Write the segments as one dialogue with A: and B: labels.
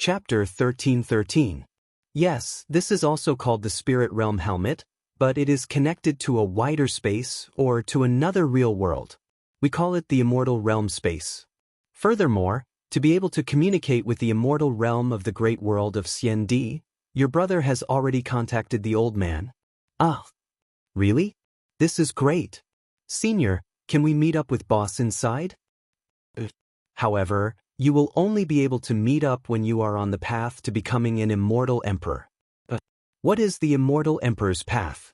A: Chapter 1313. Yes, this is also called the Spirit Realm Helmet, but it is connected to a wider space or to another real world. We call it the Immortal Realm space. Furthermore, to be able to communicate with the immortal realm of the great world of Xiandi, your brother has already contacted the old man. Ah, really? This is great. Senior, can we meet up with boss inside? However, you will only be able to meet up when you are on the path to becoming an immortal emperor. What is the immortal emperor's path?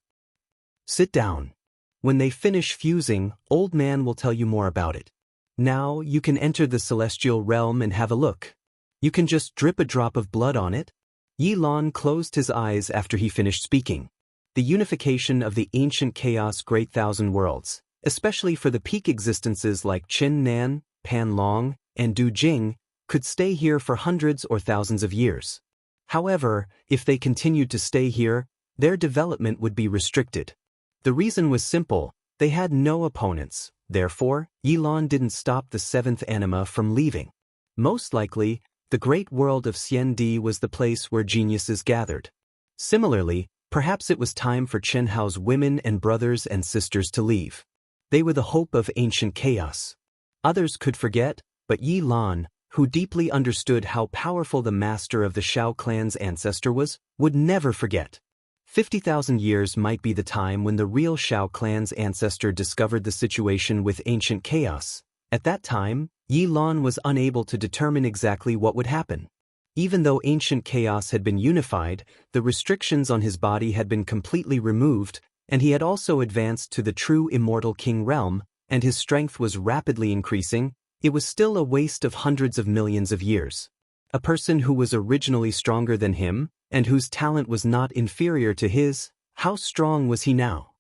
A: Sit down. When they finish fusing, old man will tell you more about it. Now you can enter the celestial realm and have a look. You can just drip a drop of blood on it. Yi Lan closed his eyes after he finished speaking. The unification of the ancient chaos great thousand worlds, especially for the peak existences like Qin Nan, Pan Long, and Du Jing, could stay here for hundreds or thousands of years. However, if they continued to stay here, their development would be restricted. The reason was simple: they had no opponents. Therefore, Yi Lan didn't stop the seventh anima from leaving. Most likely, the great world of Xiandi was the place where geniuses gathered. Similarly, perhaps it was time for Chen Hao's women and brothers and sisters to leave. They were the hope of ancient chaos. Others could forget, but Yi Lan, who deeply understood how powerful the master of the Shao clan's ancestor was, would never forget. 50,000 years might be the time when the real Shao clan's ancestor discovered the situation with ancient chaos. At that time, Yi Lan was unable to determine exactly what would happen. Even though ancient chaos had been unified, the restrictions on his body had been completely removed, and he had also advanced to the true immortal king realm, and his strength was rapidly increasing. It was still a waste of hundreds of millions of years. A person who was originally stronger than him, and whose talent was not inferior to his, how strong was he now?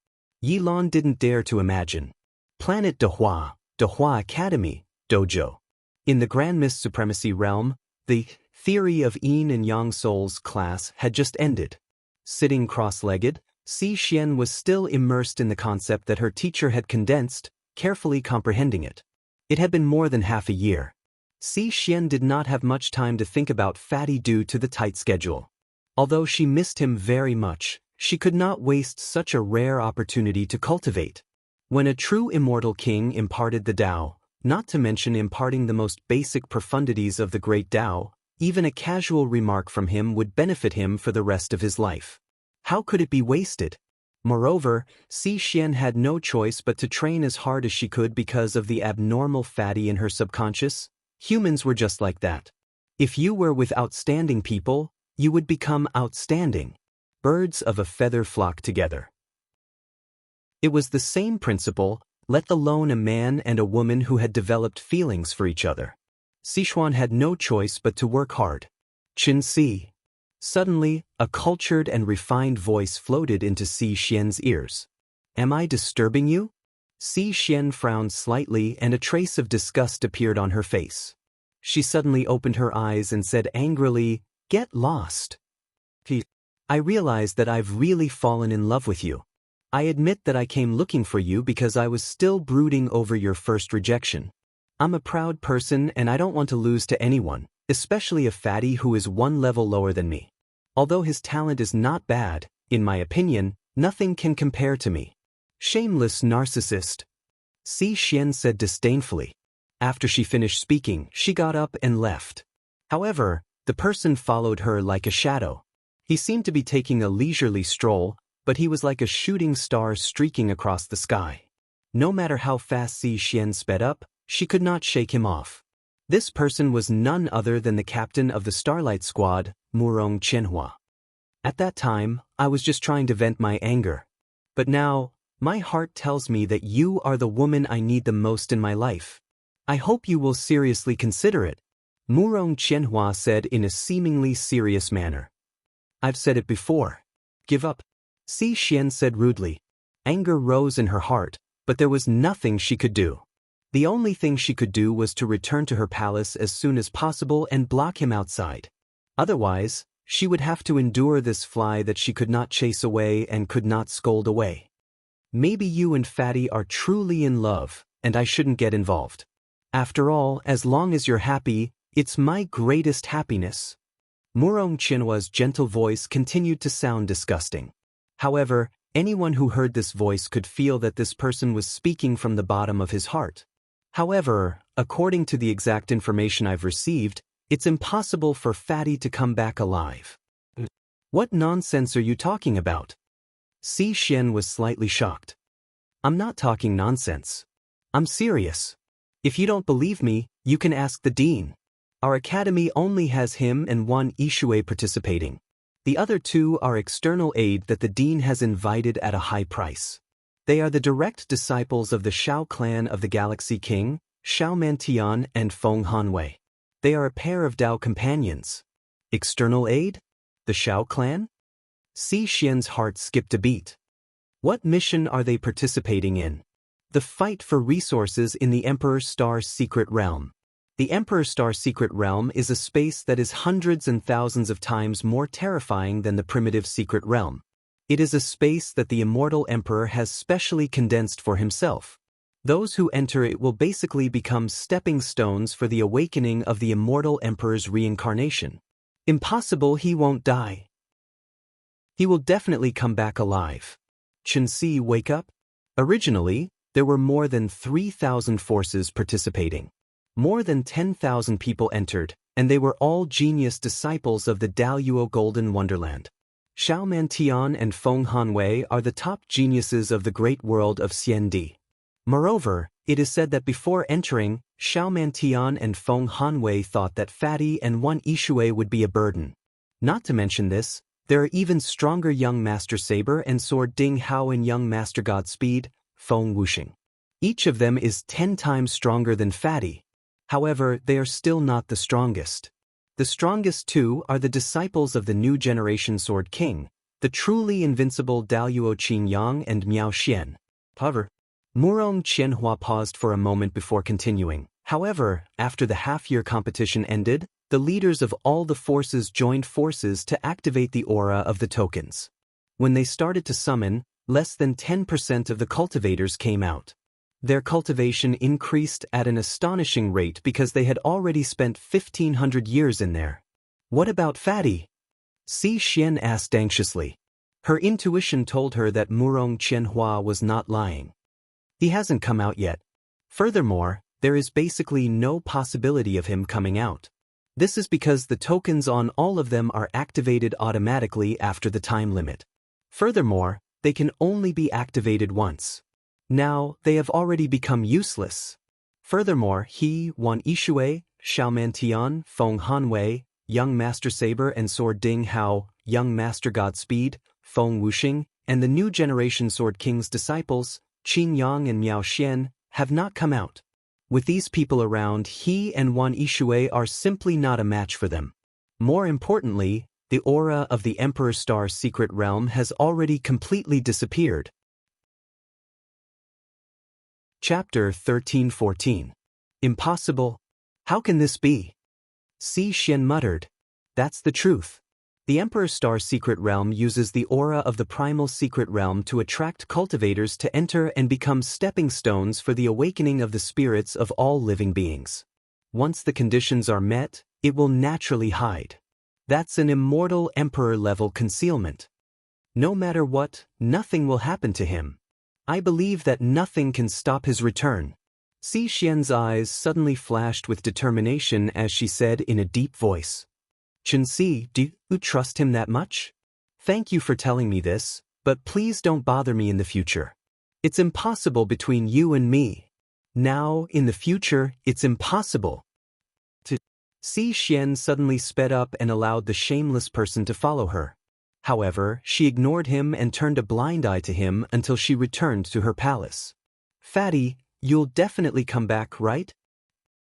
A: Yi Lan didn't dare to imagine. Planet Dehua Academy, Dojo. In the Grand Mist Supremacy realm, the Theory of Yin and Yang Souls class had just ended. Sitting cross-legged, Si Xian was still immersed in the concept that her teacher had condensed, carefully comprehending it. It had been more than half a year. Si Xian did not have much time to think about Fatty due to the tight schedule. Although she missed him very much, she could not waste such a rare opportunity to cultivate. When a true immortal king imparted the Tao, not to mention imparting the most basic profundities of the great Tao, even a casual remark from him would benefit him for the rest of his life. How could it be wasted? Moreover, Si Xian had no choice but to train as hard as she could because of the abnormal Fatty in her subconscious. Humans were just like that. If you were with outstanding people, you would become outstanding. Birds of a feather flock together. It was the same principle, let alone a man and a woman who had developed feelings for each other. Sichuan had no choice but to work hard. Qin Si. Suddenly, a cultured and refined voice floated into Si Xian's ears. Am I disturbing you? Si Xian frowned slightly and a trace of disgust appeared on her face. She suddenly opened her eyes and said angrily, Get lost. I realize that I've really fallen in love with you. I admit that I came looking for you because I was still brooding over your first rejection. I'm a proud person and I don't want to lose to anyone, especially a fatty who is one level lower than me. Although his talent is not bad, in my opinion, nothing can compare to me. Shameless narcissist. Si Xian said disdainfully. After she finished speaking, she got up and left. However, the person followed her like a shadow. He seemed to be taking a leisurely stroll, but he was like a shooting star streaking across the sky. No matter how fast Si Xian sped up, she could not shake him off. This person was none other than the captain of the Starlight Squad, Murong Qianhua. At that time, I was just trying to vent my anger. But now, my heart tells me that you are the woman I need the most in my life. I hope you will seriously consider it, Murong Qianhua said in a seemingly serious manner. I've said it before. Give up. Si Xian said rudely. Anger rose in her heart, but there was nothing she could do. The only thing she could do was to return to her palace as soon as possible and block him outside. Otherwise, she would have to endure this fly that she could not chase away and could not scold away. Maybe you and Fatty are truly in love, and I shouldn't get involved. After all, as long as you're happy, it's my greatest happiness. Murong Qianhua's gentle voice continued to sound disgusting. However, anyone who heard this voice could feel that this person was speaking from the bottom of his heart. However, according to the exact information I've received, it's impossible for Fatty to come back alive. What nonsense are you talking about? Si Xian was slightly shocked. I'm not talking nonsense. I'm serious. If you don't believe me, you can ask the dean. Our academy only has him and one Yishui participating. The other two are external aid that the dean has invited at a high price. They are the direct disciples of the Shao clan of the Galaxy King, Shao Mantian and Feng Hanwei. They are a pair of Dao companions. External aid? The Shao clan? Si Xian's heart skipped a beat. What mission are they participating in? The fight for resources in the Emperor Star's secret realm. The Emperor Star secret realm is a space that is hundreds and thousands of times more terrifying than the primitive secret realm. It is a space that the immortal emperor has specially condensed for himself. Those who enter it will basically become stepping stones for the awakening of the immortal emperor's reincarnation. Impossible, he won't die. He will definitely come back alive. Qianxia, wake up. Originally, there were more than 3,000 forces participating. More than 10,000 people entered, and they were all genius disciples of the Daoist Golden Wonderland. Shao Mantian and Feng Hanwei are the top geniuses of the great world of Xiandi. Moreover, it is said that before entering, Shao Mantian and Feng Hanwei thought that Fatty and one Yishui would be a burden. Not to mention this, there are even stronger young Master Saber and Sword Ding Hao and young Master Godspeed, Feng Wuxing. Each of them is 10 times stronger than Fatty. However, they are still not the strongest. The strongest two are the disciples of the new generation Sword King, the truly invincible Daoist Qin Yang and Miao Xian. However, Murong Qianhua paused for a moment before continuing. However, after the half-year competition ended, the leaders of all the forces joined forces to activate the aura of the tokens. When they started to summon, less than 10% of the cultivators came out. Their cultivation increased at an astonishing rate because they had already spent 1,500 years in there. What about Fatty? Si Xian asked anxiously. Her intuition told her that Murong Qianhua was not lying. He hasn't come out yet. Furthermore, there is basically no possibility of him coming out. This is because the tokens on all of them are activated automatically after the time limit. Furthermore, they can only be activated once. Now, they have already become useless. Furthermore, he, Wan Yishui, Shao Mantian, Feng Hanwei, young Master Saber and Sword Ding Hao, young Master Godspeed, Feng Wuxing, and the new generation Sword King's disciples, Qin Yang and Miao Xian, have not come out. With these people around, he and Wan Yishui are simply not a match for them. More importantly, the aura of the Emperor Star's secret realm has already completely disappeared. Chapter 13-14. Impossible? How can this be? Si Xian muttered. That's the truth. The Emperor Star's secret realm uses the aura of the primal secret realm to attract cultivators to enter and become stepping stones for the awakening of the spirits of all living beings. Once the conditions are met, it will naturally hide. That's an immortal emperor-level concealment. No matter what, nothing will happen to him. I believe that nothing can stop his return. Si Xian's eyes suddenly flashed with determination as she said in a deep voice. Qianxia, do you trust him that much? Thank you for telling me this, but please don't bother me in the future. It's impossible between you and me. Now, in the future, it's impossible. Si Xian suddenly sped up and allowed the shameless person to follow her. However, she ignored him and turned a blind eye to him until she returned to her palace. Fatty, you'll definitely come back, right?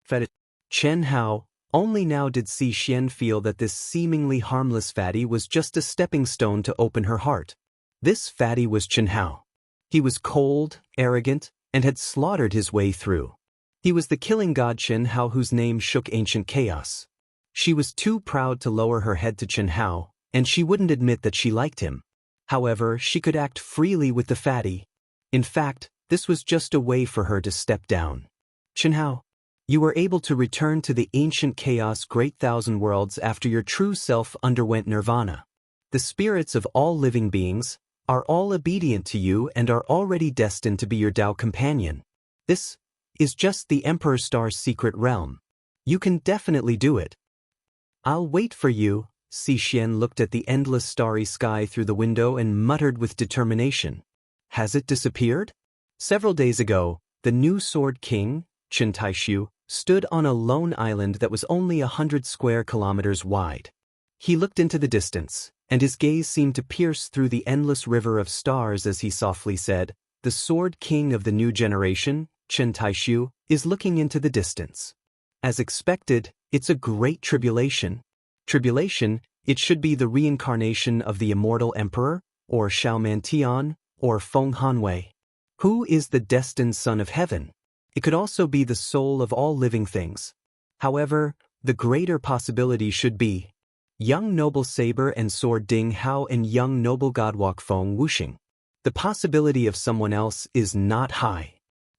A: Fatty. Chen Hao. Only now did Si Xian feel that this seemingly harmless Fatty was just a stepping stone to open her heart. This Fatty was Chen Hao. He was cold, arrogant, and had slaughtered his way through. He was the killing god Chen Hao whose name shook ancient chaos. She was too proud to lower her head to Chen Hao, and she wouldn't admit that she liked him. However, she could act freely with the Fatty. In fact, this was just a way for her to step down. Chen Hao. You were able to return to the ancient chaos great thousand worlds after your true self underwent nirvana. The spirits of all living beings are all obedient to you and are already destined to be your Tao companion. This is just the Emperor Star's secret realm. You can definitely do it. I'll wait for you. Xian looked at the endless starry sky through the window and muttered with determination. Has it disappeared? Several days ago, the new Sword King, Chen Taishu, stood on a lone island that was only 100 square kilometers wide. He looked into the distance, and his gaze seemed to pierce through the endless river of stars as he softly said, "The Sword King of the new generation, Chen Taishu, is looking into the distance. As expected, it's a great tribulation. Tribulation, it should be the reincarnation of the immortal emperor, or Xiao Mantian, or Feng Hanwei. Who is the destined son of heaven? It could also be the soul of all living things. However, the greater possibility should be young noble saber and sword Ding Hao and young noble godwalk Feng Wuxing. The possibility of someone else is not high."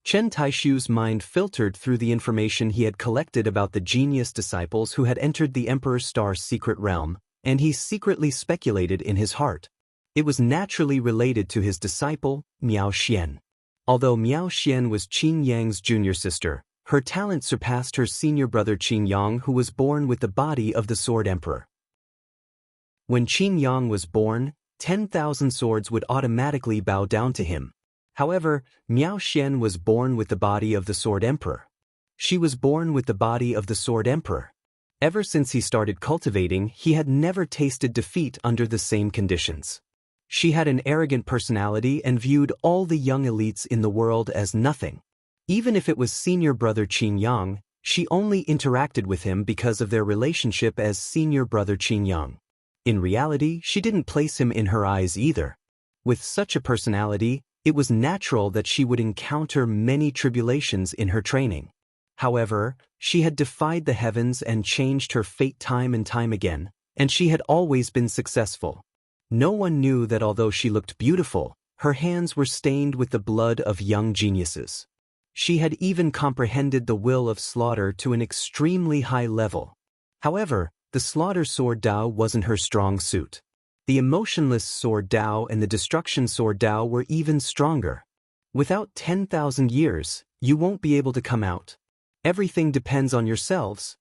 A: Chen Taishu's mind filtered through the information he had collected about the genius disciples who had entered the Emperor Star's secret realm, and he secretly speculated in his heart. It was naturally related to his disciple, Miao Xian. Although Miao Xian was Qin Yang's junior sister, her talent surpassed her senior brother Qin Yang, who was born with the body of the Sword Emperor. When Qin Yang was born, 10,000 swords would automatically bow down to him. However, Miao Xian was born with the body of the Sword Emperor. She was born with the body of the Sword Emperor. Ever since he started cultivating, he had never tasted defeat under the same conditions. She had an arrogant personality and viewed all the young elites in the world as nothing. Even if it was senior brother Qin Yang, she only interacted with him because of their relationship as senior brother Qin Yang. In reality, she didn't place him in her eyes either. With such a personality, it was natural that she would encounter many tribulations in her training. However, she had defied the heavens and changed her fate time and time again, and she had always been successful. No one knew that although she looked beautiful, her hands were stained with the blood of young geniuses. She had even comprehended the will of slaughter to an extremely high level. However, the slaughter sword Dao wasn't her strong suit. The emotionless sword Dao and the destruction sword Dao were even stronger. Without 10,000 years, you won't be able to come out. Everything depends on yourselves.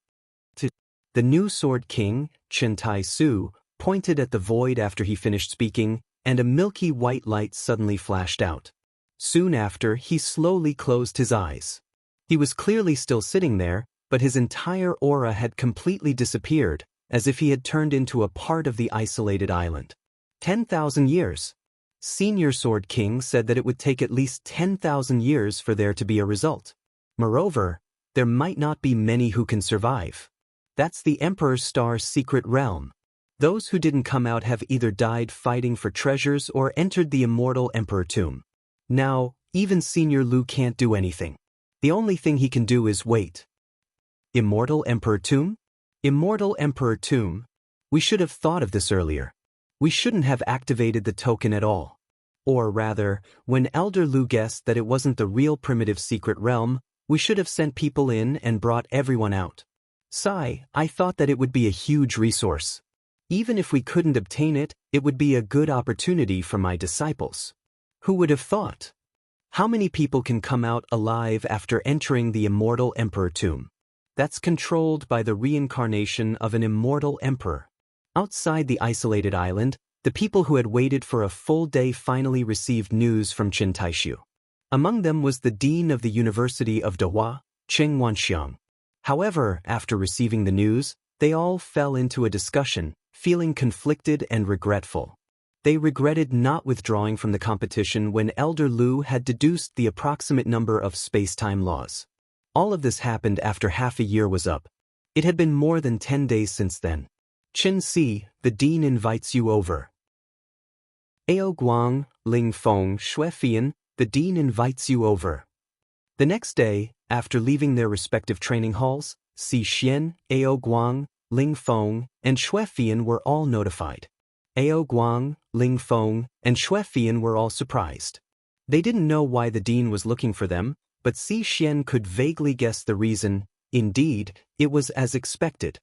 A: The new Sword King, Chen Tai-su, pointed at the void after he finished speaking, and a milky white light suddenly flashed out. Soon after, he slowly closed his eyes. He was clearly still sitting there, but his entire aura had completely disappeared, as if he had turned into a part of the isolated island. 10,000 years. Senior Sword King said that it would take at least 10,000 years for there to be a result. Moreover, there might not be many who can survive. That's the Emperor Star's secret realm. Those who didn't come out have either died fighting for treasures or entered the immortal Emperor tomb. Now, even Senior Lu can't do anything. The only thing he can do is wait. Immortal Emperor tomb? Immortal Emperor tomb? We should have thought of this earlier. We shouldn't have activated the token at all. Or rather, when Elder Lu guessed that it wasn't the real primitive secret realm, we should have sent people in and brought everyone out. Sigh, I thought that it would be a huge resource. Even if we couldn't obtain it, it would be a good opportunity for my disciples. Who would have thought? How many people can come out alive after entering the immortal emperor tomb? That's controlled by the reincarnation of an immortal emperor. Outside the isolated island, the people who had waited for a full day finally received news from Chen Taishu. Among them was the dean of the University of Daoist, Cheng Wanxiang. However, after receiving the news, they all fell into a discussion, feeling conflicted and regretful. They regretted not withdrawing from the competition when Elder Lu had deduced the approximate number of space-time laws. All of this happened after half a year was up. It had been more than 10 days since then. Chen Si, the dean invites you over. Ao Guang, Ling Feng, Xuefian, the dean invites you over. The next day, after leaving their respective training halls, Si Xian, Ao Guang, Ling Feng, and Xuefian were all notified. Ao Guang, Ling Feng, and Xuefian were all surprised. They didn't know why the dean was looking for them, but Si Xian could vaguely guess the reason. Indeed, it was as expected.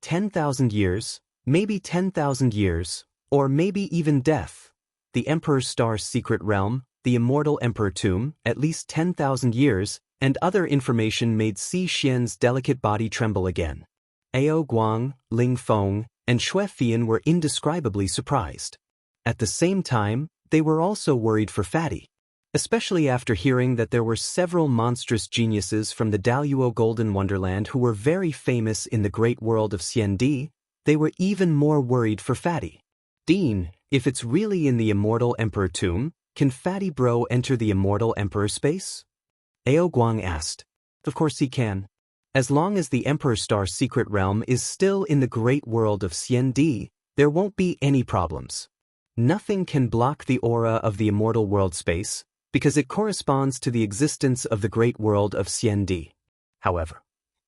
A: 10,000 years, maybe 10,000 years, or maybe even death. The Emperor's Star's secret realm, the immortal Emperor tomb, at least 10,000 years, and other information made Si Xian's delicate body tremble again. Ao Guang, Ling Feng, and Xue Fian were indescribably surprised. At the same time, they were also worried for Fatty. Especially after hearing that there were several monstrous geniuses from the Daoist Golden Wonderland who were very famous in the great world of Xiandi, they were even more worried for Fatty. Dean, if it's really in the immortal Emperor tomb, can Fatty Bro enter the immortal Emperor space? Ao Guang asked. Of course he can. As long as the Emperor Star's secret realm is still in the great world of Xiandi, there won't be any problems. Nothing can block the aura of the immortal world space, because it corresponds to the existence of the great world of Xiandi. However,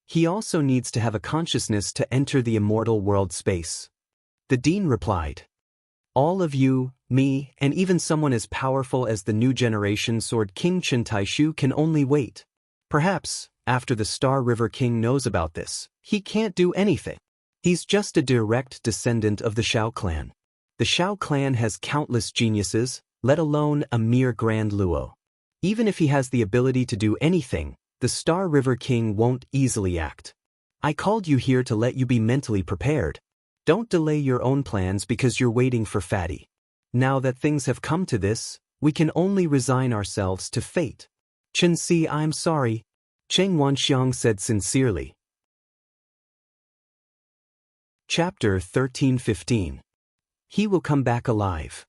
A: he also needs to have a consciousness to enter the immortal world space. The Dean replied. All of you, me, and even someone as powerful as the new generation Sword King Chen Taishu can only wait. Perhaps, after the Star River King knows about this, he can't do anything. He's just a direct descendant of the Shao clan. The Shao clan has countless geniuses, let alone a mere Grand Luo. Even if he has the ability to do anything, the Star River King won't easily act. I called you here to let you be mentally prepared. Don't delay your own plans because you're waiting for Fatty. Now that things have come to this, we can only resign ourselves to fate. Chen Si, I'm sorry, Cheng Wanxiang said sincerely. Chapter 13:15. He will come back alive.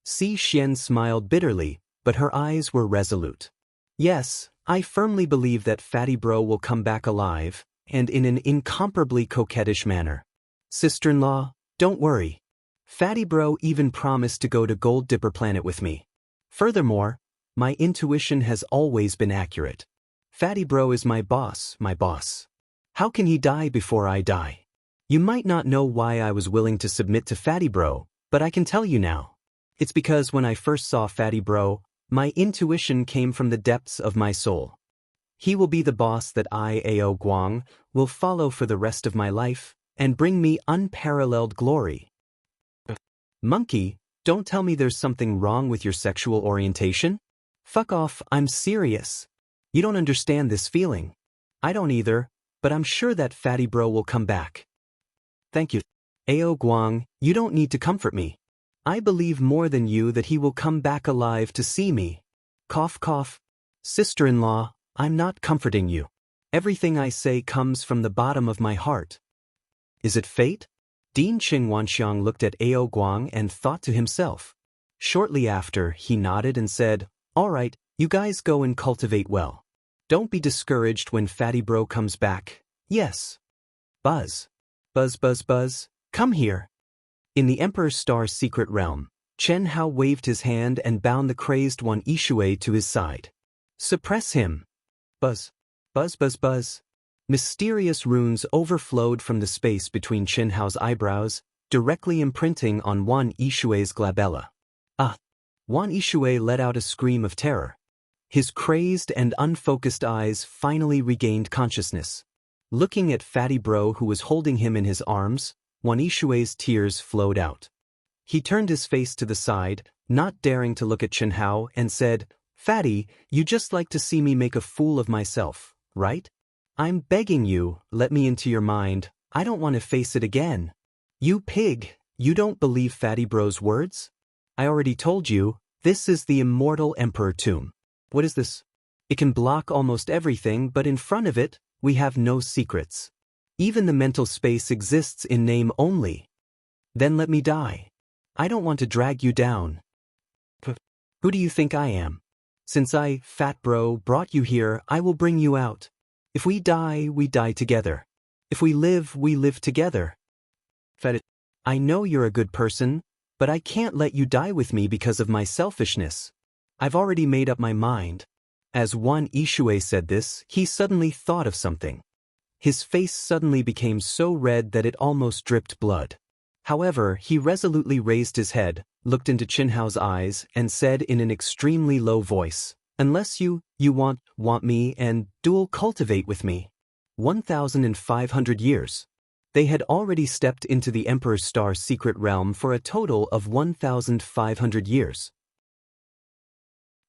A: Si Xian smiled bitterly, but her eyes were resolute. Yes, I firmly believe that Fatty Bro will come back alive, and in an incomparably coquettish manner. Sister-in-law, don't worry. Fatty Bro even promised to go to Gold Dipper Planet with me. Furthermore, my intuition has always been accurate. Fatty Bro is my boss, my boss. How can he die before I die? You might not know why I was willing to submit to Fatty Bro, but I can tell you now. It's because when I first saw Fatty Bro, my intuition came from the depths of my soul. He will be the boss that I, Ao Guang, will follow for the rest of my life, and bring me unparalleled glory. Monkey, don't tell me there's something wrong with your sexual orientation? Fuck off, I'm serious. You don't understand this feeling. I don't either, but I'm sure that Fatty Bro will come back. Thank you. Ao Guang, you don't need to comfort me. I believe more than you that he will come back alive to see me. Cough cough. Sister-in-law, I'm not comforting you. Everything I say comes from the bottom of my heart. Is it fate? Dean Cheng Wanxiang looked at Ao Guang and thought to himself. Shortly after, he nodded and said, All right, you guys go and cultivate well. Don't be discouraged when Fatty Bro comes back. Yes. Buzz. Buzz buzz buzz, come here. In the Emperor's Star's secret realm, Chen Hao waved his hand and bound the crazed one Yixue to his side. Suppress him. Buzz. Buzz buzz buzz. Mysterious runes overflowed from the space between Chen Hao's eyebrows, directly imprinting on Wan Yixue's glabella. Ah! Wan Yixue let out a scream of terror. His crazed and unfocused eyes finally regained consciousness. Looking at Fatty Bro who was holding him in his arms, Wan Yixue's tears flowed out. He turned his face to the side, not daring to look at Chen Hao, and said, Fatty, you just like to see me make a fool of myself, right? I'm begging you, let me into your mind, I don't want to face it again. You pig, you don't believe Fatty Bro's words? I already told you, this is the immortal Emperor tomb. What is this? It can block almost everything, but in front of it, we have no secrets. Even the mental space exists in name only. Then let me die. I don't want to drag you down. Who do you think I am? Since I, Fat Bro, brought you here, I will bring you out. If we die together. If we live together. Fat, I know you're a good person, but I can't let you die with me because of my selfishness. I've already made up my mind. As Wan Yixue said this, he suddenly thought of something. His face suddenly became so red that it almost dripped blood. However, he resolutely raised his head, looked into Chen Hao's eyes, and said in an extremely low voice, Unless you want me and dual cultivate with me. 1,500 years. They had already stepped into the Emperor's Star's secret realm for a total of 1,500 years.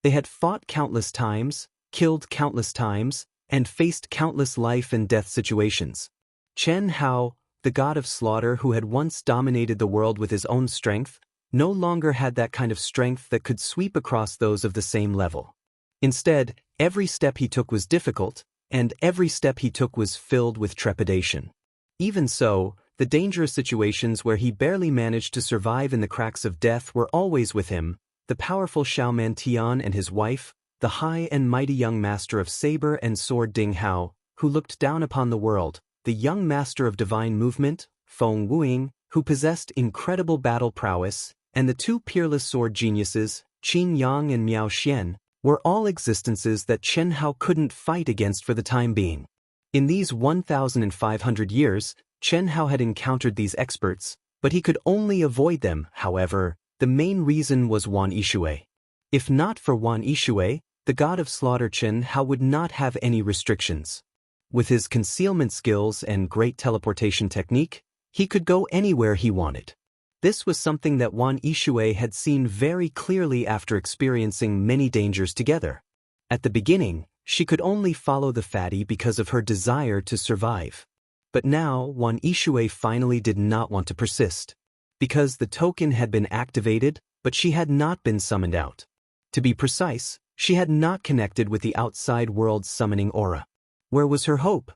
A: They had fought countless times, killed countless times, and faced countless life and death situations. Chen Hao, the god of slaughter who had once dominated the world with his own strength, no longer had that kind of strength that could sweep across those of the same level. Instead, every step he took was difficult, and every step he took was filled with trepidation. Even so, the dangerous situations where he barely managed to survive in the cracks of death were always with him, the powerful Xiaoman Tian and his wife, the high and mighty young master of saber and sword Ding Hao, who looked down upon the world, the young master of divine movement, Feng Wuing, who possessed incredible battle prowess, and the two peerless sword geniuses, Qin Yang and Miao Xian, were all existences that Chen Hao couldn't fight against for the time being. In these 1,500 years, Chen Hao had encountered these experts, but he could only avoid them. However, the main reason was Wan Yishui. If not for Wan Yishui, the god of slaughter Chen Hao would not have any restrictions. With his concealment skills and great teleportation technique, he could go anywhere he wanted. This was something that Wan Yishui had seen very clearly after experiencing many dangers together. At the beginning, she could only follow the fatty because of her desire to survive. But now, Wan Yishui finally did not want to persist. Because the token had been activated, but she had not been summoned out. To be precise, she had not connected with the outside world's summoning aura. Where was her hope?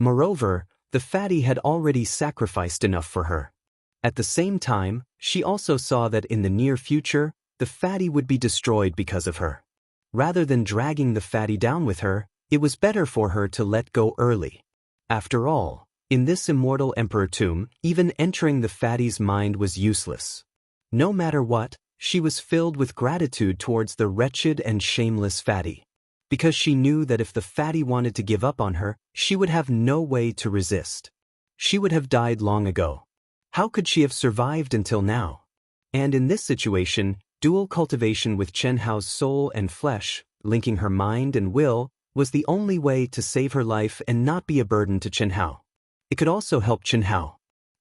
A: Moreover, the fatty had already sacrificed enough for her. At the same time, she also saw that in the near future, the fatty would be destroyed because of her. Rather than dragging the fatty down with her, it was better for her to let go early. After all, in this immortal emperor tomb, even entering the fatty's mind was useless. No matter what, she was filled with gratitude towards the wretched and shameless fatty. Because she knew that if the fatty wanted to give up on her, she would have no way to resist. She would have died long ago. How could she have survived until now? And in this situation, dual cultivation with Chen Hao's soul and flesh, linking her mind and will, was the only way to save her life and not be a burden to Chen Hao. It could also help Chen Hao.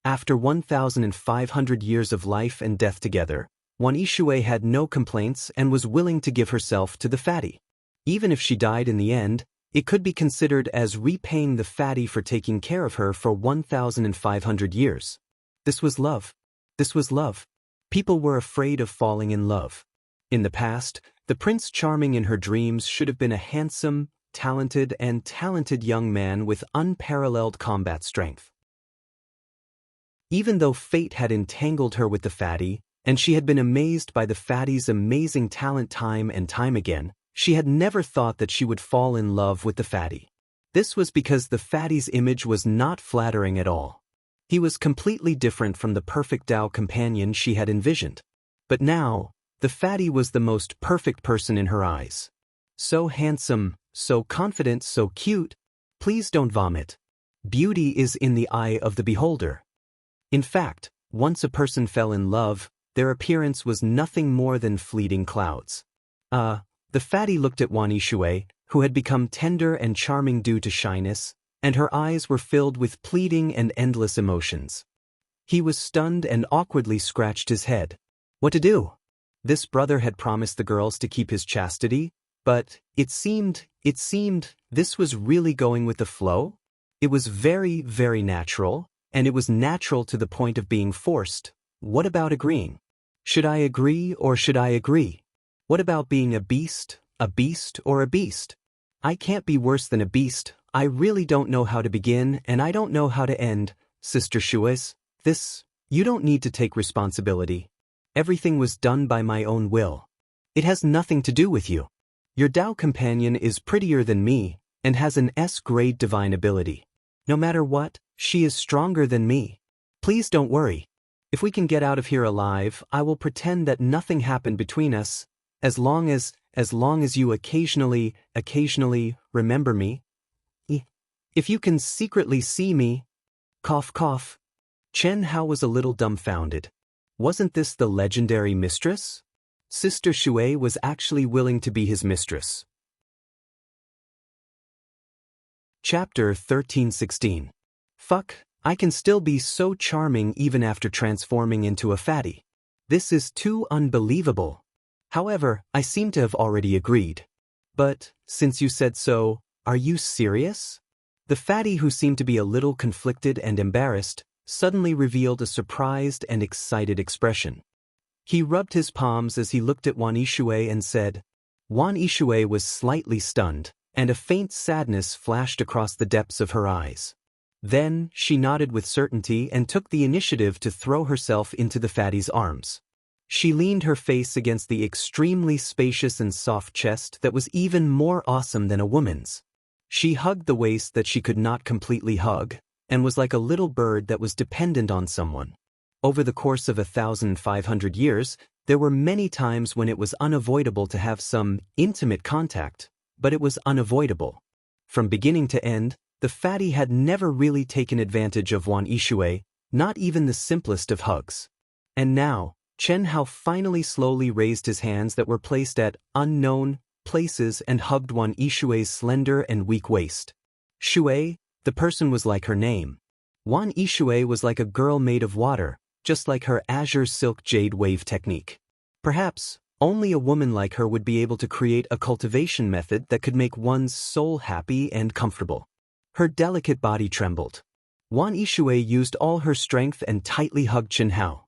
A: After 1,500 years of life and death together, Wan Yishui had no complaints and was willing to give herself to the fatty. Even if she died in the end, it could be considered as repaying the fatty for taking care of her for 1,500 years. This was love. This was love. People were afraid of falling in love. In the past, the Prince Charming in her dreams should have been a handsome, talented young man with unparalleled combat strength. Even though fate had entangled her with the fatty, and she had been amazed by the fatty's amazing talent time and time again, she had never thought that she would fall in love with the fatty. This was because the fatty's image was not flattering at all. He was completely different from the perfect Dao companion she had envisioned. But now, the fatty was the most perfect person in her eyes. So handsome, so confident, so cute. Please don't vomit. Beauty is in the eye of the beholder. In fact, once a person fell in love, their appearance was nothing more than fleeting clouds. The fatty looked at Wan Yishui, who had become tender and charming due to shyness, and her eyes were filled with pleading and endless emotions. He was stunned and awkwardly scratched his head. What to do? This brother had promised the girls to keep his chastity, but it seemed this was really going with the flow. It was very, very natural, and it was natural to the point of being forced. What about agreeing? Should I agree or should I agree? What about being a beast or a beast? I can't be worse than a beast. I really don't know how to begin and I don't know how to end. Sister Shuiz, you don't need to take responsibility. Everything was done by my own will. It has nothing to do with you. Your Dao companion is prettier than me and has an S-grade divine ability. No matter what, she is stronger than me. Please don't worry. If we can get out of here alive, I will pretend that nothing happened between us, as long as you occasionally remember me. If you can secretly see me. Cough cough. Chen Hao was a little dumbfounded. Wasn't this the legendary mistress? Sister Shui was actually willing to be his mistress. Chapter 1316. Fuck, I can still be so charming even after transforming into a fatty. This is too unbelievable. However, I seem to have already agreed. But, since you said so, are you serious? The fatty, who seemed to be a little conflicted and embarrassed, suddenly revealed a surprised and excited expression. He rubbed his palms as he looked at Wan Yishui and said. Wan Yishui was slightly stunned, and a faint sadness flashed across the depths of her eyes. Then, she nodded with certainty and took the initiative to throw herself into the fatty's arms. She leaned her face against the extremely spacious and soft chest that was even more awesome than a woman's. She hugged the waist that she could not completely hug, and was like a little bird that was dependent on someone. Over the course of 1,500 years, there were many times when it was unavoidable to have some intimate contact, but it was unavoidable. From beginning to end, the fatty had never really taken advantage of Wan Yishui, not even the simplest of hugs. And now, Chen Hao finally slowly raised his hands that were placed at unknown places and hugged Wan Yishui's slender and weak waist. Shui, the person was like her name. Wan Yishui was like a girl made of water, just like her azure silk jade wave technique. Perhaps, only a woman like her would be able to create a cultivation method that could make one's soul happy and comfortable. Her delicate body trembled. Wan Yishui used all her strength and tightly hugged Chen Hao.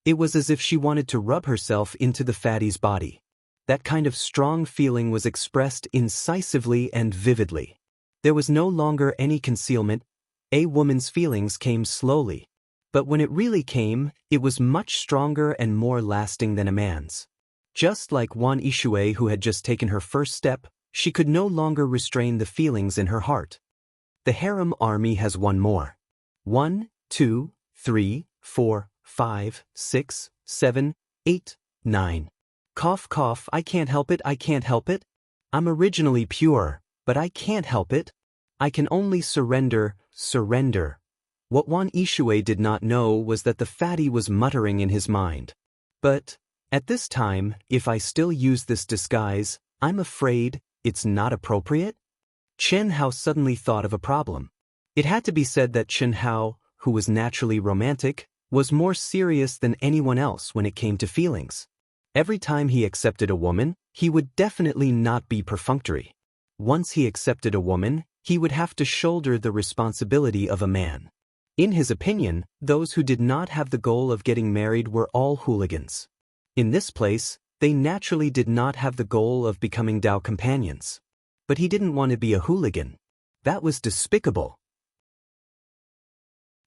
A: It was as if she wanted to rub herself into the fatty's body. That kind of strong feeling was expressed incisively and vividly. There was no longer any concealment. A woman's feelings came slowly. But when it really came, it was much stronger and more lasting than a man's. Just like Wan Yishui, who had just taken her first step, she could no longer restrain the feelings in her heart. The harem army has one more. 1, 2, 3, 4, 5, 6, 7, 8, 9. Cough cough, I can't help it, I can't help it. I'm originally pure, but I can't help it. I can only surrender. What Wan Yishui did not know was that the fatty was muttering in his mind. But, at this time, if I still use this disguise, I'm afraid it's not appropriate? Chen Hao suddenly thought of a problem. It had to be said that Chen Hao, who was naturally romantic, was more serious than anyone else when it came to feelings. Every time he accepted a woman, he would definitely not be perfunctory. Once he accepted a woman, he would have to shoulder the responsibility of a man. In his opinion, those who did not have the goal of getting married were all hooligans. In this place, they naturally did not have the goal of becoming Dao companions. But he didn't want to be a hooligan. That was despicable.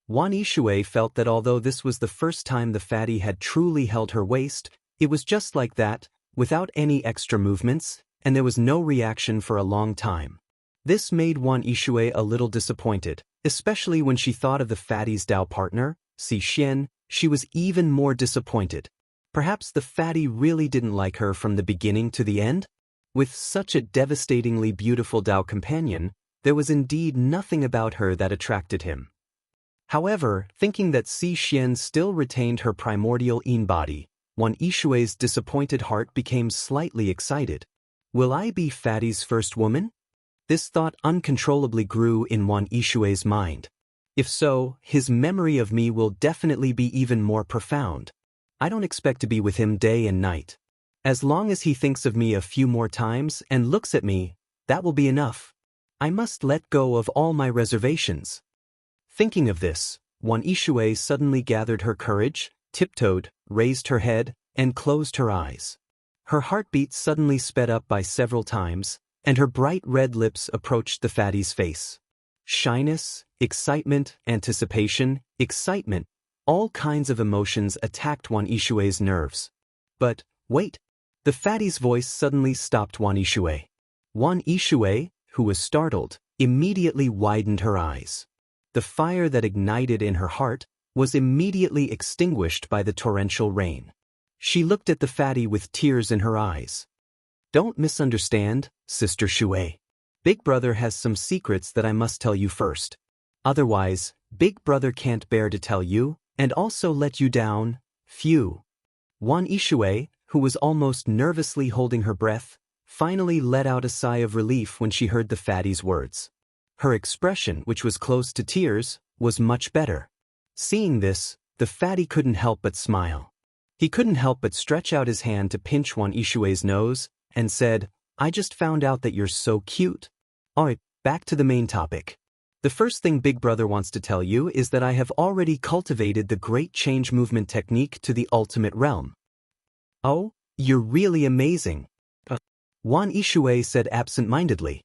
A: Wan Yishui felt that although this was the first time the fatty had truly held her waist, it was just like that, without any extra movements, and there was no reaction for a long time. This made Wan Yishui a little disappointed, especially when she thought of the fatty's Dao partner, Si Xian. She was even more disappointed. Perhaps the fatty really didn't like her from the beginning to the end? With such a devastatingly beautiful Dao companion, there was indeed nothing about her that attracted him. However, thinking that Si Xian still retained her primordial Yin body, Wan Yishui's disappointed heart became slightly excited. Will I be fatty's first woman? This thought uncontrollably grew in Wan Yishui's mind. If so, his memory of me will definitely be even more profound. I don't expect to be with him day and night. As long as he thinks of me a few more times and looks at me, that will be enough. I must let go of all my reservations. Thinking of this, Wan Yishui suddenly gathered her courage, tiptoed, raised her head, and closed her eyes. Her heartbeat suddenly sped up by several times, and her bright red lips approached the fatty's face. Shyness, excitement, anticipation, excitement, all kinds of emotions attacked Wan Yishui's nerves. But, wait! The fatty's voice suddenly stopped Wan Yishui. Wan Yishui, who was startled, immediately widened her eyes. The fire that ignited in her heart was immediately extinguished by the torrential rain. She looked at the fatty with tears in her eyes. Don't misunderstand, Sister Shui. Big Brother has some secrets that I must tell you first. Otherwise, Big Brother can't bear to tell you, and also let you down. Phew. Wan Yishui, who was almost nervously holding her breath, finally let out a sigh of relief when she heard the fatty's words. Her expression, which was close to tears, was much better. Seeing this, the fatty couldn't help but smile. He couldn't help but stretch out his hand to pinch Wan Yishui's nose, and said, "I just found out that you're so cute." Alright, back to the main topic. The first thing Big Brother wants to tell you is that I have already cultivated the Great Change Movement technique to the ultimate realm. Oh, you're really amazing. Wan Yishui said absent-mindedly.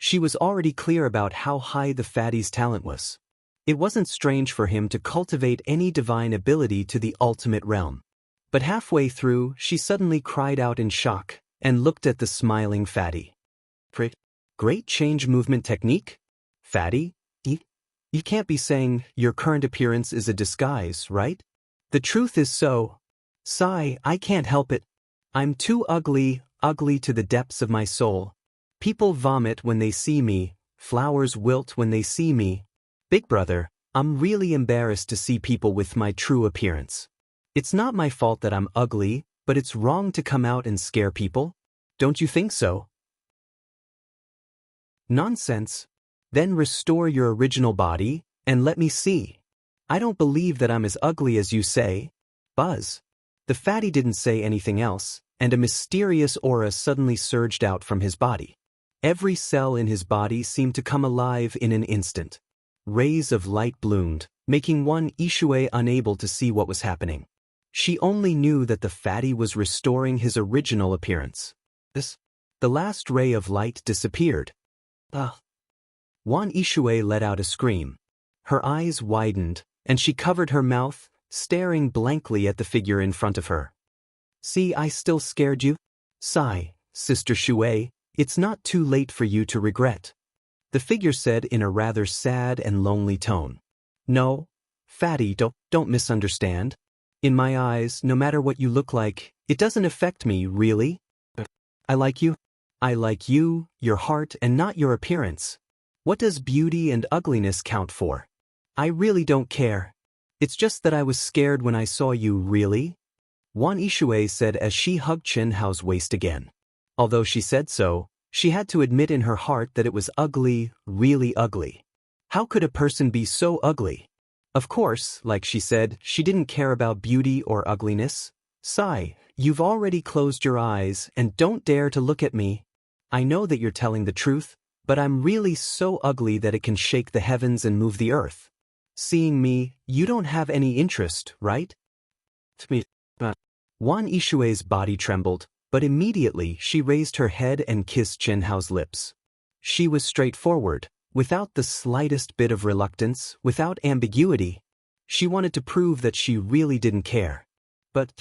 A: She was already clear about how high the fatty's talent was. It wasn't strange for him to cultivate any divine ability to the ultimate realm. But halfway through, she suddenly cried out in shock, and looked at the smiling fatty. Great Change Movement technique? Fatty? You can't be saying your current appearance is a disguise, right? The truth is so. Sigh, I can't help it. I'm too ugly to the depths of my soul. People vomit when they see me, flowers wilt when they see me. Big Brother, I'm really embarrassed to see people with my true appearance. It's not my fault that I'm ugly, but it's wrong to come out and scare people. Don't you think so? Nonsense. Then restore your original body, and let me see. I don't believe that I'm as ugly as you say. Buzz. The fatty didn't say anything else, and a mysterious aura suddenly surged out from his body. Every cell in his body seemed to come alive in an instant. Rays of light bloomed, making Wan Yishui unable to see what was happening. She only knew that the fatty was restoring his original appearance. The last ray of light disappeared. Wan Yishui let out a scream. Her eyes widened, and she covered her mouth, staring blankly at the figure in front of her. See, I still scared you? Sigh, Sister Shui, it's not too late for you to regret. The figure said in a rather sad and lonely tone. No, fatty, don't misunderstand. In my eyes, no matter what you look like, it doesn't affect me, really. I like you. I like you, your heart, and not your appearance. What does beauty and ugliness count for? I really don't care. It's just that I was scared when I saw you, really? Wan Yishui said as she hugged Chen Hao's waist again. Although she said so, she had to admit in her heart that it was ugly, really ugly. How could a person be so ugly? Of course, like she said, she didn't care about beauty or ugliness. Sigh, you've already closed your eyes and don't dare to look at me. I know that you're telling the truth, but I'm really so ugly that it can shake the heavens and move the earth. Seeing me, you don't have any interest, right? Wan Yishui's body trembled, but immediately she raised her head and kissed Chen Hao's lips. She was straightforward, without the slightest bit of reluctance, without ambiguity. She wanted to prove that she really didn't care. But,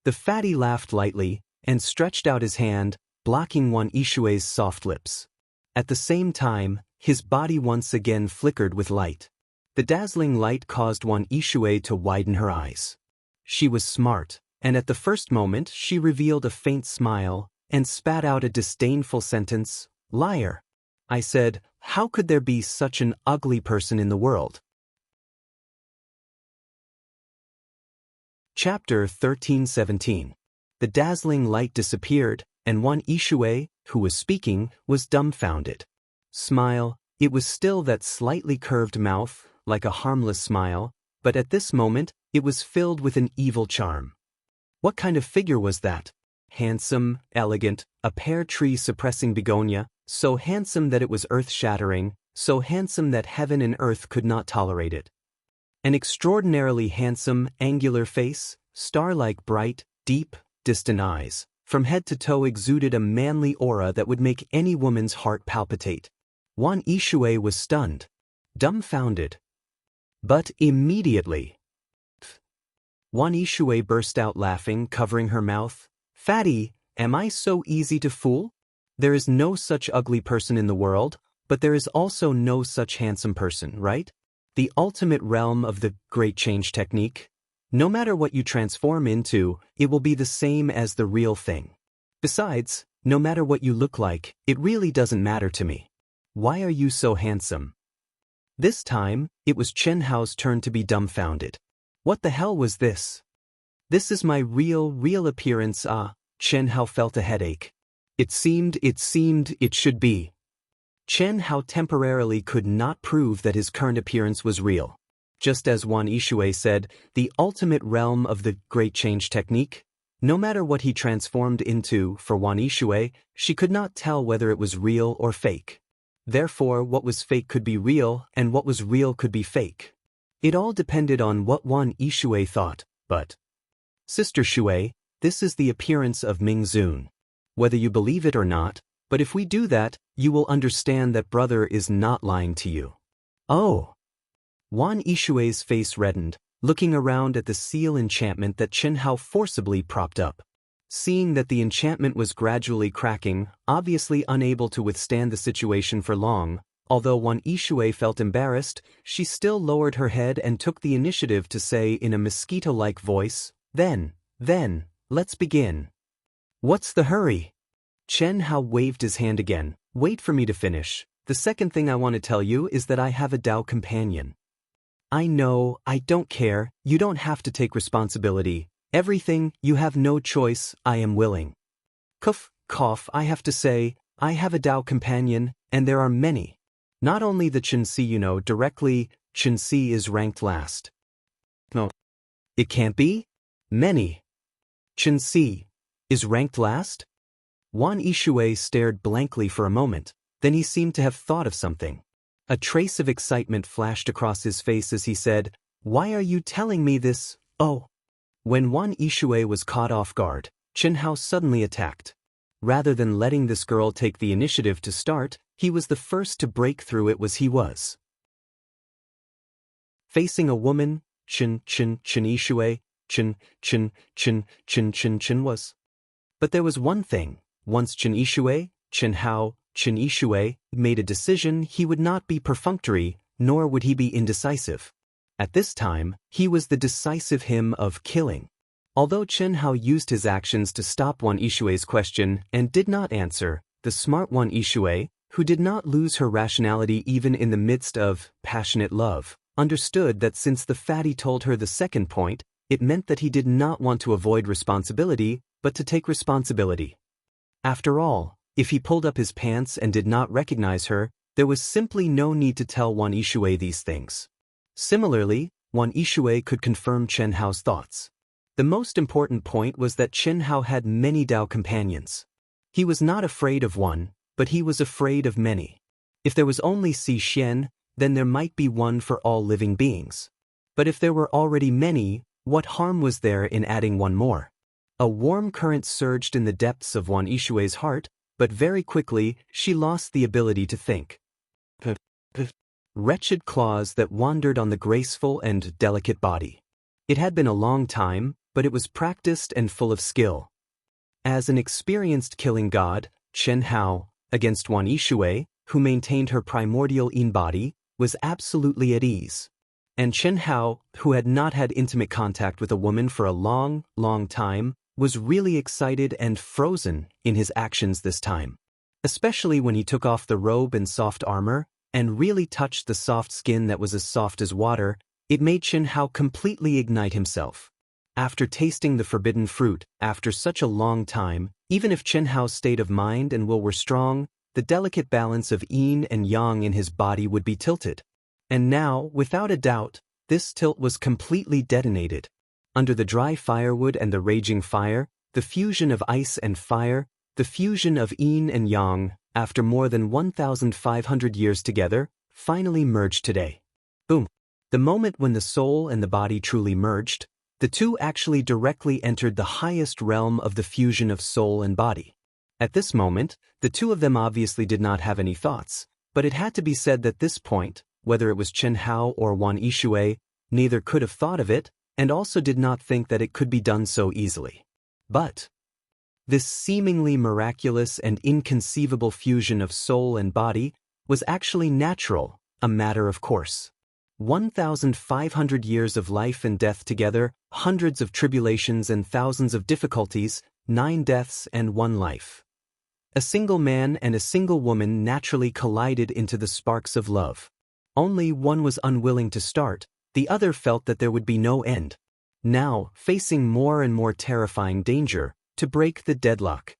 A: the fatty laughed lightly, and stretched out his hand, blocking Wan Yishui's soft lips. At the same time, his body once again flickered with light. The dazzling light caused Wan Yishui to widen her eyes. She was smart, and at the first moment she revealed a faint smile, and spat out a disdainful sentence, "Liar." I said, how could there be such an ugly person in the world? Chapter 13:17. The dazzling light disappeared, and Wan Yishui, who was speaking, was dumbfounded. Smile, it was still that slightly curved mouth, like a harmless smile, but at this moment, it was filled with an evil charm. What kind of figure was that? Handsome, elegant, a pear tree suppressing begonia, so handsome that it was earth-shattering, so handsome that heaven and earth could not tolerate it. An extraordinarily handsome, angular face, star-like bright, deep, distant eyes, from head to toe exuded a manly aura that would make any woman's heart palpitate. Wan Yishui was stunned, dumbfounded. But immediately, Wan Yishui burst out laughing, covering her mouth. Fatty, am I so easy to fool? There is no such ugly person in the world, but there is also no such handsome person, right? The ultimate realm of the Great Change technique. No matter what you transform into, it will be the same as the real thing. Besides, no matter what you look like, it really doesn't matter to me. Why are you so handsome? This time, it was Chen Hao's turn to be dumbfounded. What the hell was this? This is my real appearance. Chen Hao felt a headache. It seemed it should be. Chen Hao temporarily could not prove that his current appearance was real. Just as Wan Yishui said, the ultimate realm of the Great Change technique, no matter what he transformed into, for Wan Yishui, she could not tell whether it was real or fake. Therefore, what was fake could be real, and what was real could be fake. It all depended on what Wan Yishui thought, but... Sister Shui, this is the appearance of Ming Zun. Whether you believe it or not, but if we do that, you will understand that brother is not lying to you. Oh! Wan Yishui's face reddened, looking around at the seal enchantment that Chen Hao forcibly propped up. Seeing that the enchantment was gradually cracking, obviously unable to withstand the situation for long, although Wan Yishui felt embarrassed, she still lowered her head and took the initiative to say in a mosquito-like voice, Then, let's begin. What's the hurry? Chen Hao waved his hand again. Wait for me to finish. The second thing I want to tell you is that I have a Dao companion. I know, I don't care, you don't have to take responsibility. Everything, you have no choice, I am willing. Cough, I have to say, I have a Dao companion, and there are many. Not only the Qianxi you know directly, Qianxi is ranked last. No. It can't be? Many. Qianxi is ranked last? Wan Yishui stared blankly for a moment, then he seemed to have thought of something. A trace of excitement flashed across his face as he said, Why are you telling me this? Oh! When Wan Yishui was caught off guard, Chen Hao suddenly attacked. Rather than letting this girl take the initiative to start, he was the first to break through it he was. Facing a woman, Chen Yishui, Chen was. But there was one thing, once Chen Yishui, Chen Yishui, made a decision, he would not be perfunctory, nor would he be indecisive. At this time, he was the decisive him of killing. Although Chen Hao used his actions to stop Wan Yishui's question and did not answer, the smart Wan Yishui, who did not lose her rationality even in the midst of passionate love, understood that since the fatty told her the second point, it meant that he did not want to avoid responsibility, but to take responsibility. After all, if he pulled up his pants and did not recognize her, there was simply no need to tell Wan Yishui these things. Similarly, Wan Yishui could confirm Chen Hao's thoughts. The most important point was that Chen Hao had many Dao companions. He was not afraid of one, but he was afraid of many. If there was only Si Xian, then there might be one for all living beings. But if there were already many, what harm was there in adding one more? A warm current surged in the depths of Wan Yishui's heart, but very quickly, she lost the ability to think. Wretched claws that wandered on the graceful and delicate body. It had been a long time, but it was practiced and full of skill. As an experienced killing god, Chen Hao, against Wan Yishui, who maintained her primordial yin body, was absolutely at ease. And Chen Hao, who had not had intimate contact with a woman for a long time, was really excited and frozen in his actions this time. Especially when he took off the robe and soft armor, and really touched the soft skin that was as soft as water, it made Chen Hao completely ignite himself. After tasting the forbidden fruit, after such a long time, even if Chen Hao's state of mind and will were strong, the delicate balance of yin and yang in his body would be tilted. And now, without a doubt, this tilt was completely detonated. Under the dry firewood and the raging fire, the fusion of ice and fire, the fusion of yin and yang, after more than 1,500 years together, finally merged today. Boom! The moment when the soul and the body truly merged, the two actually directly entered the highest realm of the fusion of soul and body. At this moment, the two of them obviously did not have any thoughts, but it had to be said that this point, whether it was Chen Hao or Wan Yishui, neither could have thought of it, and also did not think that it could be done so easily. But this seemingly miraculous and inconceivable fusion of soul and body was actually natural, a matter of course. 1,500 years of life and death together, hundreds of tribulations and thousands of difficulties, 9 deaths and 1 life. A single man and a single woman naturally collided into the sparks of love. Only one was unwilling to start, the other felt that there would be no end. Now, facing more and more terrifying danger, to break the deadlock.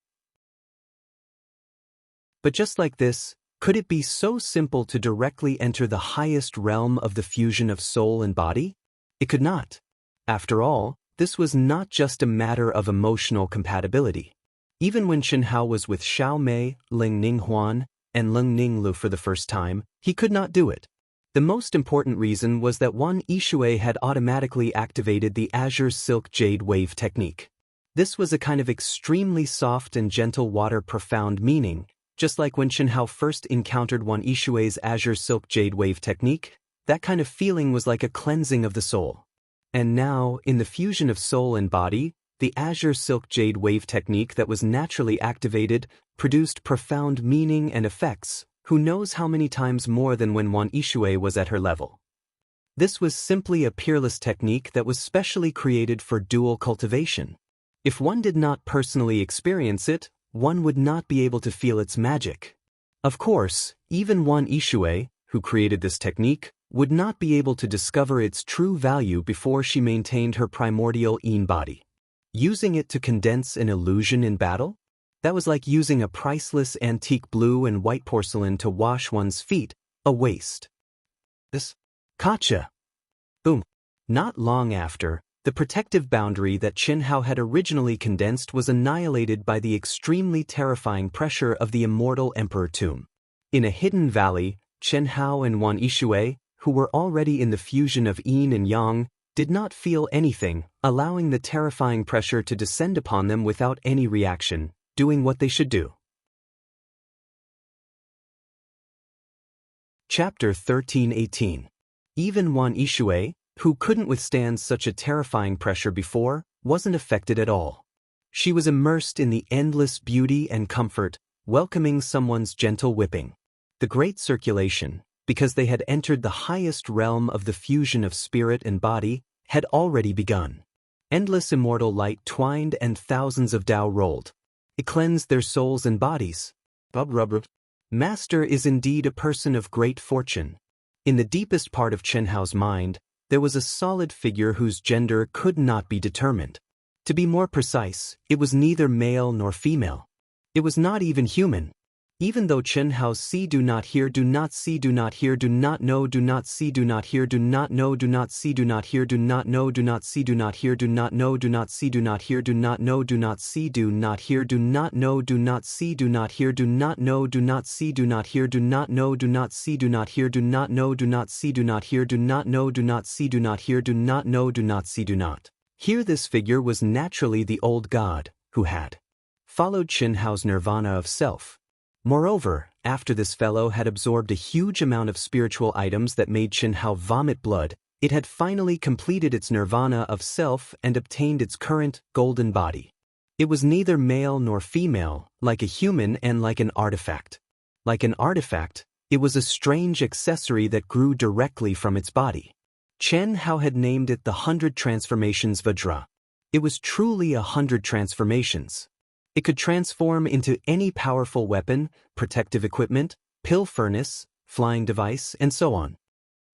A: But just like this, Could it be so simple to directly enter the highest realm of the fusion of soul and body? It could not. After all, this was not just a matter of emotional compatibility. Even when Xianxia was with Xiao Mei, Ling Ninghuan, and Leng Ninglu for the first time, he could not do it. The most important reason was that Wan Yishui had automatically activated the Azure Silk Jade Wave technique. This was a kind of extremely soft and gentle water profound meaning, just like when Xianxia first encountered Wan Yishui's Azure Silk Jade Wave technique. That kind of feeling was like a cleansing of the soul. And now, in the fusion of soul and body, the Azure Silk Jade Wave technique that was naturally activated produced profound meaning and effects, who knows how many times more than when Wan Yishui was at her level. This was simply a peerless technique that was specially created for dual cultivation. If one did not personally experience it, one would not be able to feel its magic. Of course, even Wan Yishui, who created this technique, would not be able to discover its true value before she maintained her primordial Yin body. Using it to condense an illusion in battle? That was like using a priceless antique blue and white porcelain to wash one's feet, a waste. This gotcha. Boom. Not long after, the protective boundary that Xianxia had originally condensed was annihilated by the extremely terrifying pressure of the immortal emperor tomb. In a hidden valley, Xianxia and Wan Yishui, who were already in the fusion of yin and yang, did not feel anything, allowing the terrifying pressure to descend upon them without any reaction, doing what they should do. Chapter 13:18. Even Wan Yishui, who couldn't withstand such a terrifying pressure before, wasn't affected at all. She was immersed in the endless beauty and comfort, welcoming someone's gentle whipping. The great circulation, because they had entered the highest realm of the fusion of spirit and body, had already begun. Endless immortal light twined and thousands of Tao rolled. It cleansed their souls and bodies. Master is indeed a person of great fortune. In the deepest part of Qianhao's mind, there was a solid figure whose gender could not be determined. To be more precise, it was neither male nor female. It was not even human. Even though Qianhao's see do not hear do not see do not hear do not know do not see do not hear do not know do not see do not hear do not know do not see do not hear do not know do not see do not hear do not know do not see do not hear do not know do not see do not hear do not know do not see do not hear do not know do not see do not hear do not know do not see do not hear do not know do not see do not hear do not know do not see do not hear. This figure was naturally the old god, who had followed Qianhao's nirvana of self. Moreover, after this fellow had absorbed a huge amount of spiritual items that made Qianxia vomit blood, it had finally completed its nirvana of self and obtained its current, golden body. It was neither male nor female, like a human and like an artifact. Like an artifact, it was a strange accessory that grew directly from its body. Qianxia had named it the 100 Transformations Vajra. It was truly 100 transformations. It could transform into any powerful weapon, protective equipment, pill furnace, flying device, and so on.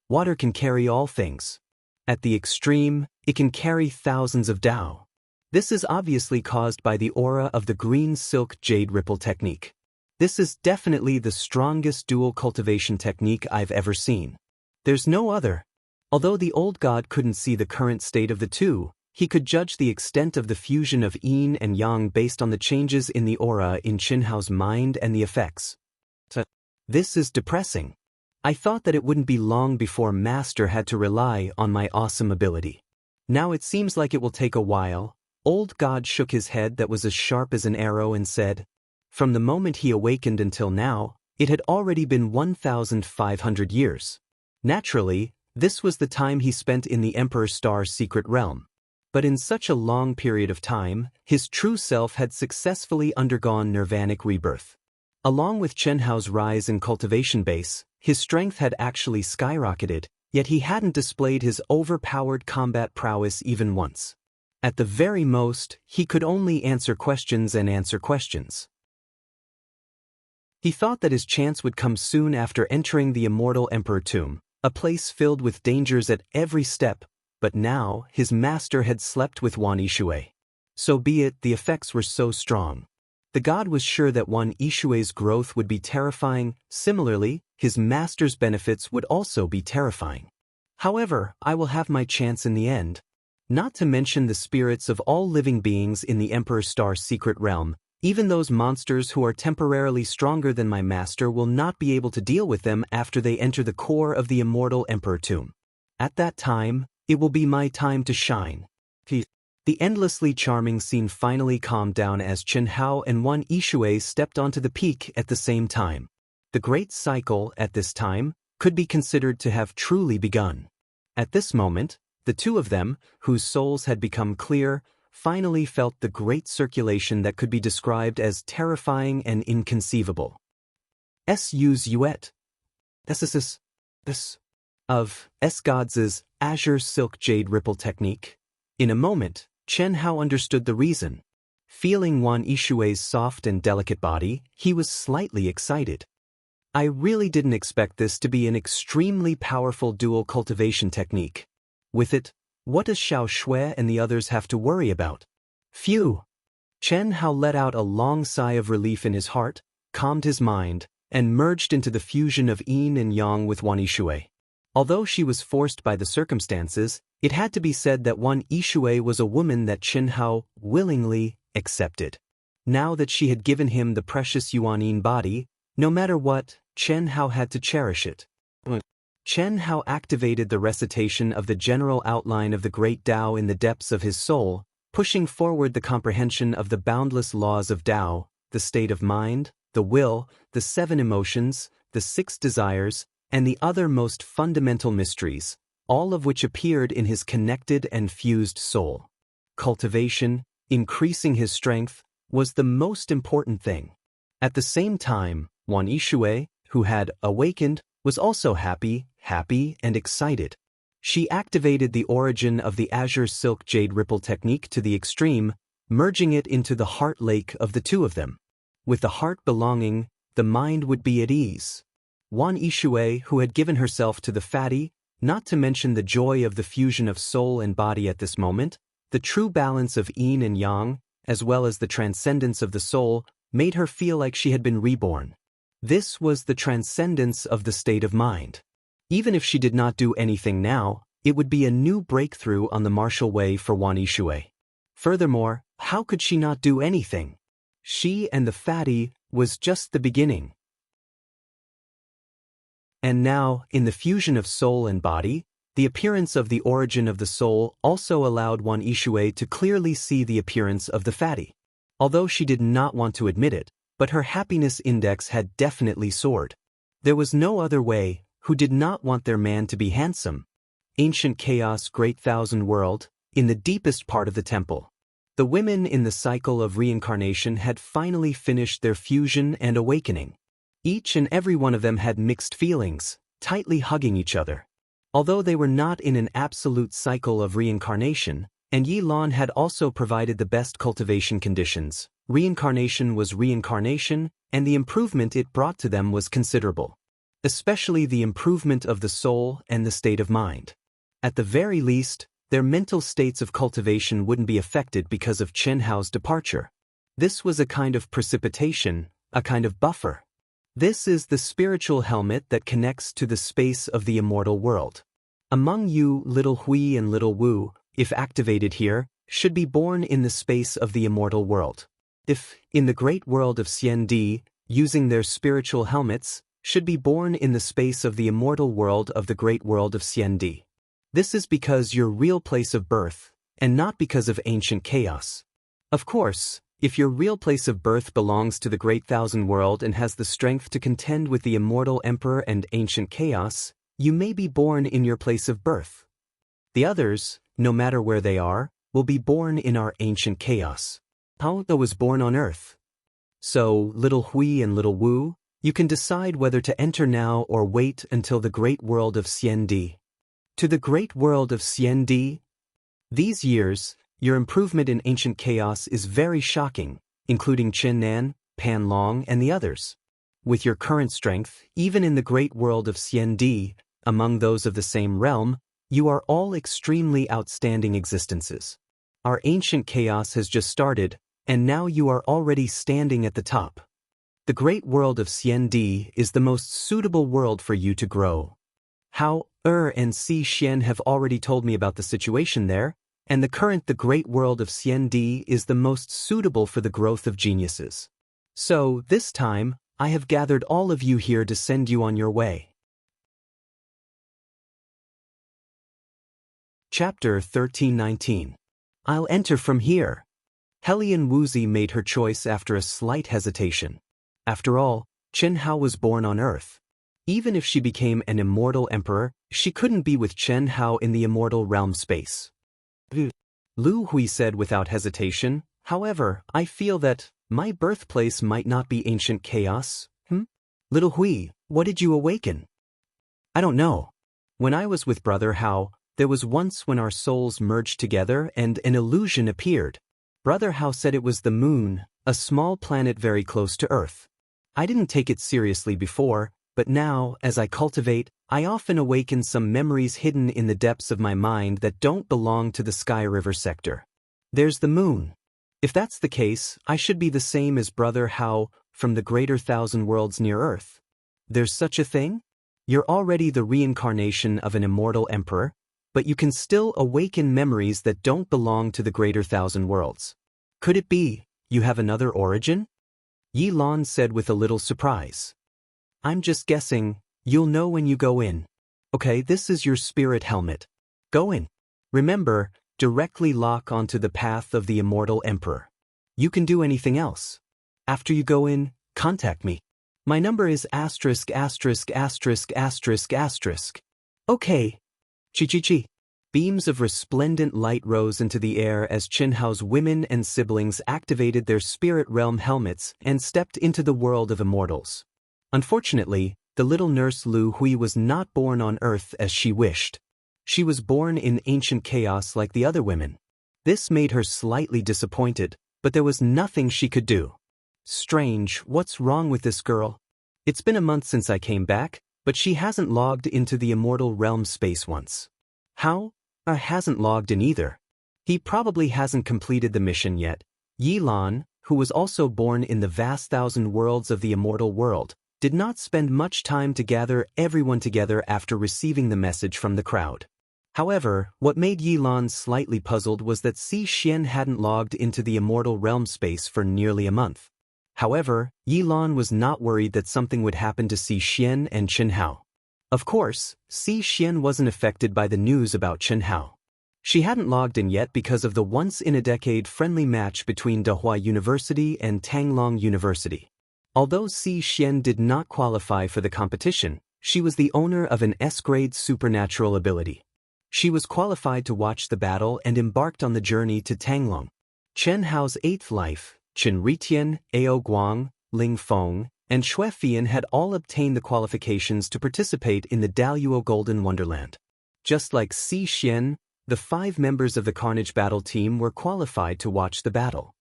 A: Water can carry all things. At the extreme, it can carry thousands of Tao. This is obviously caused by the aura of the green silk jade ripple technique. This is definitely the strongest dual cultivation technique I've ever seen. There's no other. Although the old god couldn't see the current state of the two, he could judge the extent of the fusion of yin and yang based on the changes in the aura in Qianhao's mind and the effects. This is depressing. I thought that it wouldn't be long before Master had to rely on my awesome ability. Now it seems like it will take a while. Old God shook his head that was as sharp as an arrow and said, from the moment he awakened until now, it had already been 1,500 years. Naturally, this was the time he spent in the Emperor Star's secret realm. But in such a long period of time, his true self had successfully undergone nirvanic rebirth. Along with Qianhao's rise in cultivation base, his strength had actually skyrocketed, yet he hadn't displayed his overpowered combat prowess even once. At the very most, he could only answer questions and answer questions. He thought that his chance would come soon after entering the immortal Emperor tomb, a place filled with dangers at every step. But now, his master had slept with Wan Yishui. So be it, the effects were so strong. The god was sure that Wan Yishui's growth would be terrifying. Similarly, his master's benefits would also be terrifying. However, I will have my chance in the end. Not to mention the spirits of all living beings in the Emperor Star's secret realm. Even those monsters who are temporarily stronger than my master will not be able to deal with them after they enter the core of the immortal Emperor tomb. At that time, it will be my time to shine. The endlessly charming scene finally calmed down as Chen Hao and Wan Yishui stepped onto the peak at the same time. The great cycle, at this time, could be considered to have truly begun. At this moment, the two of them, whose souls had become clear, finally felt the great circulation that could be described as terrifying and inconceivable. S.U.'s Yuet. S. Of S-Gods' Azure Silk Jade Ripple technique. In a moment, Chen Hao understood the reason. Feeling Wan Yishui's soft and delicate body, he was slightly excited. I really didn't expect this to be an extremely powerful dual cultivation technique. With it, what does Xiao Shui and the others have to worry about? Phew! Chen Hao let out a long sigh of relief in his heart, calmed his mind, and merged into the fusion of yin and yang with Wan Yishui. Although she was forced by the circumstances, it had to be said that Wan Yishui was a woman that Chen Hao willingly accepted. Now that she had given him the precious Yuan-yin body, no matter what, Chen Hao had to cherish it. Chen Hao activated the recitation of the general outline of the great Tao in the depths of his soul, pushing forward the comprehension of the boundless laws of Tao, the state of mind, the will, the 7 emotions, the 6 desires, and the other most fundamental mysteries, all of which appeared in his connected and fused soul. Cultivation, increasing his strength, was the most important thing. At the same time, Wan Yishui, who had awakened, was also happy and excited. She activated the origin of the Azure Silk Jade Ripple technique to the extreme, merging it into the heart lake of the two of them. With the heart belonging, the mind would be at ease. Wan Yishui, who had given herself to the fatty, not to mention the joy of the fusion of soul and body at this moment, the true balance of yin and yang, as well as the transcendence of the soul, made her feel like she had been reborn. This was the transcendence of the state of mind. Even if she did not do anything now, it would be a new breakthrough on the martial way for Wan Yishui. Furthermore, how could she not do anything? She and the fatty was just the beginning. And now, in the fusion of soul and body, the appearance of the origin of the soul also allowed Wan Yishui to clearly see the appearance of the fatty. Although she did not want to admit it, but her happiness index had definitely soared. There was no other way. Who did not want their man to be handsome? Ancient chaos, great thousand world, in the deepest part of the temple. The women in the cycle of reincarnation had finally finished their fusion and awakening. Each and every one of them had mixed feelings, tightly hugging each other. Although they were not in an absolute cycle of reincarnation, and Yi Lan had also provided the best cultivation conditions, reincarnation was reincarnation, and the improvement it brought to them was considerable. Especially the improvement of the soul and the state of mind. At the very least, their mental states of cultivation wouldn't be affected because of Chen Hao's departure. This was a kind of precipitation, a kind of buffer. This is the spiritual helmet that connects to the space of the immortal world. Among you, little Hui and little Wu, if activated here, should be born in the space of the immortal world. If, in the great world of Xiandi, using their spiritual helmets, should be born in the space of the immortal world of the great world of Xiandi. This is because your real place of birth, and not because of ancient chaos. Of course, if your real place of birth belongs to the great thousand world and has the strength to contend with the immortal emperor and ancient chaos, you may be born in your place of birth. The others, no matter where they are, will be born in our ancient chaos. Hao was born on earth. So, little Hui and little Wu, you can decide whether to enter now or wait until the great world of Xiandi. To the great world of Xiandi, these years, your improvement in ancient chaos is very shocking, including Chen Nan, Pan Long, and the others. With your current strength, even in the great world of Xiandi, among those of the same realm, you are all extremely outstanding existences. Our ancient chaos has just started, and now you are already standing at the top. The great world of Xiandi is the most suitable world for you to grow. Hao, and Xian have already told me about the situation there, and the great world of Xiandi is the most suitable for the growth of geniuses. So, this time, I have gathered all of you here to send you on your way. Chapter 1319. I'll enter from here. Hellion Wuzi made her choice after a slight hesitation. After all, Chen Hao was born on Earth. Even if she became an immortal emperor, she couldn't be with Chen Hao in the immortal realm space. Lu Hui said without hesitation, however, I feel that my birthplace might not be ancient chaos. Little Hui, what did you awaken? I don't know. When I was with Brother Hao, there was once when our souls merged together and an illusion appeared. Brother Hao said it was the moon, a small planet very close to Earth. I didn't take it seriously before, but now, as I cultivate, I often awaken some memories hidden in the depths of my mind that don't belong to the Sky River sector. There's the moon. If that's the case, I should be the same as Brother Hao from the greater thousand worlds near Earth. There's such a thing? You're already the reincarnation of an immortal emperor, but you can still awaken memories that don't belong to the greater thousand worlds. Could it be, you have another origin? Yi Lan said with a little surprise. I'm just guessing, you'll know when you go in. Okay, this is your spirit helmet. Go in. Remember, directly lock onto the path of the immortal emperor. You can do anything else. After you go in, contact me. My number is **********. Okay. Chi. Beams of resplendent light rose into the air as Chen Hao's women and siblings activated their spirit realm helmets and stepped into the world of immortals. Unfortunately, the little nurse Lu Hui was not born on Earth as she wished. She was born in ancient chaos like the other women. This made her slightly disappointed, but there was nothing she could do. Strange, what's wrong with this girl? It's been a month since I came back, but she hasn't logged into the immortal realm space once. How? Hasn't logged in either. He probably hasn't completed the mission yet. Yi Lan, who was also born in the vast thousand worlds of the immortal world, did not spend much time to gather everyone together after receiving the message from the crowd. However, what made Yi Lan slightly puzzled was that Xian hadn't logged into the immortal realm space for nearly a month. However, Yi Lan was not worried that something would happen to Xian and Chen Hao. Of course, Xian wasn't affected by the news about Chen Hao. She hadn't logged in yet because of the once-in-a-decade friendly match between Dahua University and Tanglong University. Although Xian did not qualify for the competition, she was the owner of an S-grade supernatural ability. She was qualified to watch the battle and embarked on the journey to Tanglong. Chen Hao's eighth life, Chen Ritian, Ao Guang, Ling Feng, and Xue Fian had all obtained the qualifications to participate in the Daoist Golden Wonderland. Just like Xian, the 5 members of the Carnage Battle team were qualified to watch the battle.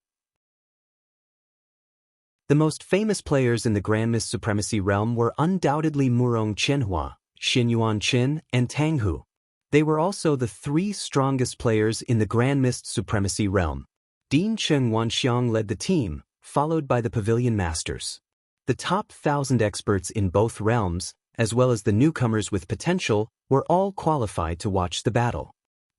A: The most famous players in the Grand Mist Supremacy realm were undoubtedly Murong Qianhua, Xinyuan Qin, and Tang Hu. They were also the 3 strongest players in the Grand Mist Supremacy realm. Din Cheng Wanxiang led the team, followed by the Pavilion Masters. The top 1,000 experts in both realms, as well as the newcomers with potential, were all qualified to watch the battle.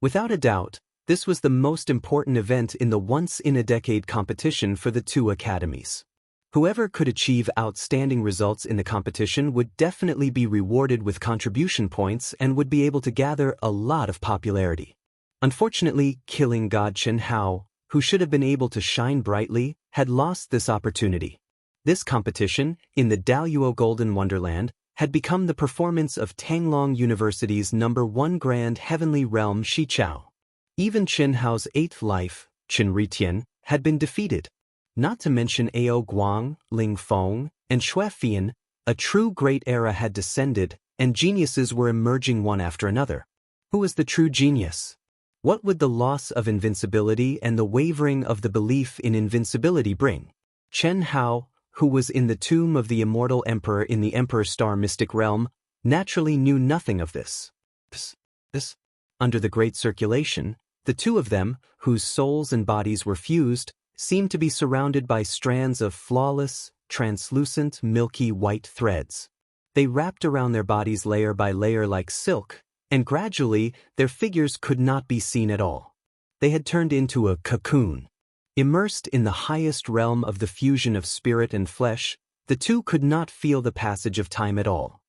A: Without a doubt, this was the most important event in the once-in-a-decade competition for the 2 academies. Whoever could achieve outstanding results in the competition would definitely be rewarded with contribution points and would be able to gather a lot of popularity. Unfortunately, killing God Chen Hao, who should have been able to shine brightly, had lost this opportunity. This competition, in the Daoist Golden Wonderland, had become the performance of Tanglong University's #1 Grand Heavenly Realm Xichao. Even Chen Hao's 8th life, Chen Ritian, had been defeated. Not to mention Ao Guang, Ling Feng, and Xue Fian, a true great era had descended, and geniuses were emerging one after another. Who was the true genius? What would the loss of invincibility and the wavering of the belief in invincibility bring? Chen Hao, who was in the tomb of the immortal emperor in the Emperor Star Mystic Realm, naturally knew nothing of this. Under the Great Circulation, the 2 of them, whose souls and bodies were fused, seemed to be surrounded by strands of flawless, translucent, milky white threads. They wrapped around their bodies layer by layer like silk, and gradually, their figures could not be seen at all. They had turned into a cocoon. Immersed in the highest realm of the fusion of spirit and flesh, the two could not feel the passage of time at all.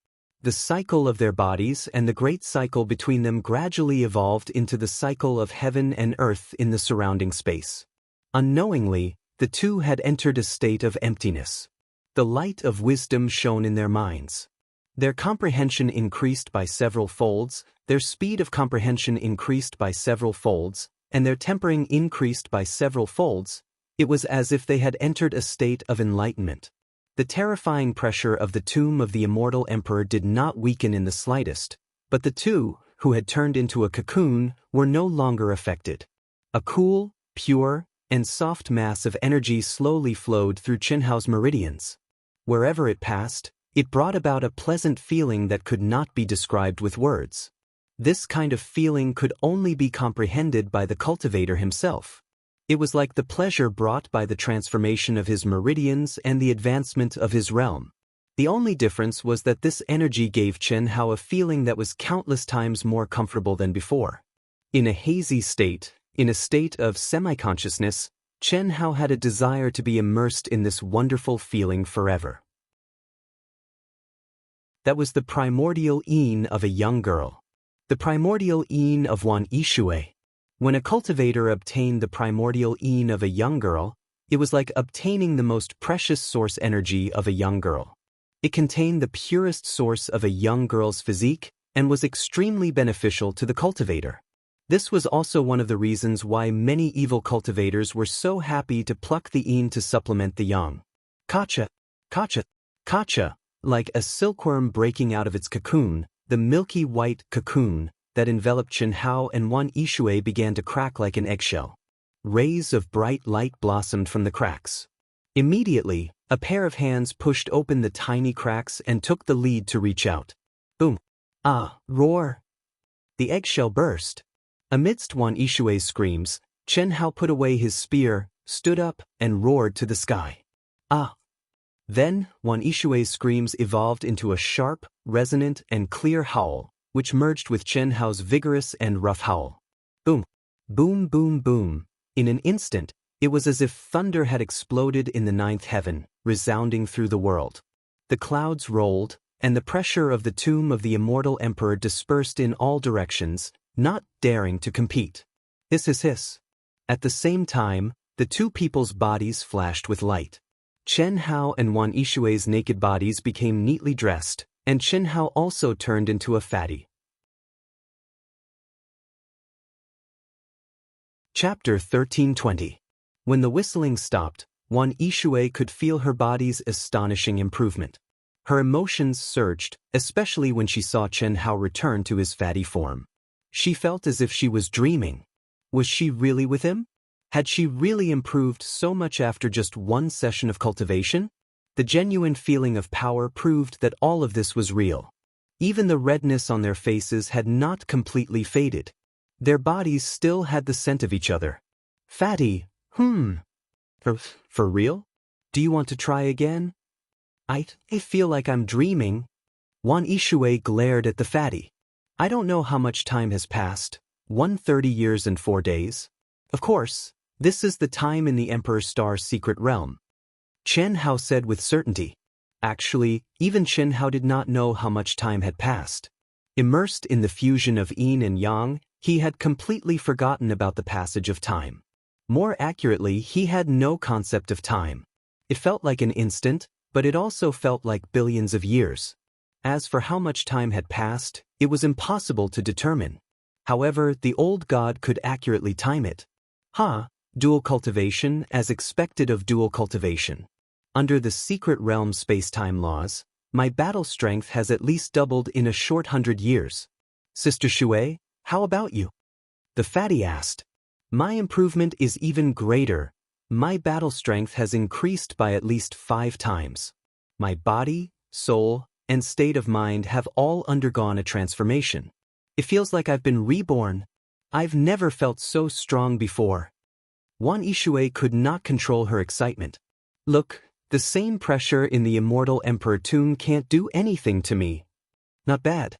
A: The cycle of their bodies and the great cycle between them gradually evolved into the cycle of heaven and earth in the surrounding space. Unknowingly, the two had entered a state of emptiness. The light of wisdom shone in their minds. Their comprehension increased by several folds, their speed of comprehension increased by several folds, and their tempering increased by several folds. It was as if they had entered a state of enlightenment. The terrifying pressure of the tomb of the immortal emperor did not weaken in the slightest, but the two, who had turned into a cocoon, were no longer affected. A cool, pure, and soft mass of energy slowly flowed through Qinhao's meridians. Wherever it passed, it brought about a pleasant feeling that could not be described with words. This kind of feeling could only be comprehended by the cultivator himself. It was like the pleasure brought by the transformation of his meridians and the advancement of his realm. The only difference was that this energy gave Qinhao a feeling that was countless times more comfortable than before. In a hazy state, in a state of semi-consciousness, Qinhao had a desire to be immersed in this wonderful feeling forever. That was the primordial yin of a young girl. The primordial yin of Wan Yishui. When a cultivator obtained the primordial yin of a young girl, it was like obtaining the most precious source energy of a young girl. It contained the purest source of a young girl's physique and was extremely beneficial to the cultivator. This was also one of the reasons why many evil cultivators were so happy to pluck the yin to supplement the yang. Kacha, kacha, kacha, like a silkworm breaking out of its cocoon, the milky white cocoon that enveloped Qinhao and Wan Yishui began to crack like an eggshell. Rays of bright light blossomed from the cracks. Immediately, a pair of hands pushed open the tiny cracks and took the lead to reach out. Boom! Ah! Roar! The eggshell burst. Amidst Wan Yishui's screams, Qinhao put away his spear, stood up, and roared to the sky. Ah! Then, Wan Yishui's screams evolved into a sharp, resonant, and clear howl, which merged with Qinhao's vigorous and rough howl. Boom! Boom, boom, boom. In an instant, it was as if thunder had exploded in the ninth heaven, resounding through the world. The clouds rolled, and the pressure of the tomb of the immortal emperor dispersed in all directions, not daring to compete. Hiss, hiss, hiss. At the same time, the two people's bodies flashed with light. Qinhao and Wan Yishui's naked bodies became neatly dressed, and Qinhao also turned into a fatty. Chapter 1320. When the whistling stopped, Wan Yishui could feel her body's astonishing improvement. Her emotions surged, especially when she saw Qinhao return to his fatty form. She felt as if she was dreaming. Was she really with him? Had she really improved so much after just one session of cultivation? The genuine feeling of power proved that all of this was real. Even the redness on their faces had not completely faded. Their bodies still had the scent of each other. Fatty, For real? Do you want to try again? I feel like I'm dreaming. Wan Yishui glared at the fatty. I don't know how much time has passed, 130 years and 4 days. Of course, this is the time in the Emperor Star's secret realm. Qinhao said with certainty. Actually, even Qinhao did not know how much time had passed. Immersed in the fusion of yin and yang, he had completely forgotten about the passage of time. More accurately, he had no concept of time. It felt like an instant, but it also felt like billions of years. As for how much time had passed, it was impossible to determine. However, the old god could accurately time it. Dual cultivation as expected of dual cultivation. Under the secret realm space-time laws, my battle strength has at least doubled in a short 100 years. Sister Shui, how about you? The fatty asked. My improvement is even greater. My battle strength has increased by at least 5 times. My body, soul, and state of mind have all undergone a transformation. It feels like I've been reborn. I've never felt so strong before. Wan Yishui could not control her excitement. Look, the same pressure in the Immortal Emperor tomb can't do anything to me. Not bad.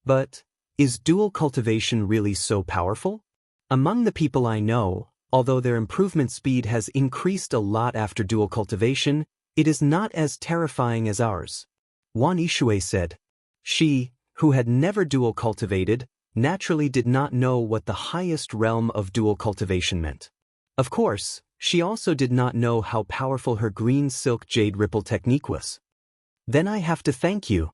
A: But, is dual cultivation really so powerful? Among the people I know, although their improvement speed has increased a lot after dual cultivation, it is not as terrifying as ours. Wan Yishui said. She, who had never dual cultivated, naturally did not know what the highest realm of dual cultivation meant. Of course, she also did not know how powerful her green silk jade ripple technique was. Then I have to thank you.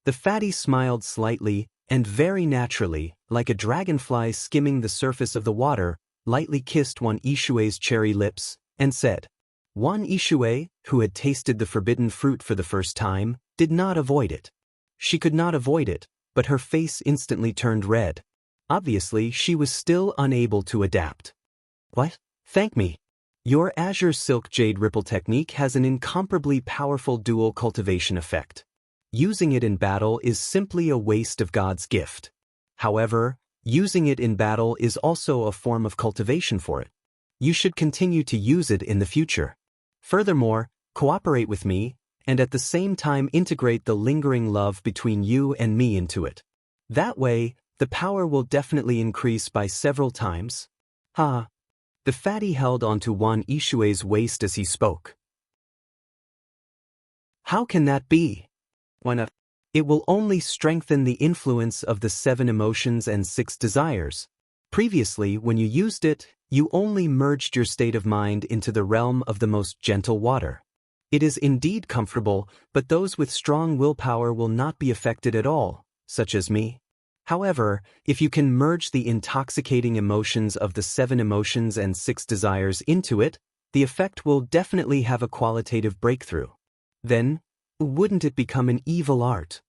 A: The fatty smiled slightly, and very naturally, like a dragonfly skimming the surface of the water, lightly kissed Wan Yishui's cherry lips, and said. Wan Yishui, who had tasted the forbidden fruit for the first time, did not avoid it. She could not avoid it, but her face instantly turned red. Obviously, she was still unable to adapt. What? Thank me. Your Azure Silk Jade Ripple technique has an incomparably powerful dual cultivation effect. Using it in battle is simply a waste of God's gift. However, using it in battle is also a form of cultivation for it. You should continue to use it in the future. Furthermore, cooperate with me, and at the same time integrate the lingering love between you and me into it. That way, the power will definitely increase by several times. Ha! The fatty held onto Wan Yishui's waist as he spoke. How can that be? Why not? It will only strengthen the influence of the 7 emotions and 6 desires. Previously, when you used it, you only merged your state of mind into the realm of the most gentle water. It is indeed comfortable, but those with strong willpower will not be affected at all, such as me. However, if you can merge the intoxicating emotions of the 7 emotions and 6 desires into it, the effect will definitely have a qualitative breakthrough. Then, wouldn't it become an evil art?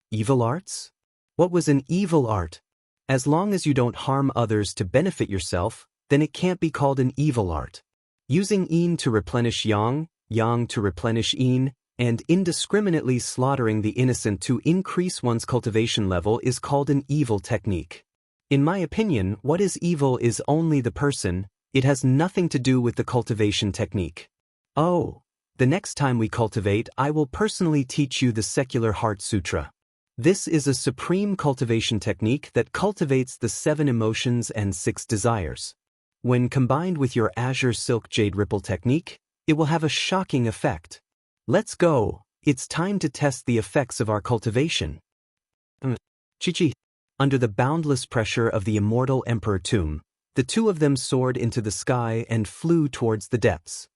A: Evil arts? What was an evil art? As long as you don't harm others to benefit yourself, then it can't be called an evil art. Using yin to replenish yang, yang to replenish yin, and indiscriminately slaughtering the innocent to increase one's cultivation level is called an evil technique. In my opinion, what is evil is only the person, it has nothing to do with the cultivation technique. Oh, the next time we cultivate, I will personally teach you the Secular Heart Sutra. This is a supreme cultivation technique that cultivates the 7 emotions and 6 desires. When combined with your Azure Silk Jade Ripple technique, it will have a shocking effect. Let's go, it's time to test the effects of our cultivation. Chi-chi. Under the boundless pressure of the Immortal Emperor tomb, the two of them soared into the sky and flew towards the depths.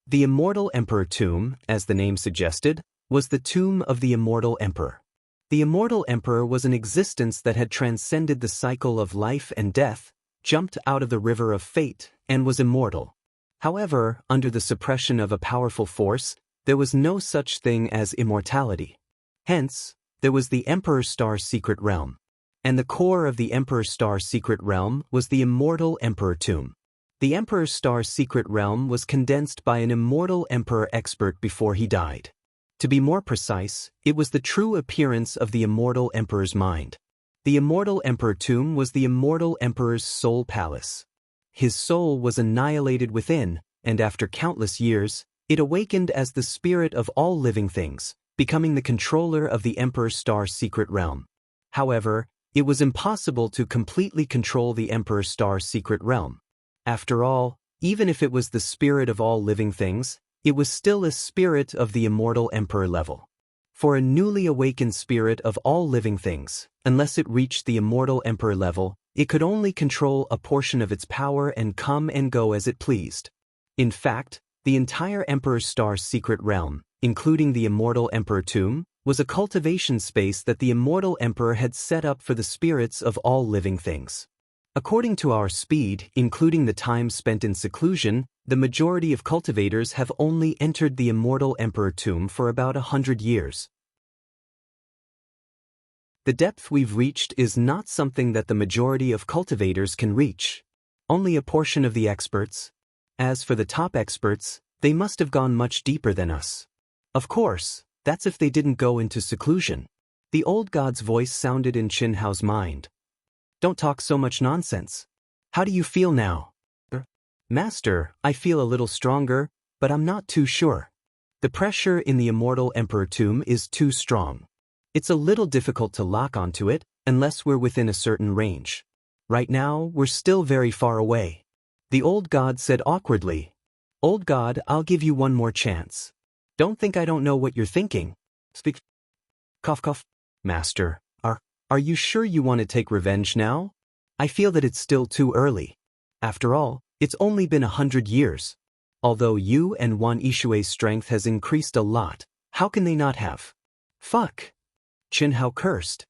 A: The Immortal Emperor tomb, as the name suggested, was the tomb of the Immortal Emperor. The Immortal Emperor was an existence that had transcended the cycle of life and death, jumped out of the river of fate, and was immortal. However, under the suppression of a powerful force, there was no such thing as immortality. Hence, there was the Emperor Star Secret Realm. And the core of the Emperor Star Secret Realm was the Immortal Emperor tomb. The Emperor Star Secret Realm was condensed by an immortal emperor expert before he died. To be more precise, it was the true appearance of the Immortal Emperor's mind. The Immortal Emperor tomb was the Immortal Emperor's soul palace. His soul was annihilated within, and after countless years, it awakened as the spirit of all living things, becoming the controller of the Emperor Star Secret Realm. However, it was impossible to completely control the Emperor Star Secret Realm. After all, even if it was the spirit of all living things, it was still a spirit of the Immortal Emperor level. For a newly awakened spirit of all living things, unless it reached the Immortal Emperor level, it could only control a portion of its power and come and go as it pleased. In fact, the entire Emperor Star Secret Realm, including the Immortal Emperor tomb, was a cultivation space that the Immortal Emperor had set up for the spirits of all living things. According to our speed, including the time spent in seclusion, the majority of cultivators have only entered the Immortal Emperor tomb for about 100 years. The depth we've reached is not something that the majority of cultivators can reach. Only a portion of the experts. As for the top experts, they must have gone much deeper than us. Of course, that's if they didn't go into seclusion. The old god's voice sounded in Qinhao's mind. Don't talk so much nonsense. How do you feel now? Master, I feel a little stronger, but I'm not too sure. The pressure in the Immortal Emperor tomb is too strong. It's a little difficult to lock onto it, unless we're within a certain range. Right now, we're still very far away. The old god said awkwardly. Old god, I'll give you one more chance. Don't think I don't know what you're thinking. Speak. Cough cough. Master, are you sure you want to take revenge now? I feel that it's still too early. After all, it's only been 100 years. Although you and Wan Yishui's strength has increased a lot, how can they not have? Fuck. Chen Hao cursed.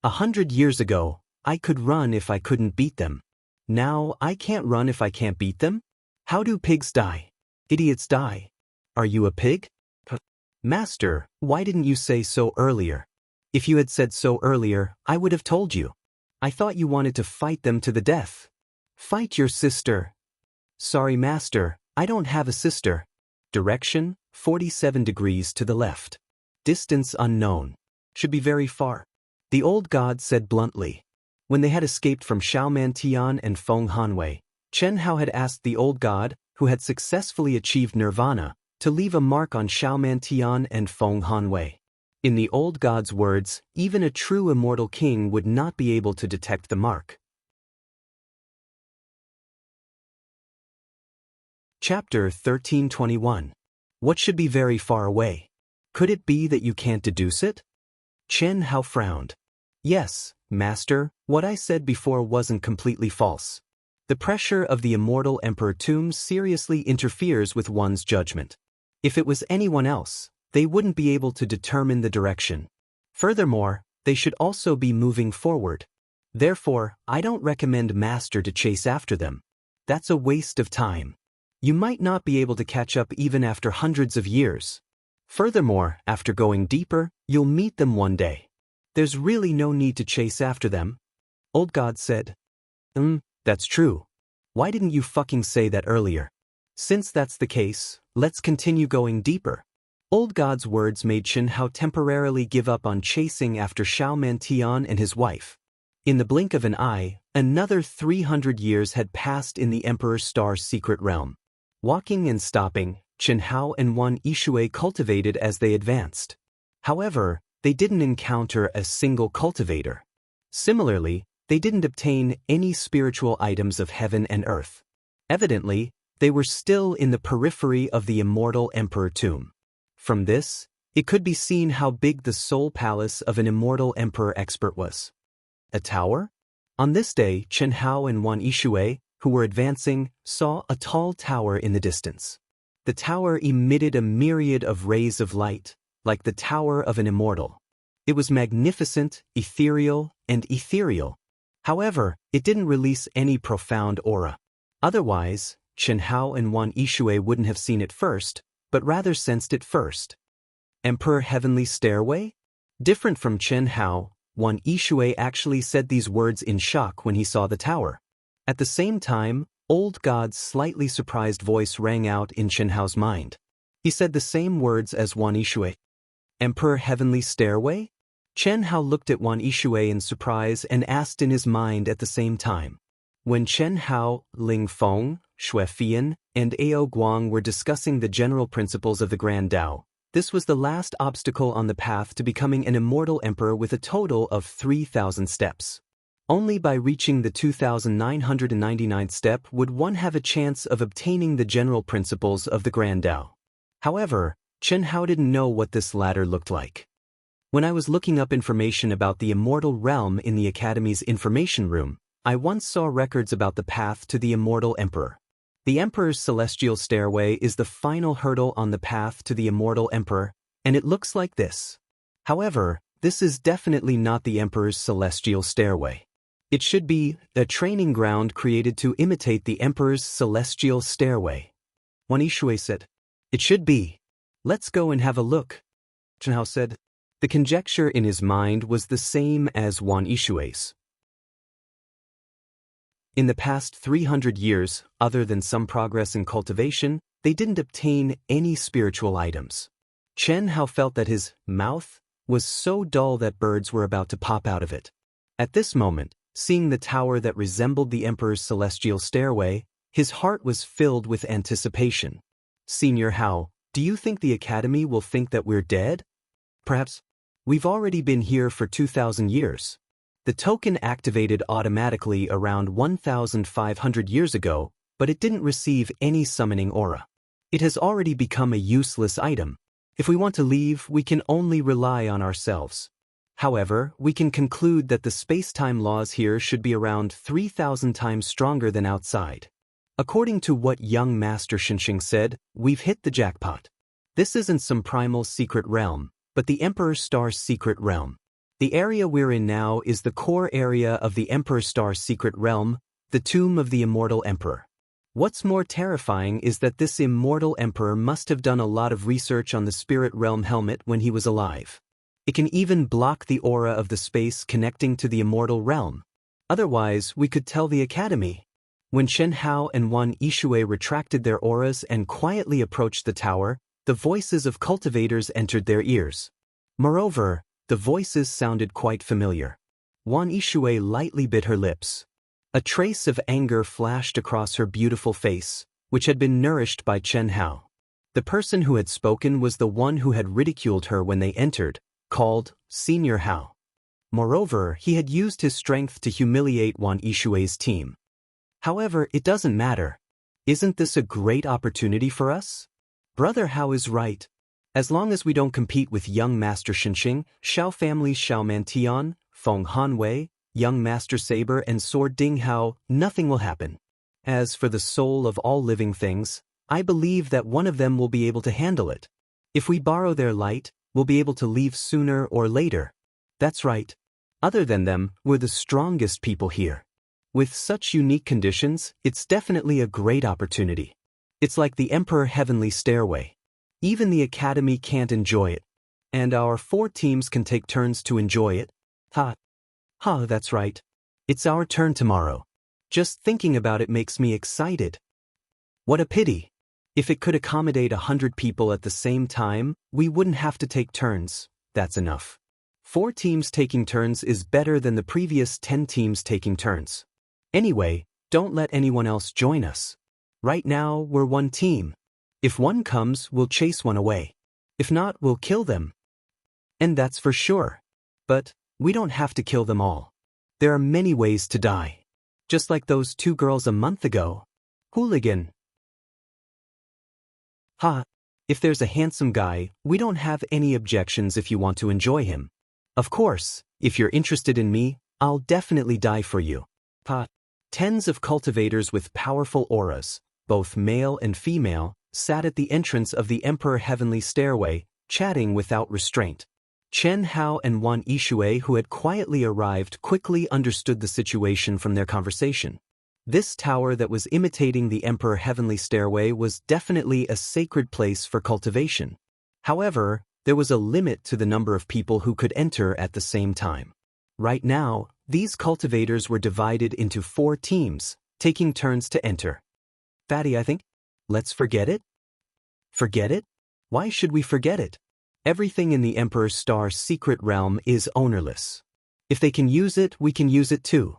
A: 100 years ago, I could run if I couldn't beat them. Now I can't run if I can't beat them? How do pigs die? Idiots die. Are you a pig? Master, why didn't you say so earlier? If you had said so earlier, I would have told you. I thought you wanted to fight them to the death. Fight your sister. Sorry, Master, I don't have a sister. Direction, 47 degrees to the left. Distance unknown. Should be very far. The old god said bluntly. When they had escaped from Xiaoman Tian and Feng Hanwei, Chen Hao had asked the old god, who had successfully achieved nirvana, to leave a mark on Xiaoman Tian and Feng Hanwei. In the old god's words, even a true immortal king would not be able to detect the mark. Chapter 1321. What should be very far away? Could it be that you can't deduce it? Chen Hao frowned. Yes, Master, what I said before wasn't completely false. The pressure of the Immortal Emperor tomb seriously interferes with one's judgment. If it was anyone else, they wouldn't be able to determine the direction. Furthermore, they should also be moving forward. Therefore, I don't recommend Master to chase after them. That's a waste of time. You might not be able to catch up even after hundreds of years. Furthermore, after going deeper, you'll meet them one day. There's really no need to chase after them. Old God said. That's true. Why didn't you fucking say that earlier? Since that's the case, let's continue going deeper. Old God's words made Chen Hao temporarily give up on chasing after Xiaoman Tian and his wife. In the blink of an eye, another 300 years had passed in the Emperor's Star's secret realm. Walking and stopping, Chen Hao and Wan Yishui cultivated as they advanced. However, they didn't encounter a single cultivator. Similarly, they didn't obtain any spiritual items of heaven and earth. Evidently, they were still in the periphery of the Immortal Emperor tomb. From this, it could be seen how big the soul palace of an Immortal Emperor expert was. A tower? On this day, Chen Hao and Wan Yishui, who were advancing, saw a tall tower in the distance. The tower emitted a myriad of rays of light, like the tower of an immortal. It was magnificent, ethereal, and ethereal. However, it didn't release any profound aura. Otherwise, Chen Hao and Wan Yishui wouldn't have seen it first, but rather sensed it first. Emperor Heavenly Stairway? Different from Chen Hao, Wan Yishui actually said these words in shock when he saw the tower. At the same time, Old God's slightly surprised voice rang out in Chen Hao's mind. He said the same words as Wan Yishui. Emperor Heavenly Stairway? Chen Hao looked at Wan Yishui in surprise and asked in his mind at the same time. When Chen Hao, Ling Feng, Xue Fian, and Ao Guang were discussing the general principles of the Grand Tao, this was the last obstacle on the path to becoming an immortal emperor with a total of 3,000 steps. Only by reaching the 2,999th step would one have a chance of obtaining the general principles of the Grand Tao. However, Chen Hao didn't know what this ladder looked like. When I was looking up information about the immortal realm in the Academy's information room, I once saw records about the path to the immortal emperor. The Emperor's celestial stairway is the final hurdle on the path to the immortal emperor, and it looks like this. However, this is definitely not the Emperor's celestial stairway. It should be a training ground created to imitate the Emperor's celestial stairway. Wan Yishui said, "It should be. Let's go and have a look." Chen Hao said. The conjecture in his mind was the same as Wan Yishui's. In the past 300 years, other than some progress in cultivation, they didn't obtain any spiritual items. Chen Hao felt that his mouth was so dull that birds were about to pop out of it. At this moment, seeing the tower that resembled the Emperor's celestial stairway, His heart was filled with anticipation. Senior Hao, do you think the Academy will think that we're dead? Perhaps. We've already been here for 2,000 years. The token activated automatically around 1,500 years ago, but it didn't receive any summoning aura. It has already become a useless item. If we want to leave, we can only rely on ourselves. However, we can conclude that the space-time laws here should be around 3,000 times stronger than outside. According to what young Master Xianxia said, we've hit the jackpot. This isn't some primal secret realm, but the Emperor Star's secret realm. The area we're in now is the core area of the Emperor Star's secret realm, the tomb of the Immortal Emperor. What's more terrifying is that this Immortal Emperor must have done a lot of research on the Spirit Realm helmet when he was alive. It can even block the aura of the space connecting to the Immortal Realm. Otherwise, we could tell the Academy. When Chen Hao and Wan Yishui retracted their auras and quietly approached the tower, the voices of cultivators entered their ears. Moreover, the voices sounded quite familiar. Wan Yishui lightly bit her lips. A trace of anger flashed across her beautiful face, which had been nourished by Chen Hao. The person who had spoken was the one who had ridiculed her when they entered, called Senior Hao. Moreover, he had used his strength to humiliate Wan Yishui's team. However, it doesn't matter. Isn't this a great opportunity for us? Brother Hao is right. As long as we don't compete with young Master Xianxia, Xiao family's Xiao Mantian, Feng Hanwei, young Master Saber and Sword Ding Hao, nothing will happen. As for the soul of all living things, I believe that one of them will be able to handle it. If we borrow their light, we'll be able to leave sooner or later. That's right. Other than them, we're the strongest people here. With such unique conditions, it's definitely a great opportunity. It's like the Emperor Heavenly Stairway. Even the Academy can't enjoy it. And our 4 teams can take turns to enjoy it. That's right. It's our turn tomorrow. Just thinking about it makes me excited. What a pity. If it could accommodate 100 people at the same time, we wouldn't have to take turns. That's enough. 4 teams taking turns is better than the previous 10 teams taking turns. Anyway, don't let anyone else join us. Right now, we're one team. If one comes, we'll chase one away. If not, we'll kill them. And that's for sure. But we don't have to kill them all. There are many ways to die. Just like those 2 girls a month ago. Hooligan. If there's a handsome guy, we don't have any objections if you want to enjoy him. Of course, if you're interested in me, I'll definitely die for you. Tens of cultivators with powerful auras, both male and female, sat at the entrance of the Emperor Heavenly Stairway, chatting without restraint. Chen Hao and Wan Yishui, who had quietly arrived, quickly understood the situation from their conversation. This tower that was imitating the Emperor Heavenly Stairway was definitely a sacred place for cultivation. However, there was a limit to the number of people who could enter at the same time. Right now, these cultivators were divided into 4 teams, taking turns to enter. Fatty, I think? Let's forget it? Forget it? Why should we forget it? Everything in the Emperor Star's secret realm is ownerless. If they can use it, we can use it too.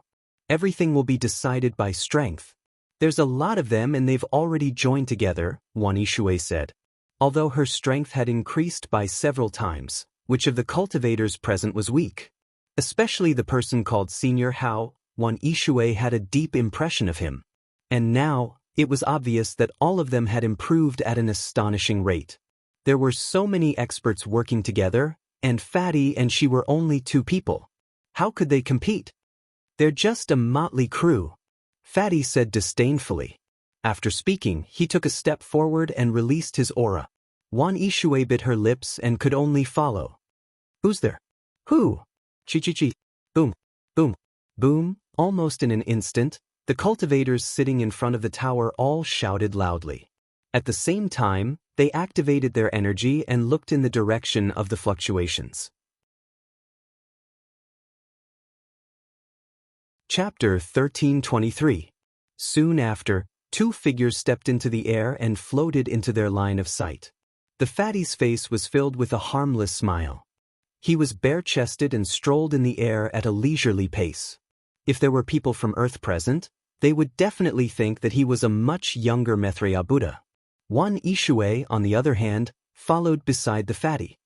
A: Everything will be decided by strength. There's a lot of them and they've already joined together, Wan Yishui said. Although her strength had increased by several times, which of the cultivators present was weak? Especially the person called Senior Hao, Wan Yishui had a deep impression of him. And now, it was obvious that all of them had improved at an astonishing rate. There were so many experts working together, and Fatty and she were only 2 people. How could they compete? They're just a motley crew, Fatty said disdainfully. After speaking, he took a step forward and released his aura. Wan Yishui bit her lips and could only follow. Who's there? Who? Chi-chi-chi. Boom. Boom. Boom. Almost in an instant, the cultivators sitting in front of the tower all shouted loudly. At the same time, they activated their energy and looked in the direction of the fluctuations. Chapter 1323. Soon after, 2 figures stepped into the air and floated into their line of sight. The fatty's face was filled with a harmless smile. He was bare-chested and strolled in the air at a leisurely pace. If there were people from Earth present, they would definitely think that he was a much younger Maitreya Buddha. Wan Yishui, on the other hand, followed beside the fatty.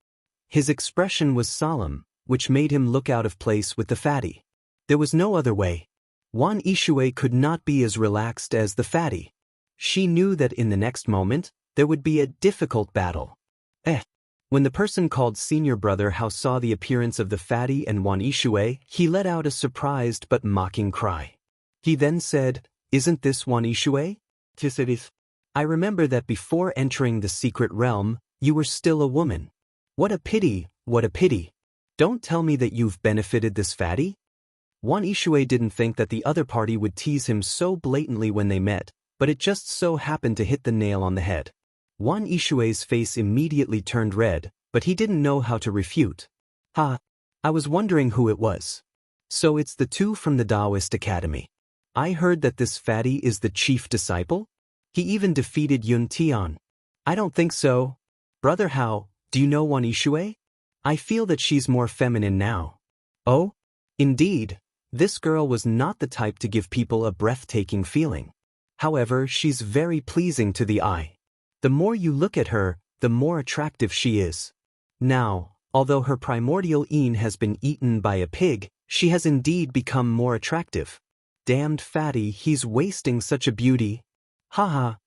A: His expression was solemn, which made him look out of place with the fatty. There was no other way. Wan Yishui could not be as relaxed as the fatty. She knew that in the next moment, there would be a difficult battle. When the person called Senior Brother Hao saw the appearance of the fatty and Wan Yishui, he let out a surprised but mocking cry. He then said, "Isn't this Wan Yishui?" "Yes, it is. I remember that before entering the secret realm, you were still a woman. What a pity, what a pity. Don't tell me that you've benefited this fatty?" Wan Yishui didn't think that the other party would tease him so blatantly when they met, but it just so happened to hit the nail on the head. Wan Yishui's face immediately turned red, but he didn't know how to refute. "Ha! I was wondering who it was. So it's the two from the Daoist Academy. I heard that this fatty is the chief disciple? He even defeated Yun Tian." "I don't think so. Brother Hao, do you know Wan Yishui? I feel that she's more feminine now." "Oh? Indeed, this girl was not the type to give people a breathtaking feeling. However, she's very pleasing to the eye. The more you look at her, the more attractive she is. Now, although her primordial yin has been eaten by a pig, she has indeed become more attractive. Damned fatty, he's wasting such a beauty. Ha ha."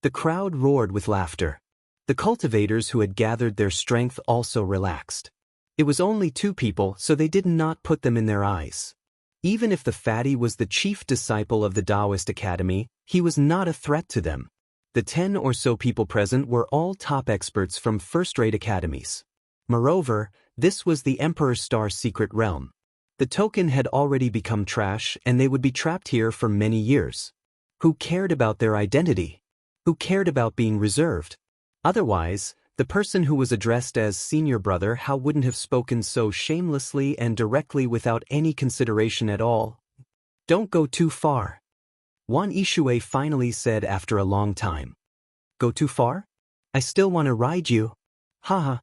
A: The crowd roared with laughter. The cultivators who had gathered their strength also relaxed. It was only two people, so they did not put them in their eyes. Even if the fatty was the chief disciple of the Daoist Academy, he was not a threat to them. The 10 or so people present were all top experts from first-rate academies. Moreover, this was the Emperor's Star secret realm. The token had already become trash and they would be trapped here for many years. Who cared about their identity? Who cared about being reserved? Otherwise, the person who was addressed as Senior Brother Hao wouldn't have spoken so shamelessly and directly without any consideration at all. "Don't go too far," Wan Yishui finally said after a long time. "Go too far? I still want to ride you." Haha.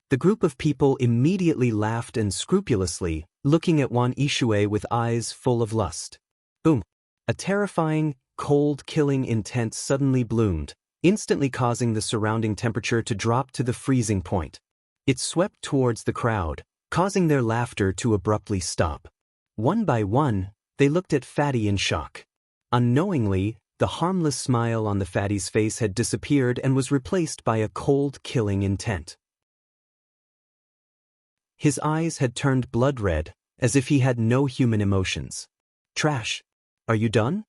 A: The group of people immediately laughed and scrupulously, looking at Wan Yishui with eyes full of lust. Boom. A terrifying, cold-killing intent suddenly bloomed, instantly causing the surrounding temperature to drop to the freezing point. It swept towards the crowd, causing their laughter to abruptly stop. One by one, they looked at Fatty in shock. Unknowingly, the harmless smile on the fatty's face had disappeared and was replaced by a cold, killing intent. His eyes had turned blood red, as if he had no human emotions. "Trash. Are you done?"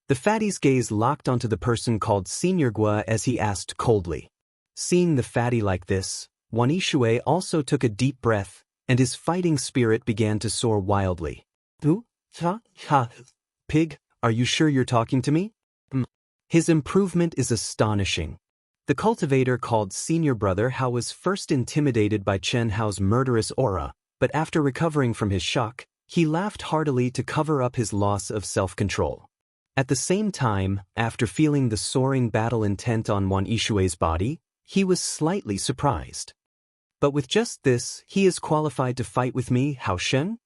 A: The fatty's gaze locked onto the person called Senior Gua as he asked coldly. Seeing the fatty like this, Wan Yishui also took a deep breath, and his fighting spirit began to soar wildly. "Who? Ha? Pig? Are you sure you're talking to me?" His improvement is astonishing. The cultivator called Senior Brother Hao was first intimidated by Chen Hao's murderous aura, but after recovering from his shock, he laughed heartily to cover up his loss of self-control. At the same time, after feeling the soaring battle intent on Wan Yishui's body, he was slightly surprised. "But with just this, he is qualified to fight with me, Hao Shen?"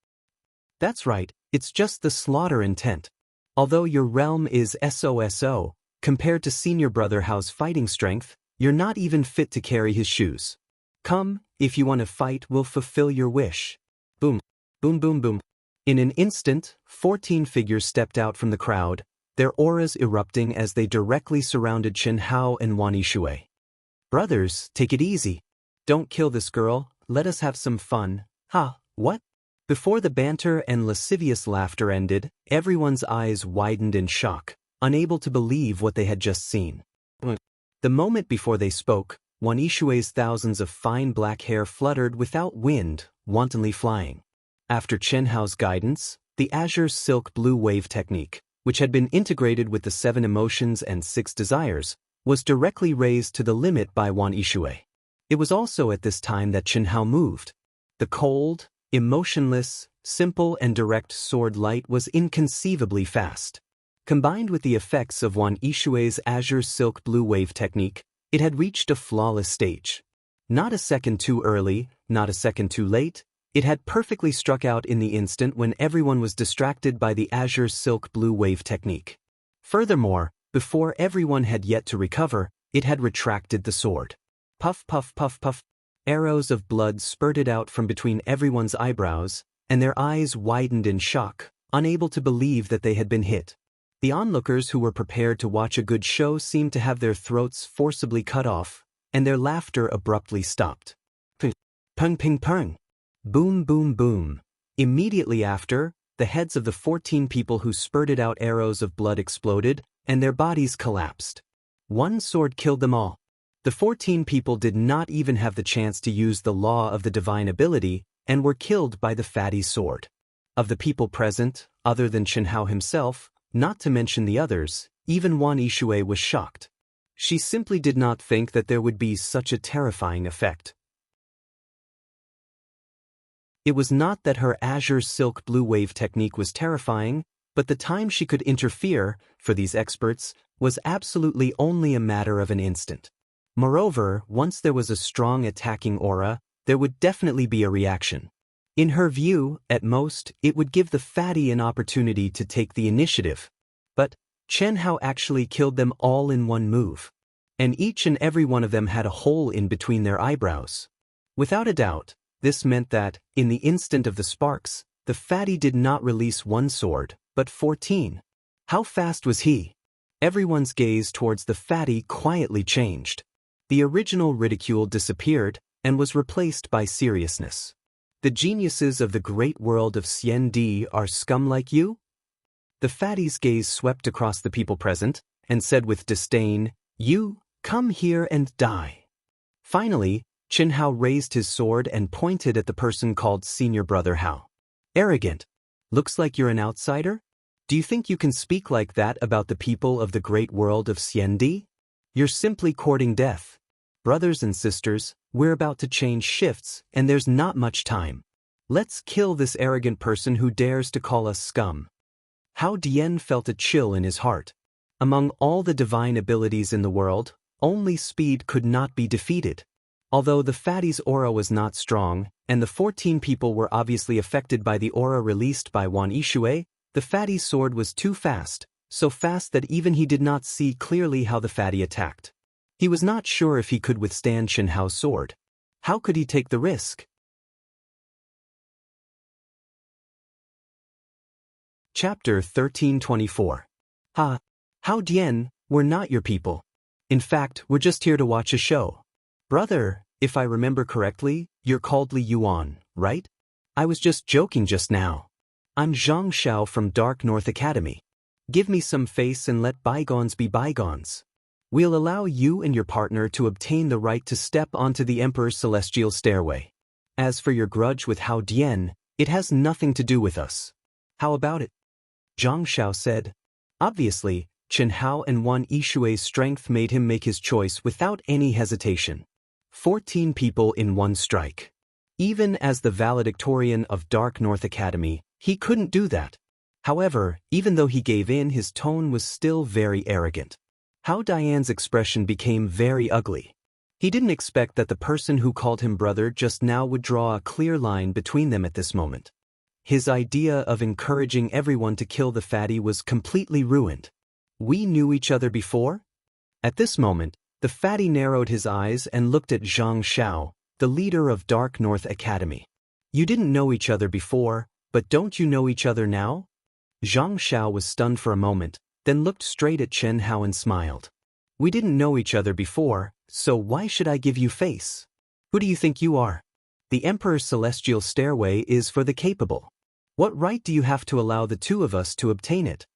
A: "That's right, it's just the slaughter intent. Although your realm is SOSO, compared to Senior Brother Hao's fighting strength, you're not even fit to carry his shoes. Come, if you want to fight, we'll fulfill your wish." Boom, boom, boom, boom. In an instant, 14 figures stepped out from the crowd, their auras erupting as they directly surrounded Chen Hao and Wan Yishui. "Brothers, take it easy. Don't kill this girl, let us have some fun." "Ha, what?" Before the banter and lascivious laughter ended, everyone's eyes widened in shock, unable to believe what they had just seen. The moment before they spoke, Wan Yishui's thousands of fine black hair fluttered without wind, wantonly flying. After Chen Hao's guidance, the azure silk blue wave technique, which had been integrated with the 7 emotions and 6 desires, was directly raised to the limit by Wan Yishui. It was also at this time that Chen Hao moved. The cold, emotionless, simple and direct sword light was inconceivably fast. Combined with the effects of Wan Yishui's azure silk blue wave technique, it had reached a flawless stage. Not a second too early, not a second too late, it had perfectly struck out in the instant when everyone was distracted by the azure silk blue wave technique. Furthermore, before everyone had yet to recover, it had retracted the sword. Puff, puff, puff, puff. Arrows of blood spurted out from between everyone's eyebrows, and their eyes widened in shock, unable to believe that they had been hit. The onlookers who were prepared to watch a good show seemed to have their throats forcibly cut off, and their laughter abruptly stopped. Pung ping pung. Boom boom boom. Immediately after, the heads of the 14 people who spurted out arrows of blood exploded, and their bodies collapsed. One sword killed them all. The 14 people did not even have the chance to use the law of the divine ability, and were killed by the fatty's sword. Of the people present, other than Xianxia himself, not to mention the others, even Wan Yixue was shocked. She simply did not think that there would be such a terrifying effect. It was not that her azure silk blue wave technique was terrifying, but the time she could interfere, for these experts, was absolutely only a matter of an instant. Moreover, once there was a strong attacking aura, there would definitely be a reaction. In her view, at most, it would give the fatty an opportunity to take the initiative. But Xianxia actually killed them all in one move. And each and every one of them had a hole in between their eyebrows. Without a doubt, this meant that, in the instant of the sparks, the fatty did not release one sword, but 14. How fast was he? Everyone's gaze towards the fatty quietly changed. The original ridicule disappeared, and was replaced by seriousness. The geniuses of the great world of Xiandi are scum like you? The fatty's gaze swept across the people present, and said with disdain, "You, come here and die." Finally, Xianxia raised his sword and pointed at the person called Senior Brother Hao. "Arrogant. Looks like you're an outsider? Do you think you can speak like that about the people of the great world of Xiandi? You're simply courting death. Brothers and sisters, we're about to change shifts, and there's not much time. Let's kill this arrogant person who dares to call us scum." Hao Dian felt a chill in his heart. Among all the divine abilities in the world, only speed could not be defeated. Although the fatty's aura was not strong, and the 14 people were obviously affected by the aura released by Wan Yixue, the fatty's sword was too fast, so fast that even he did not see clearly how the fatty attacked. He was not sure if he could withstand Xianxia's sword. How could he take the risk? Chapter 1324. Hao Dian, we're not your people. In fact, we're just here to watch a show. Brother, if I remember correctly, you're called Li Yuan, right? I was just joking just now. I'm Zhang Xiao from Dark North Academy. Give me some face and let bygones be bygones. We'll allow you and your partner to obtain the right to step onto the Emperor's celestial stairway. As for your grudge with Hao Dian, it has nothing to do with us. How about it? Zhang Xiao said. Obviously, Xianxia and Wan Yixue's strength made him make his choice without any hesitation. 14 people in one strike. Even as the valedictorian of Dark North Academy, he couldn't do that. However, even though he gave in, his tone was still very arrogant. Hao Dian's expression became very ugly. He didn't expect that the person who called him brother just now would draw a clear line between them at this moment. His idea of encouraging everyone to kill the fatty was completely ruined. We knew each other before? At this moment, the fatty narrowed his eyes and looked at Zhang Xiao, the leader of Dark North Academy. You didn't know each other before, but don't you know each other now? Zhang Xiao was stunned for a moment, then looked straight at Xianxia and smiled. We didn't know each other before, so why should I give you face? Who do you think you are? The Emperor's celestial stairway is for the capable. What right do you have to allow the two of us to obtain it?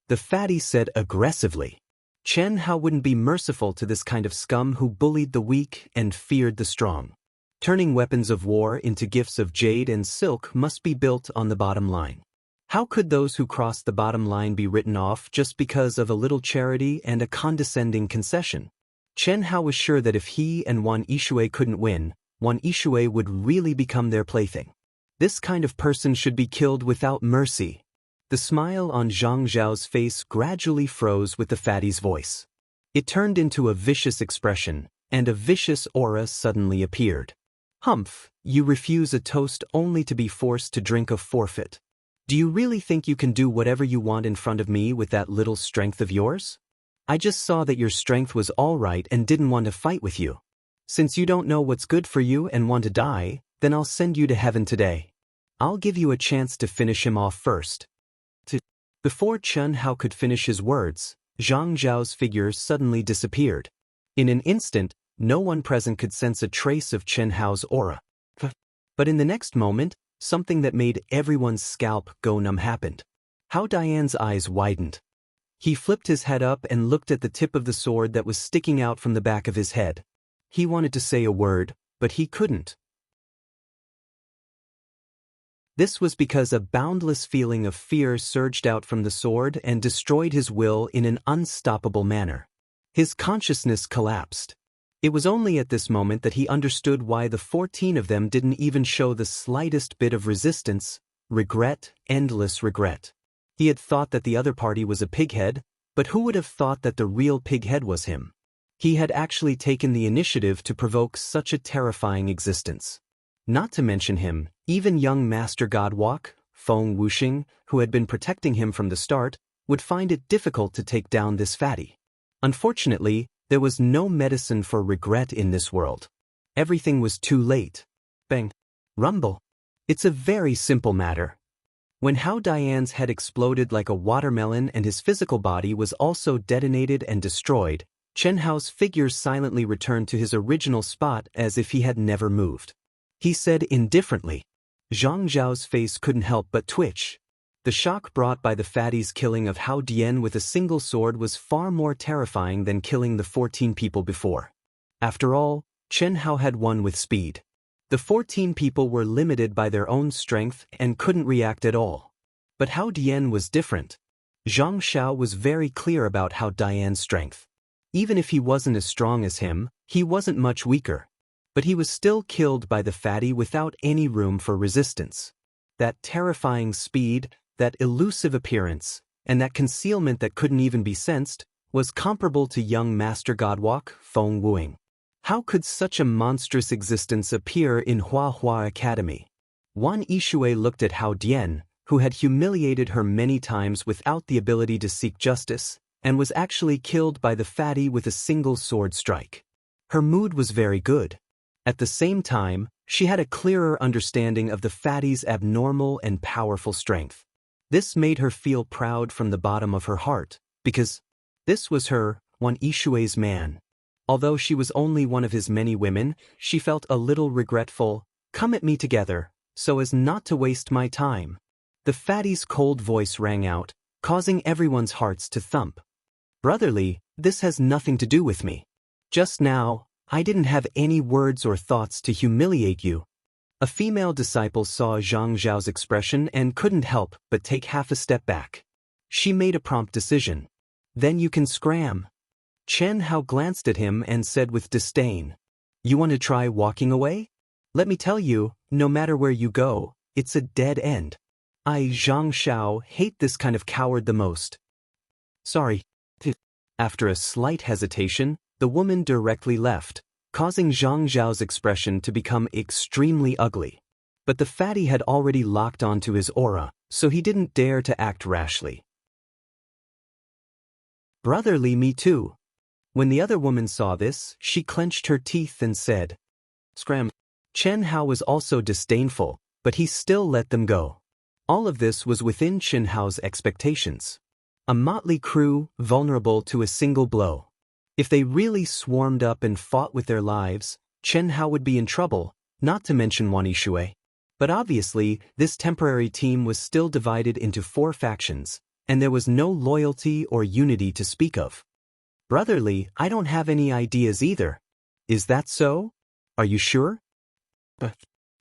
A: The fatty said aggressively. Xianxia wouldn't be merciful to this kind of scum who bullied the weak and feared the strong. Turning weapons of war into gifts of jade and silk must be built on the bottom line. How could those who cross the bottom line be written off just because of a little charity and a condescending concession? Xianxia was sure that if he and Wan Yixue couldn't win, Wan Yixue would really become their plaything. This kind of person should be killed without mercy. The smile on Zhang Xiao's face gradually froze with the fatty's voice. It turned into a vicious expression, and a vicious aura suddenly appeared. Humph, you refuse a toast only to be forced to drink a forfeit. Do you really think you can do whatever you want in front of me with that little strength of yours? I just saw that your strength was all right and didn't want to fight with you. Since you don't know what's good for you and want to die, then I'll send you to heaven today. I'll give you a chance to finish him off first. Before Chen Hao could finish his words, Zhang Zhao's figure suddenly disappeared. In an instant, no one present could sense a trace of Chen Hao's aura. But in the next moment, something that made everyone's scalp go numb happened. Hao Dian's eyes widened. He flipped his head up and looked at the tip of the sword that was sticking out from the back of his head. He wanted to say a word, but he couldn't. This was because a boundless feeling of fear surged out from the sword and destroyed his will in an unstoppable manner. His consciousness collapsed. It was only at this moment that he understood why the 14 of them didn't even show the slightest bit of resistance, regret, endless regret. He had thought that the other party was a pighead, but who would have thought that the real pighead was him? He had actually taken the initiative to provoke such a terrifying existence. Not to mention him, even young Master Godwalk, Feng Wuxing, who had been protecting him from the start, would find it difficult to take down this fatty. Unfortunately, there was no medicine for regret in this world. Everything was too late. Bang. Rumble. It's a very simple matter. When Hao Dian's head exploded like a watermelon and his physical body was also detonated and destroyed, Chen Hao's figure silently returned to his original spot as if he had never moved. He said indifferently. Zhang Zhao's face couldn't help but twitch. The shock brought by the fatty's killing of Hao Dian with a single sword was far more terrifying than killing the 14 people before. After all, Chen Hao had won with speed. The 14 people were limited by their own strength and couldn't react at all. But Hao Dian was different. Zhang Xiao was very clear about Hao Dian's strength. Even if he wasn't as strong as him, he wasn't much weaker. But he was still killed by the fatty without any room for resistance. That terrifying speed, that elusive appearance, and that concealment that couldn't even be sensed, was comparable to young Master Godwalk, Feng Wuxing. How could such a monstrous existence appear in Huahua Academy? Wan Yishui looked at Hao Dian, who had humiliated her many times without the ability to seek justice, and was actually killed by the fatty with a single sword strike. Her mood was very good. At the same time, she had a clearer understanding of the fatty's abnormal and powerful strength. This made her feel proud from the bottom of her heart, because this was her, Wan Yishui's man. Although she was only one of his many women, she felt a little regretful. Come at me together, so as not to waste my time. The fatty's cold voice rang out, causing everyone's hearts to thump. Brotherly, this has nothing to do with me. Just now, I didn't have any words or thoughts to humiliate you. A female disciple saw Zhang Zhao's expression and couldn't help but take half a step back. She made a prompt decision. Then you can scram. Chen Hao glanced at him and said with disdain, You want to try walking away? Let me tell you, no matter where you go, it's a dead end. I, Zhang Xiao, hate this kind of coward the most. Sorry. After a slight hesitation, the woman directly left, causing Zhang Zhao's expression to become extremely ugly. But the fatty had already locked onto his aura, so he didn't dare to act rashly. Brotherly, me too. When the other woman saw this, she clenched her teeth and said, Scram. Chen Hao was also disdainful, but he still let them go. All of this was within Chen Hao's expectations. A motley crew, vulnerable to a single blow. If they really swarmed up and fought with their lives, Chen Hao would be in trouble, not to mention Wan Yishui. But obviously, this temporary team was still divided into 4 factions, and there was no loyalty or unity to speak of. Brotherly, I don't have any ideas either. Is that so? Are you sure?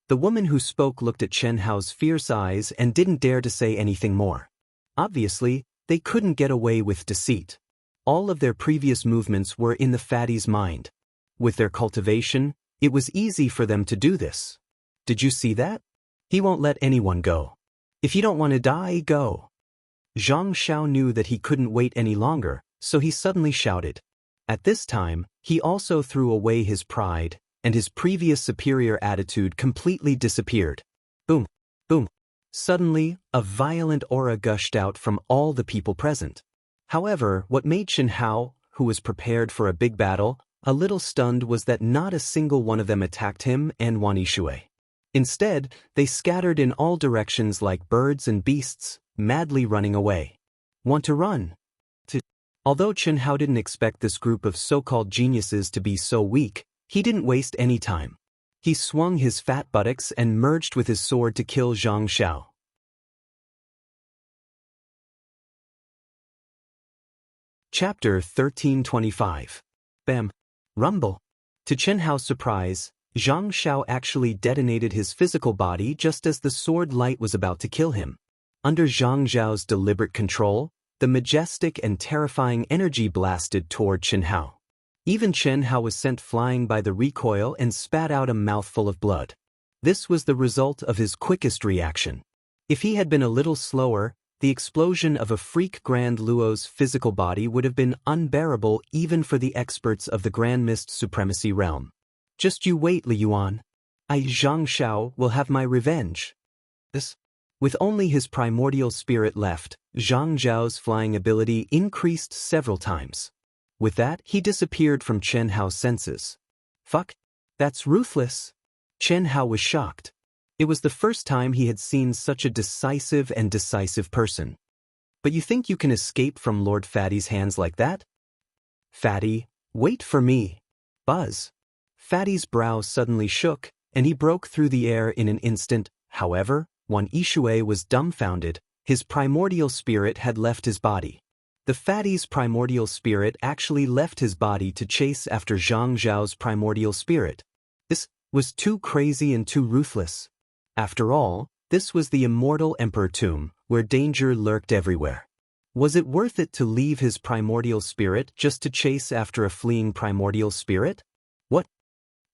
A: The woman who spoke looked at Chen Hao's fierce eyes and didn't dare to say anything more. Obviously, they couldn't get away with deceit. All of their previous movements were in the fatty's mind. With their cultivation, it was easy for them to do this. Did you see that? He won't let anyone go. If you don't want to die, go. Zhang Xiao knew that he couldn't wait any longer, so he suddenly shouted. At this time, he also threw away his pride, and his previous superior attitude completely disappeared. Boom, boom. Suddenly, a violent aura gushed out from all the people present. However, what made Chen Hao, who was prepared for a big battle, a little stunned was that not a single one of them attacked him and Wan Yishui. Instead, they scattered in all directions like birds and beasts, madly running away. Want to run? Although Chen Hao didn't expect this group of so-called geniuses to be so weak, he didn't waste any time. He swung his fat buttocks and merged with his sword to kill Zhang Xiao. Chapter 1325. Bam. Rumble. To Chen Hao's surprise, Zhang Xiao actually detonated his physical body just as the sword light was about to kill him. Under Zhang Xiao's deliberate control, the majestic and terrifying energy blasted toward Chen Hao. Even Chen Hao was sent flying by the recoil and spat out a mouthful of blood. This was the result of his quickest reaction. If he had been a little slower, the explosion of a freak Grand Luo's physical body would have been unbearable even for the experts of the Grand Mist Supremacy realm. Just you wait, Li Yuan. I, Zhang Xiao, will have my revenge. With only his primordial spirit left, Zhang Zhao's flying ability increased several times. With that, he disappeared from Chen Hao's senses. Fuck? That's ruthless. Chen Hao was shocked. It was the first time he had seen such a decisive person. But you think you can escape from Lord Fatty's hands like that? Fatty, wait for me. Buzz. Fatty's brow suddenly shook, and he broke through the air in an instant. However, Wan Yishui was dumbfounded. His primordial spirit had left his body. The fatty's primordial spirit actually left his body to chase after Zhang Zhao's primordial spirit. This was too crazy and too ruthless. After all, this was the immortal emperor tomb, where danger lurked everywhere. Was it worth it to leave his primordial spirit just to chase after a fleeing primordial spirit? What?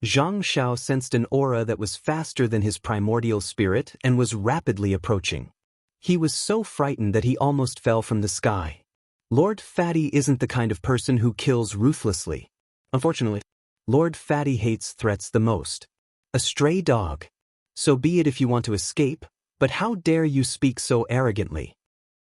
A: Zhang Xiao sensed an aura that was faster than his primordial spirit and was rapidly approaching. He was so frightened that he almost fell from the sky. Lord Fatty isn't the kind of person who kills ruthlessly. Unfortunately, Lord Fatty hates threats the most. A stray dog. So be it if you want to escape, but how dare you speak so arrogantly?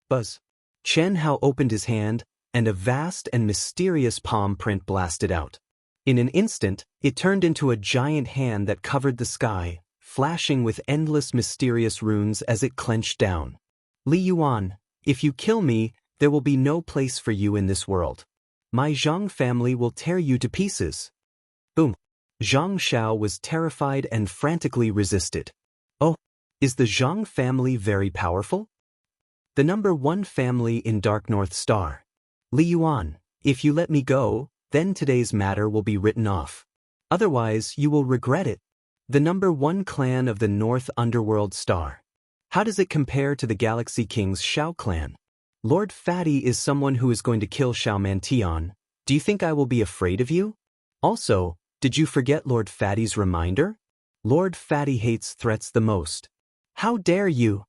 A: Buzz. Chen Hao opened his hand, and a vast and mysterious palm print blasted out. In an instant, it turned into a giant hand that covered the sky, flashing with endless mysterious runes as it clenched down. Li Yuan, if you kill me, there will be no place for you in this world. My Zhang family will tear you to pieces. Boom. Zhang Xiao was terrified and frantically resisted. Oh, is the Zhang family very powerful? The #1 family in Dark North Star. Li Yuan, if you let me go, then today's matter will be written off. Otherwise, you will regret it. The #1 clan of the North Underworld Star. How does it compare to the Galaxy King's Shao clan? Lord Fatty is someone who is going to kill Shao Mantian. Do you think I will be afraid of you? Also, did you forget Lord Fatty's reminder? Lord Fatty hates threats the most. How dare you?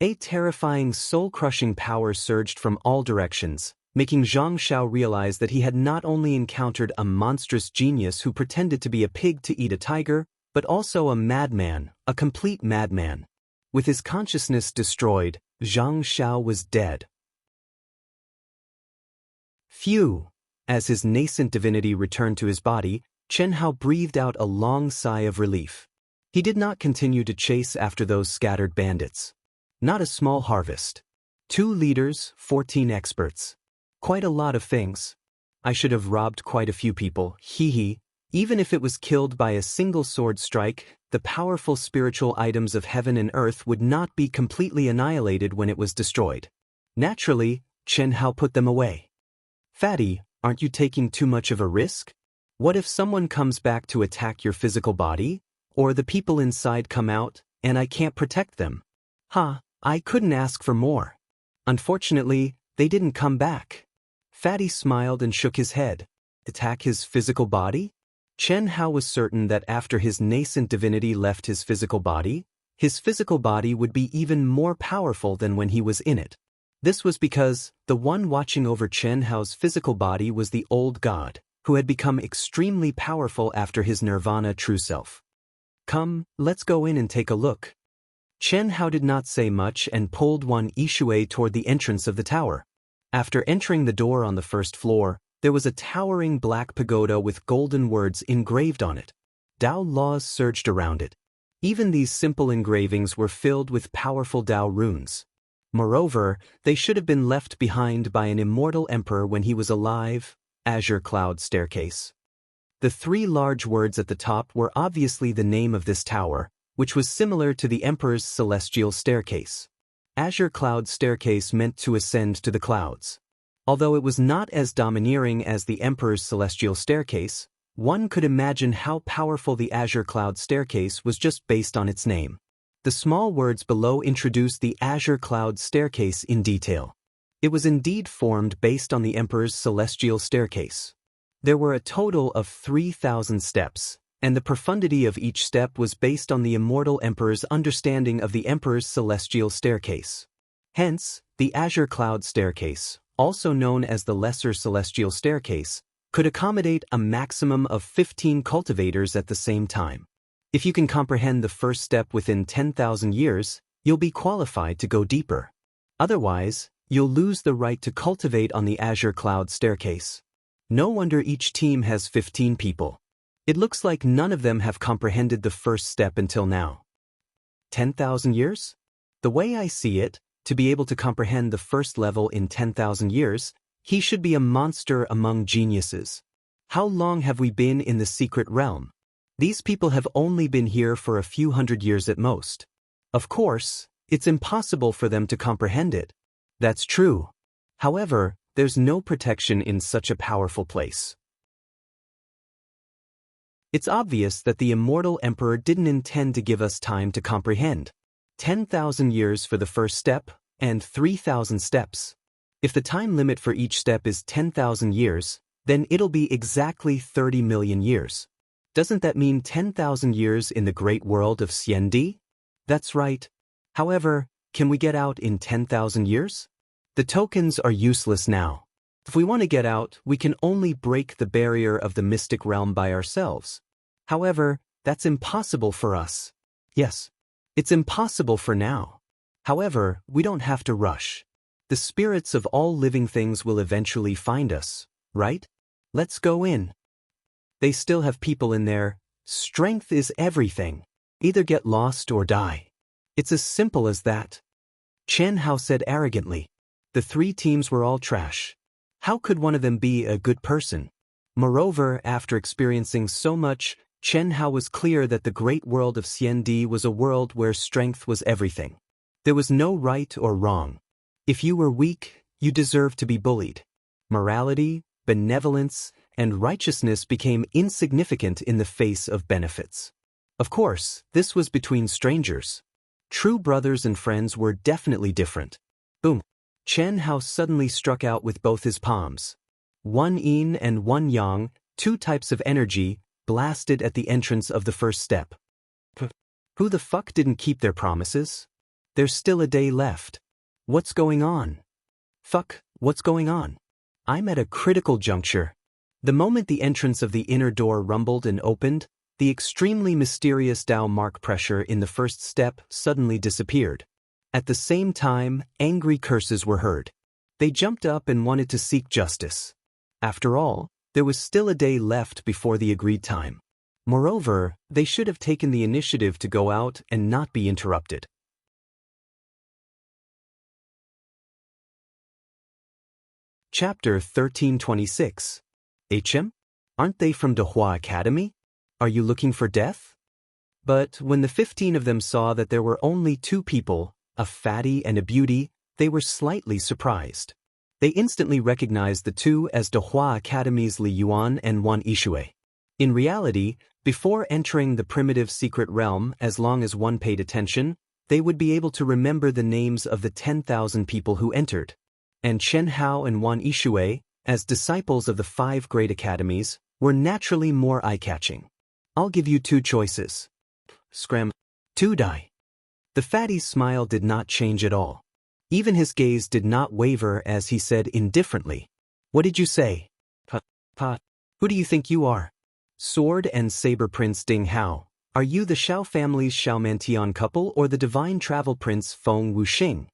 A: A terrifying soul-crushing power surged from all directions, making Zhang Xiao realize that he had not only encountered a monstrous genius who pretended to be a pig to eat a tiger, but also a madman, a complete madman. With his consciousness destroyed, Zhang Xiao was dead. Phew! As his nascent divinity returned to his body, Chen Hao breathed out a long sigh of relief. He did not continue to chase after those scattered bandits. Not a small harvest. 2 leaders, 14 experts. Quite a lot of things. I should have robbed quite a few people, hee. Even if it was killed by a single sword strike, the powerful spiritual items of heaven and earth would not be completely annihilated when it was destroyed. Naturally, Chen Hao put them away. Fatty, aren't you taking too much of a risk? What if someone comes back to attack your physical body? Or the people inside come out, and I can't protect them? I couldn't ask for more. Unfortunately, they didn't come back. Fatty smiled and shook his head. Attack his physical body? Chen Hao was certain that after his nascent divinity left his physical body would be even more powerful than when he was in it. This was because the one watching over Chen Hao's physical body was the old god, who had become extremely powerful after his nirvana true self. Come, let's go in and take a look. Chen Hao did not say much and pulled Wan Yishui toward the entrance of the tower. After entering the door on the first floor, there was a towering black pagoda with golden words engraved on it. Dao laws surged around it. Even these simple engravings were filled with powerful Dao runes. Moreover, they should have been left behind by an immortal emperor when he was alive. Azure Cloud Staircase. The three large words at the top were obviously the name of this tower, which was similar to the emperor's celestial staircase. Azure Cloud Staircase meant to ascend to the clouds. Although it was not as domineering as the emperor's celestial staircase, one could imagine how powerful the Azure Cloud Staircase was just based on its name. The small words below introduce the Azure Cloud Staircase in detail. It was indeed formed based on the emperor's celestial staircase. There were a total of 3,000 steps, and the profundity of each step was based on the immortal emperor's understanding of the emperor's celestial staircase. Hence, the Azure Cloud Staircase, also known as the Lesser Celestial Staircase, could accommodate a maximum of 15 cultivators at the same time. If you can comprehend the first step within 10,000 years, you'll be qualified to go deeper. Otherwise, you'll lose the right to cultivate on the Azure Cloud Staircase. No wonder each team has 15 people. It looks like none of them have comprehended the first step until now. 10,000 years? The way I see it, to be able to comprehend the first level in 10,000 years, he should be a monster among geniuses. How long have we been in the secret realm? These people have only been here for a few hundred years at most. Of course, it's impossible for them to comprehend it. That's true. However, there's no protection in such a powerful place. It's obvious that the immortal emperor didn't intend to give us time to comprehend. 10,000 years for the first step, and 3,000 steps. If the time limit for each step is 10,000 years, then it'll be exactly 30 million years. Doesn't that mean 10,000 years in the great world of Xiandi? That's right. However, can we get out in 10,000 years? The tokens are useless now. If we want to get out, we can only break the barrier of the mystic realm by ourselves. However, that's impossible for us. Yes, it's impossible for now. However, we don't have to rush. The spirits of all living things will eventually find us, right? Let's go in. They still have people in there. Strength is everything. Either get lost or die. It's as simple as that. Chen Hao said arrogantly. The three teams were all trash. How could one of them be a good person? Moreover, after experiencing so much, Chen Hao was clear that the great world of Xiandi was a world where strength was everything. There was no right or wrong. If you were weak, you deserved to be bullied. Morality, benevolence, and righteousness became insignificant in the face of benefits. Of course, this was between strangers. True brothers and friends were definitely different. Boom. Chen Hao suddenly struck out with both his palms. One yin and one yang, two types of energy, blasted at the entrance of the first step. Who the fuck didn't keep their promises? There's still a day left. What's going on? Fuck, what's going on? I'm at a critical juncture. The moment the entrance of the inner door rumbled and opened, the extremely mysterious Dao mark pressure in the first step suddenly disappeared. At the same time, angry curses were heard. They jumped up and wanted to seek justice. After all, there was still a day left before the agreed time. Moreover, they should have taken the initiative to go out and not be interrupted. Chapter 1326. HM? Aren't they from Dehua Academy? Are you looking for death? But when the 15 of them saw that there were only two people, a fatty and a beauty, they were slightly surprised. They instantly recognized the two as Dehua Academy's Li Yuan and Wan Yishui. In reality, before entering the primitive secret realm, as long as one paid attention, they would be able to remember the names of the 10,000 people who entered. And Chen Hao and Wan Yishui, as disciples of the 5 great academies, were naturally more eye-catching. I'll give you 2 choices. Scram. 2 die. The fatty's smile did not change at all. Even his gaze did not waver as he said indifferently, "What did you say? Pa. Who do you think you are?" Sword and Saber Prince Ding Hao, Are you the Xiao family's Xiaomantian couple or the divine travel prince Feng Wuxing?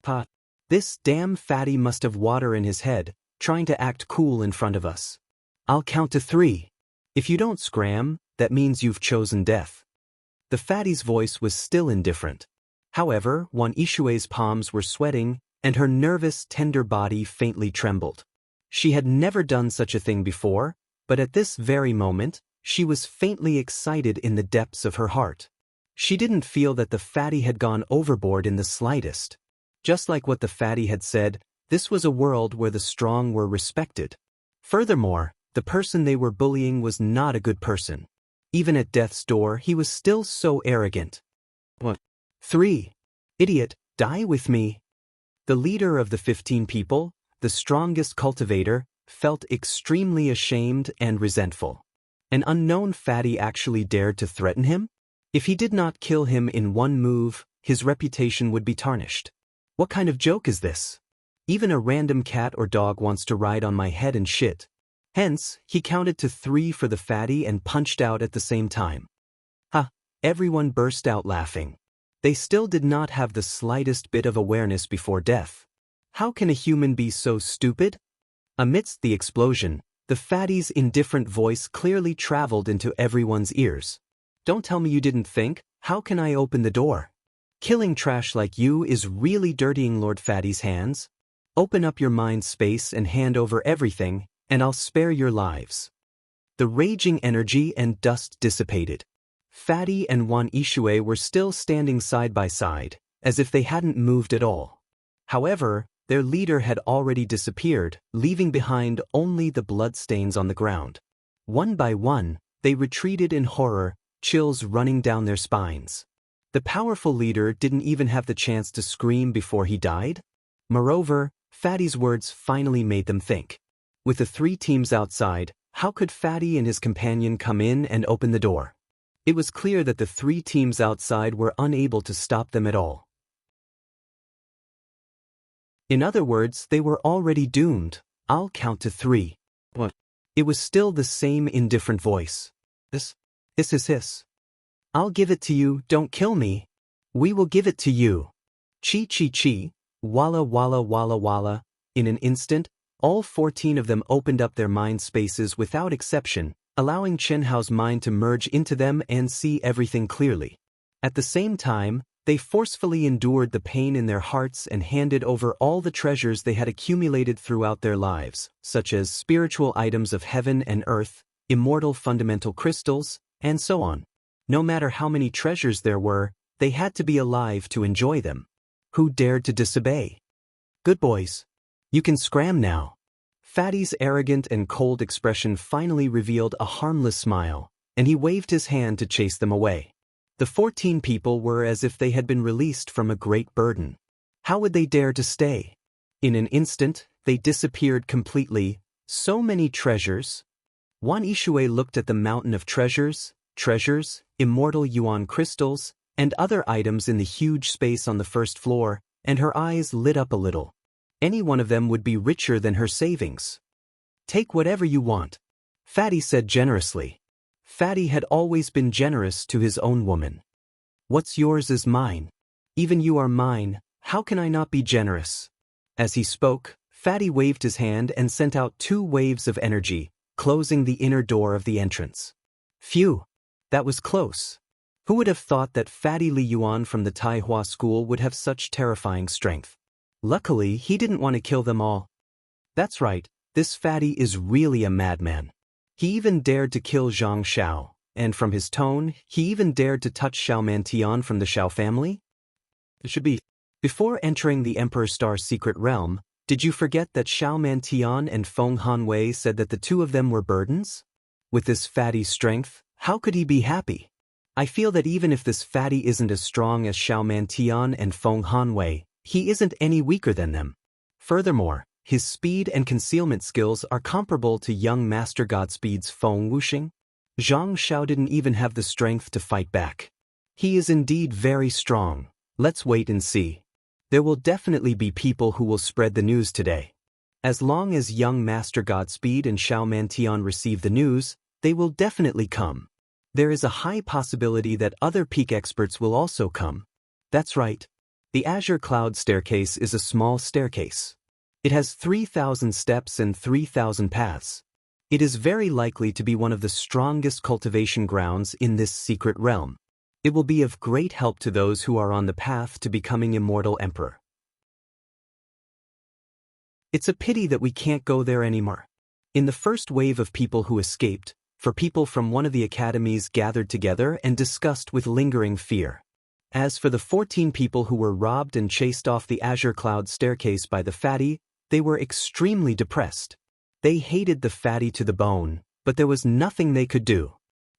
A: Pa. This damn fatty must have water in his head, trying to act cool in front of us. I'll count to 3. If you don't scram, that means you've chosen death. The fatty's voice was still indifferent. However, Wan Ishue's palms were sweating, and her nervous, tender body faintly trembled. She had never done such a thing before, but at this very moment, she was faintly excited in the depths of her heart. She didn't feel that the fatty had gone overboard in the slightest. Just like what the fatty had said, this was a world where the strong were respected. Furthermore, the person they were bullying was not a good person. Even at death's door, he was still so arrogant. What? 3. Idiot, die with me. The leader of the 15 people, the strongest cultivator, felt extremely ashamed and resentful. An unknown fatty actually dared to threaten him? If he did not kill him in one move, his reputation would be tarnished. What kind of joke is this? Even a random cat or dog wants to ride on my head and shit. Hence, he counted to 3 for the fatty and punched out at the same time. Ha! Everyone burst out laughing. They still did not have the slightest bit of awareness before death. How can a human be so stupid? Amidst the explosion, the fatty's indifferent voice clearly traveled into everyone's ears. Don't tell me you didn't think, how can I open the door? Killing trash like you is really dirtying Lord Fatty's hands. Open up your mind space and hand over everything, and I'll spare your lives. The raging energy and dust dissipated. Fatty and Wan Ishue were still standing side by side, as if they hadn't moved at all. However, their leader had already disappeared, leaving behind only the bloodstains on the ground. One by one, they retreated in horror, chills running down their spines. The powerful leader didn't even have the chance to scream before he died. Moreover, Fatty's words finally made them think. With the 3 teams outside, how could Fatty and his companion come in and open the door? It was clear that the 3 teams outside were unable to stop them at all. In other words, they were already doomed. I'll count to 3. What? It was still the same indifferent voice. Hiss. I'll give it to you, don't kill me. We will give it to you. Chi. Walla walla walla walla. In an instant, all 14 of them opened up their mind spaces without exception, allowing Chen Hao's mind to merge into them and see everything clearly. At the same time, they forcefully endured the pain in their hearts and handed over all the treasures they had accumulated throughout their lives, such as spiritual items of heaven and earth, immortal fundamental crystals, and so on. No matter how many treasures there were, they had to be alive to enjoy them. Who dared to disobey? Good boys. You can scram now. Fatty's arrogant and cold expression finally revealed a harmless smile, and he waved his hand to chase them away. The 14 people were as if they had been released from a great burden. How would they dare to stay? In an instant, they disappeared completely. So many treasures. Wan Ishue looked at the mountain of treasures, immortal yuan crystals, and other items in the huge space on the first floor, and her eyes lit up a little. Any one of them would be richer than her savings. Take whatever you want, Fatty said generously. Fatty had always been generous to his own woman. What's yours is mine. Even you are mine, how can I not be generous? As he spoke, Fatty waved his hand and sent out 2 waves of energy, closing the inner door of the entrance. Phew, that was close. Who would have thought that Fatty Li Yuan from the Taihua school would have such terrifying strength? Luckily, he didn't want to kill them all. That's right, this Fatty is really a madman. He even dared to kill Zhang Xiao, and from his tone, he even dared to touch Xiaomantian from the Xiao family? It should be. Before entering the Emperor Star's secret realm, did you forget that Xiaomantian and Feng Hanwei said that the 2 of them were burdens? With this Fatty's strength, how could he be happy? I feel that even if this Fatty isn't as strong as Xiaomantian and Feng Hanwei, he isn't any weaker than them. Furthermore, his speed and concealment skills are comparable to young Master Godspeed's Feng Wuxing. Zhang Xiao didn't even have the strength to fight back. He is indeed very strong. Let's wait and see. There will definitely be people who will spread the news today. As long as young Master Godspeed and Xiaomantian receive the news, they will definitely come. There is a high possibility that other peak experts will also come. That's right. The Azure Cloud Staircase is a small staircase. It has 3,000 steps and 3,000 paths. It is very likely to be one of the strongest cultivation grounds in this secret realm. It will be of great help to those who are on the path to becoming immortal emperor. It's a pity that we can't go there anymore. In the first wave of people who escaped, for people from one of the academies gathered together and discussed with lingering fear. As for the 14 people who were robbed and chased off the Azure Cloud Staircase by the fatty, they were extremely depressed. They hated the fatty to the bone, but there was nothing they could do.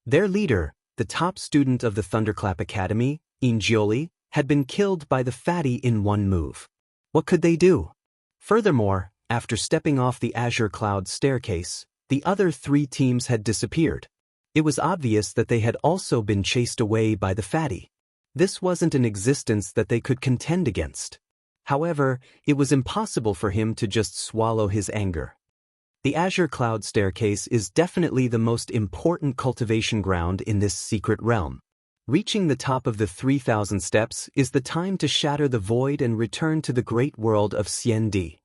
A: Their leader, the top student of the Thunderclap Academy, Injioli, had been killed by the fatty in one move. What could they do? Furthermore, after stepping off the Azure Cloud Staircase, the other 3 teams had disappeared. It was obvious that they had also been chased away by the fatty. This wasn't an existence that they could contend against. However, it was impossible for him to just swallow his anger. The Azure Cloud Staircase is definitely the most important cultivation ground in this secret realm. Reaching the top of the 3,000 steps is the time to shatter the void and return to the great world of Xiandi.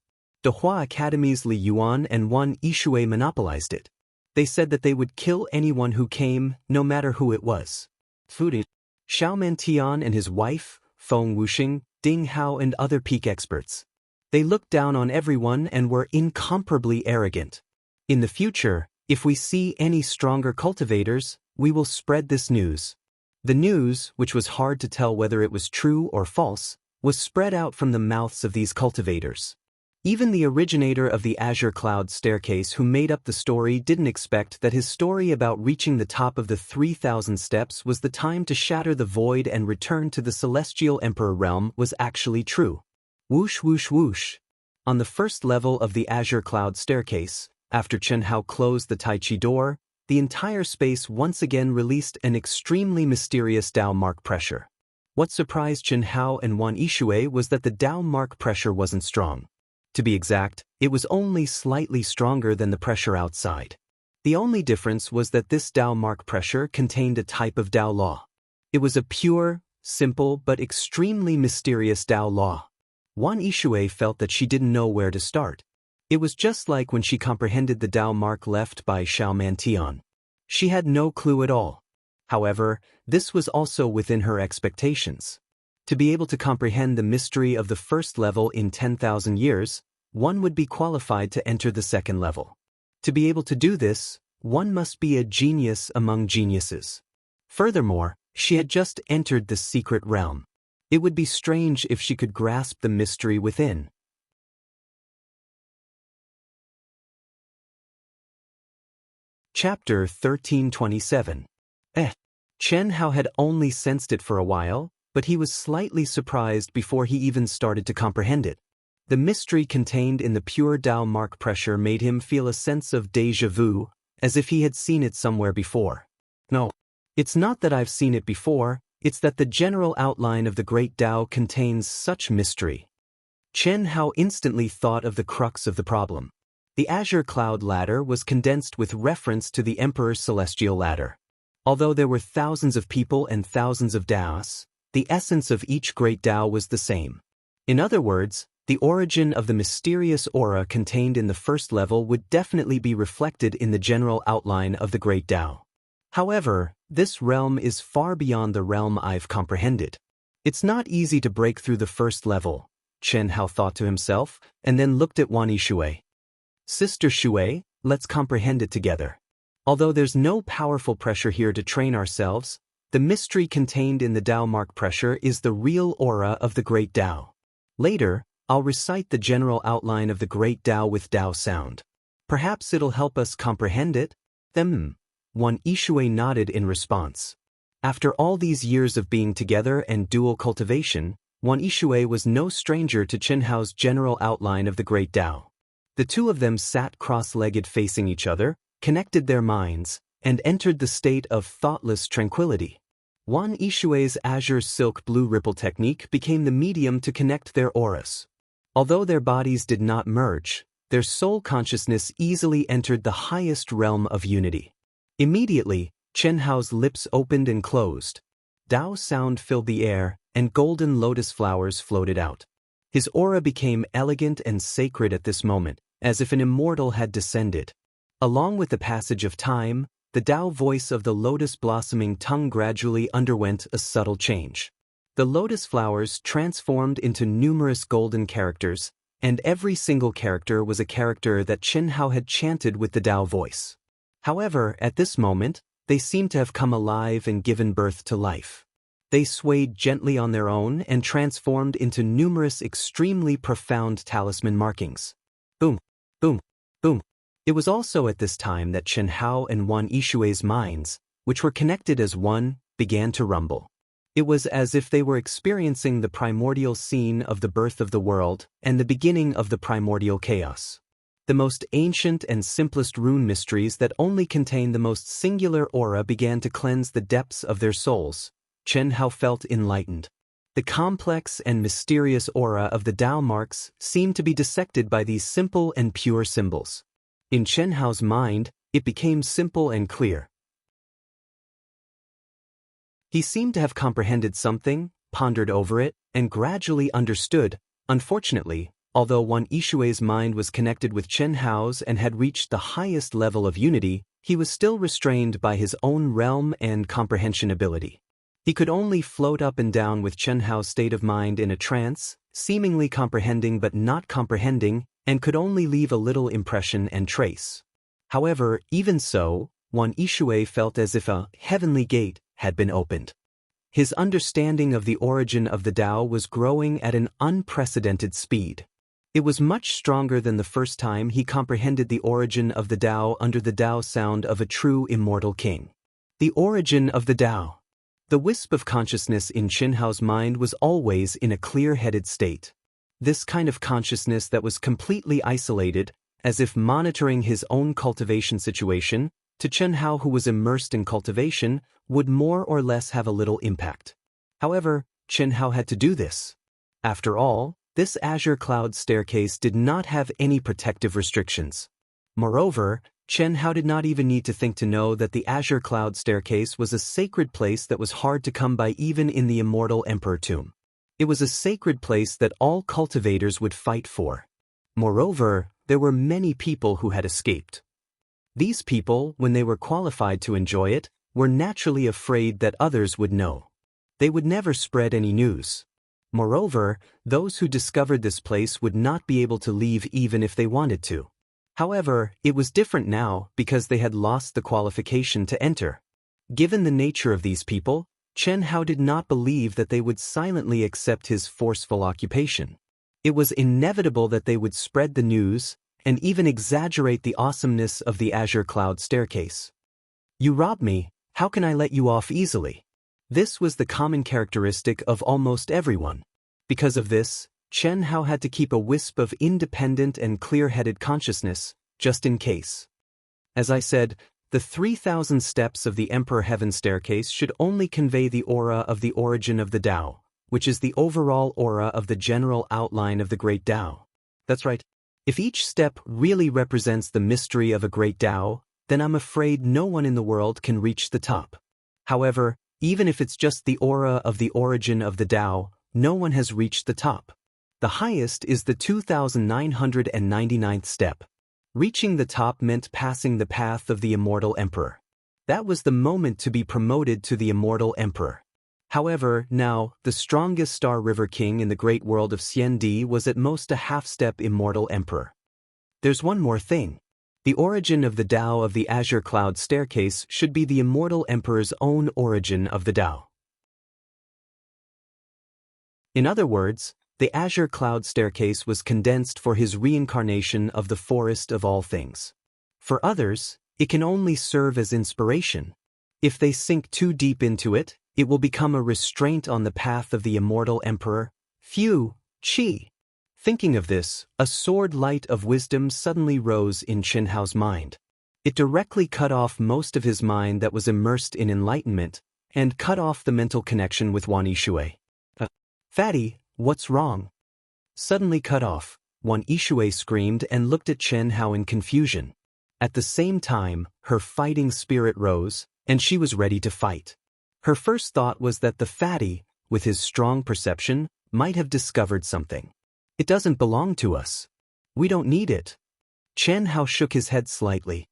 A: The Hua Academy's Li Yuan and Wan Yishui monopolized it. They said that they would kill anyone who came, no matter who it was. Fudi, Xiaoman Tian and his wife, Feng Wuxing, Ding Hao and other peak experts. They looked down on everyone and were incomparably arrogant. In the future, if we see any stronger cultivators, we will spread this news. The news, which was hard to tell whether it was true or false, was spread out from the mouths of these cultivators. Even the originator of the Azure Cloud Staircase who made up the story didn't expect that his story about reaching the top of the 3,000 steps was the time to shatter the void and return to the Celestial Emperor realm was actually true. Whoosh whoosh whoosh. On the first level of the Azure Cloud Staircase, after Chen Hao closed the Tai Chi door, the entire space once again released an extremely mysterious Dao mark pressure. What surprised Chen Hao and Wan Yishui was that the Dao mark pressure wasn't strong. To be exact, it was only slightly stronger than the pressure outside. The only difference was that this Dao mark pressure contained a type of Dao law. It was a pure, simple but extremely mysterious Dao law. Wan Yishui felt that she didn't know where to start. It was just like when she comprehended the Dao mark left by Xiaoman Tian. She had no clue at all. However, this was also within her expectations. To be able to comprehend the mystery of the first level in 10,000 years, one would be qualified to enter the second level. To be able to do this, one must be a genius among geniuses. Furthermore, she had just entered the secret realm. It would be strange if she could grasp the mystery within. Chapter 1327. Chen Hao had only sensed it for a while, but he was slightly surprised before he even started to comprehend it. The mystery contained in the pure Dao mark pressure made him feel a sense of déjà vu, as if he had seen it somewhere before. No, it's not that I've seen it before, it's that the general outline of the great Dao contains such mystery. Chen Hao instantly thought of the crux of the problem. The Azure Cloud Ladder was condensed with reference to the Emperor's Celestial Ladder. Although there were thousands of people and thousands of Daoists, the essence of each great Dao was the same. In other words, the origin of the mysterious aura contained in the first level would definitely be reflected in the general outline of the great Dao. However, this realm is far beyond the realm I've comprehended. It's not easy to break through the first level, Chen Hao thought to himself, and then looked at Wan Yishui. Sister Shui, let's comprehend it together. Although there's no powerful pressure here to train ourselves, the mystery contained in the Dao mark pressure is the real aura of the great Dao. Later, I'll recite the general outline of the great Dao with Dao sound. Perhaps it'll help us comprehend it? Wan Yishui nodded in response. After all these years of being together and dual cultivation, Wan Yishui was no stranger to Chen Hao's general outline of the great Dao. The two of them sat cross-legged facing each other, connected their minds, and entered the state of thoughtless tranquility. Wan Yishui's azure silk blue ripple technique became the medium to connect their auras. Although their bodies did not merge, their soul consciousness easily entered the highest realm of unity. Immediately, Chen Hao's lips opened and closed. Dao sound filled the air, and golden lotus flowers floated out. His aura became elegant and sacred at this moment, as if an immortal had descended. Along with the passage of time, the Dao voice of the lotus blossoming tongue gradually underwent a subtle change. The lotus flowers transformed into numerous golden characters, and every single character was a character that Chen Hao had chanted with the Dao voice. However, at this moment, they seemed to have come alive and given birth to life. They swayed gently on their own and transformed into numerous extremely profound talisman markings. Boom, boom, boom. It was also at this time that Chen Hao and Wan Yishui's minds, which were connected as one, began to rumble. It was as if they were experiencing the primordial scene of the birth of the world and the beginning of the primordial chaos. The most ancient and simplest rune mysteries that only contain the most singular aura began to cleanse the depths of their souls. Chen Hao felt enlightened. The complex and mysterious aura of the Dao marks seemed to be dissected by these simple and pure symbols. In Chen Hao's mind, it became simple and clear. He seemed to have comprehended something, pondered over it, and gradually understood. Unfortunately, although Wan Yishui's mind was connected with Chen Hao's and had reached the highest level of unity, he was still restrained by his own realm and comprehension ability. He could only float up and down with Chen Hao's state of mind in a trance, seemingly comprehending but not comprehending, and could only leave a little impression and trace. However, even so, Wan Yishui felt as if a heavenly gate had been opened. His understanding of the origin of the Dao was growing at an unprecedented speed. It was much stronger than the first time he comprehended the origin of the Dao under the Dao sound of a true immortal king. The origin of the Dao. The wisp of consciousness in Chen Hao's mind was always in a clear-headed state. This kind of consciousness that was completely isolated, as if monitoring his own cultivation situation, to Chen Hao who was immersed in cultivation, would more or less have a little impact. However, Chen Hao had to do this. After all, this azure cloud staircase did not have any protective restrictions. Moreover, Chen Hao did not even need to think to know that the azure cloud staircase was a sacred place that was hard to come by even in the immortal emperor tomb. It was a sacred place that all cultivators would fight for. Moreover, there were many people who had escaped. These people, when they were qualified to enjoy it, were naturally afraid that others would know. They would never spread any news. Moreover, those who discovered this place would not be able to leave even if they wanted to. However, it was different now because they had lost the qualification to enter. Given the nature of these people, Chen Hao did not believe that they would silently accept his forceful occupation. It was inevitable that they would spread the news and even exaggerate the awesomeness of the azure cloud staircase. You robbed me, how can I let you off easily? This was the common characteristic of almost everyone. Because of this, Chen Hao had to keep a wisp of independent and clear-headed consciousness, just in case. As I said, the 3,000 steps of the Emperor Heaven staircase should only convey the aura of the origin of the Dao, which is the overall aura of the general outline of the Great Dao. That's right. If each step really represents the mystery of a Great Dao, then I'm afraid no one in the world can reach the top. However, even if it's just the aura of the origin of the Dao, no one has reached the top. The highest is the 2,999th step. Reaching the top meant passing the path of the Immortal Emperor. That was the moment to be promoted to the Immortal Emperor. However, now, the strongest Star River King in the great world of Xiandi was at most a half-step Immortal Emperor. There's one more thing. The origin of the Dao of the Azure Cloud Staircase should be the Immortal Emperor's own origin of the Dao. In other words, the Azure Cloud Staircase was condensed for his reincarnation of the forest of all things. For others, it can only serve as inspiration. If they sink too deep into it, it will become a restraint on the path of the Immortal Emperor. Phew, chi. Thinking of this, a sword light of wisdom suddenly rose in Chen Hao's mind. It directly cut off most of his mind that was immersed in enlightenment, and cut off the mental connection with Wan Yishui. Fatty, what's wrong? Suddenly cut off, Wan Yishui screamed and looked at Chen Hao in confusion. At the same time, her fighting spirit rose, and she was ready to fight. Her first thought was that the fatty, with his strong perception, might have discovered something. It doesn't belong to us. We don't need it. Chen Hao shook his head slightly.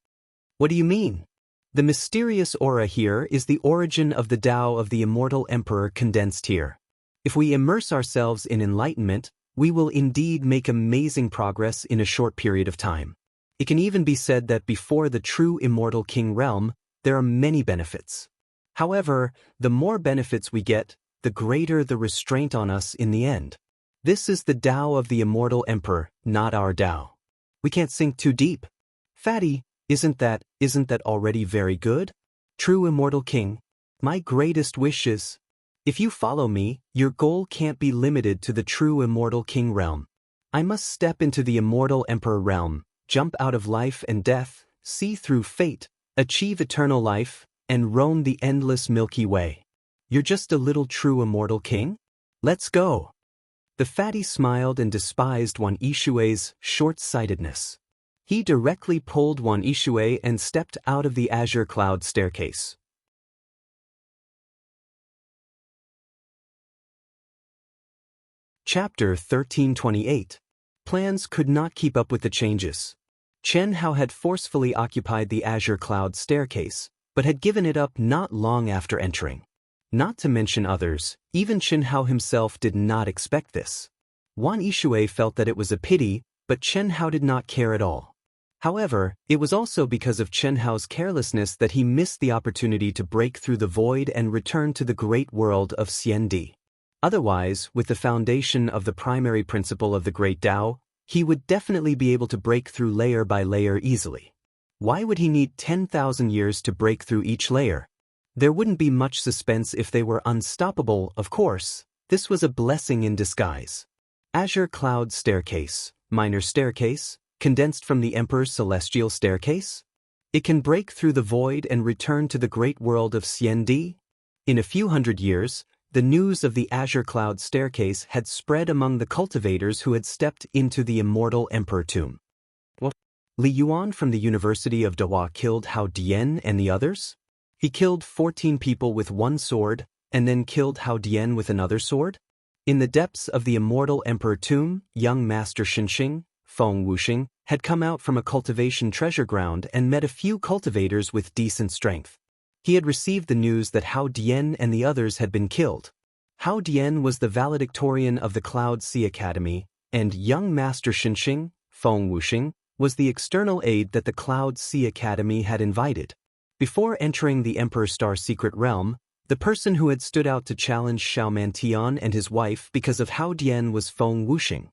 A: What do you mean? The mysterious aura here is the origin of the Tao of the immortal emperor condensed here. If we immerse ourselves in enlightenment, we will indeed make amazing progress in a short period of time. It can even be said that before the true immortal king realm, there are many benefits. However, the more benefits we get, the greater the restraint on us in the end. This is the Tao of the immortal emperor, not our Tao. We can't sink too deep. Fatty, isn't that already very good? True immortal king, my greatest wish is, if you follow me, your goal can't be limited to the true immortal king realm. I must step into the immortal emperor realm, jump out of life and death, see through fate, achieve eternal life, and roam the endless Milky Way. You're just a little true immortal king? Let's go. The fatty smiled and despised Wan Yishui's short-sightedness. He directly pulled Wan Yishui and stepped out of the azure cloud staircase. Chapter 1328. Plans could not keep up with the changes. Chen Hao had forcefully occupied the azure cloud staircase, but had given it up not long after entering. Not to mention others, even Chen Hao himself did not expect this. Wan Yishui felt that it was a pity, but Chen Hao did not care at all. However, it was also because of Chen Hao's carelessness that he missed the opportunity to break through the void and return to the great world of Xiandi. Otherwise, with the foundation of the primary principle of the Great Tao, he would definitely be able to break through layer by layer easily. Why would he need 10,000 years to break through each layer? There wouldn't be much suspense if they were unstoppable, of course. This was a blessing in disguise. Azure Cloud Staircase, minor staircase, condensed from the Emperor's celestial staircase? It can break through the void and return to the great world of Xiandi? In a few hundred years, the news of the Azure Cloud Staircase had spread among the cultivators who had stepped into the immortal Emperor tomb. What? Li Yuan from the University of Daoist killed Hao Dian and the others? He killed 14 people with one sword, and then killed Hao Dian with another sword? In the depths of the immortal Emperor tomb, young Master Xianxia, Feng Wuxing, had come out from a cultivation treasure ground and met a few cultivators with decent strength. He had received the news that Hao Dian and the others had been killed. Hao Dian was the valedictorian of the Cloud Sea Academy, and young Master Xianxia, Feng Wuxing, was the external aide that the Cloud Sea Academy had invited. Before entering the Emperor Star Secret Realm, the person who had stood out to challenge Xiaoman Tian and his wife because of Hao Dian was Feng Wuxing.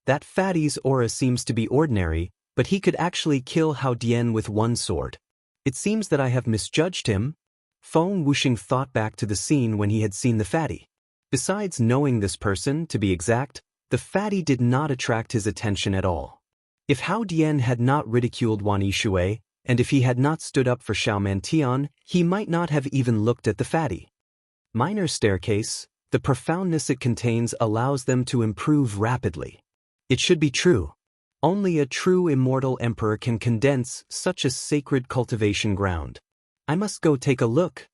A: That fatty's aura seems to be ordinary, but he could actually kill Hao Dian with one sword. It seems that I have misjudged him. Feng Wuxing thought back to the scene when he had seen the fatty. Besides knowing this person, to be exact, the fatty did not attract his attention at all. If Hao Dian had not ridiculed Wan Yishui, and if he had not stood up for Xiaoman Tian, he might not have even looked at the fatty. Minor staircase, the profoundness it contains allows them to improve rapidly. It should be true. Only a true immortal emperor can condense such a sacred cultivation ground. I must go take a look.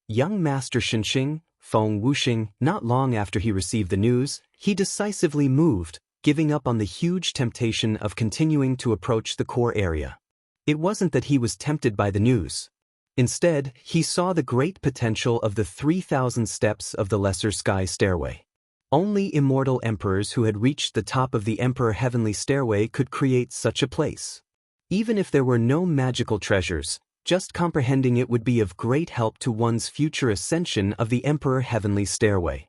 A: Young Master Xianxia, Feng Wuxing, not long after he received the news, he decisively moved, giving up on the huge temptation of continuing to approach the core area. It wasn't that he was tempted by the news. Instead, he saw the great potential of the 3,000 steps of the Lesser Sky Stairway. Only immortal emperors who had reached the top of the Emperor Heavenly Stairway could create such a place. Even if there were no magical treasures, just comprehending it would be of great help to one's future ascension of the Emperor Heavenly Stairway.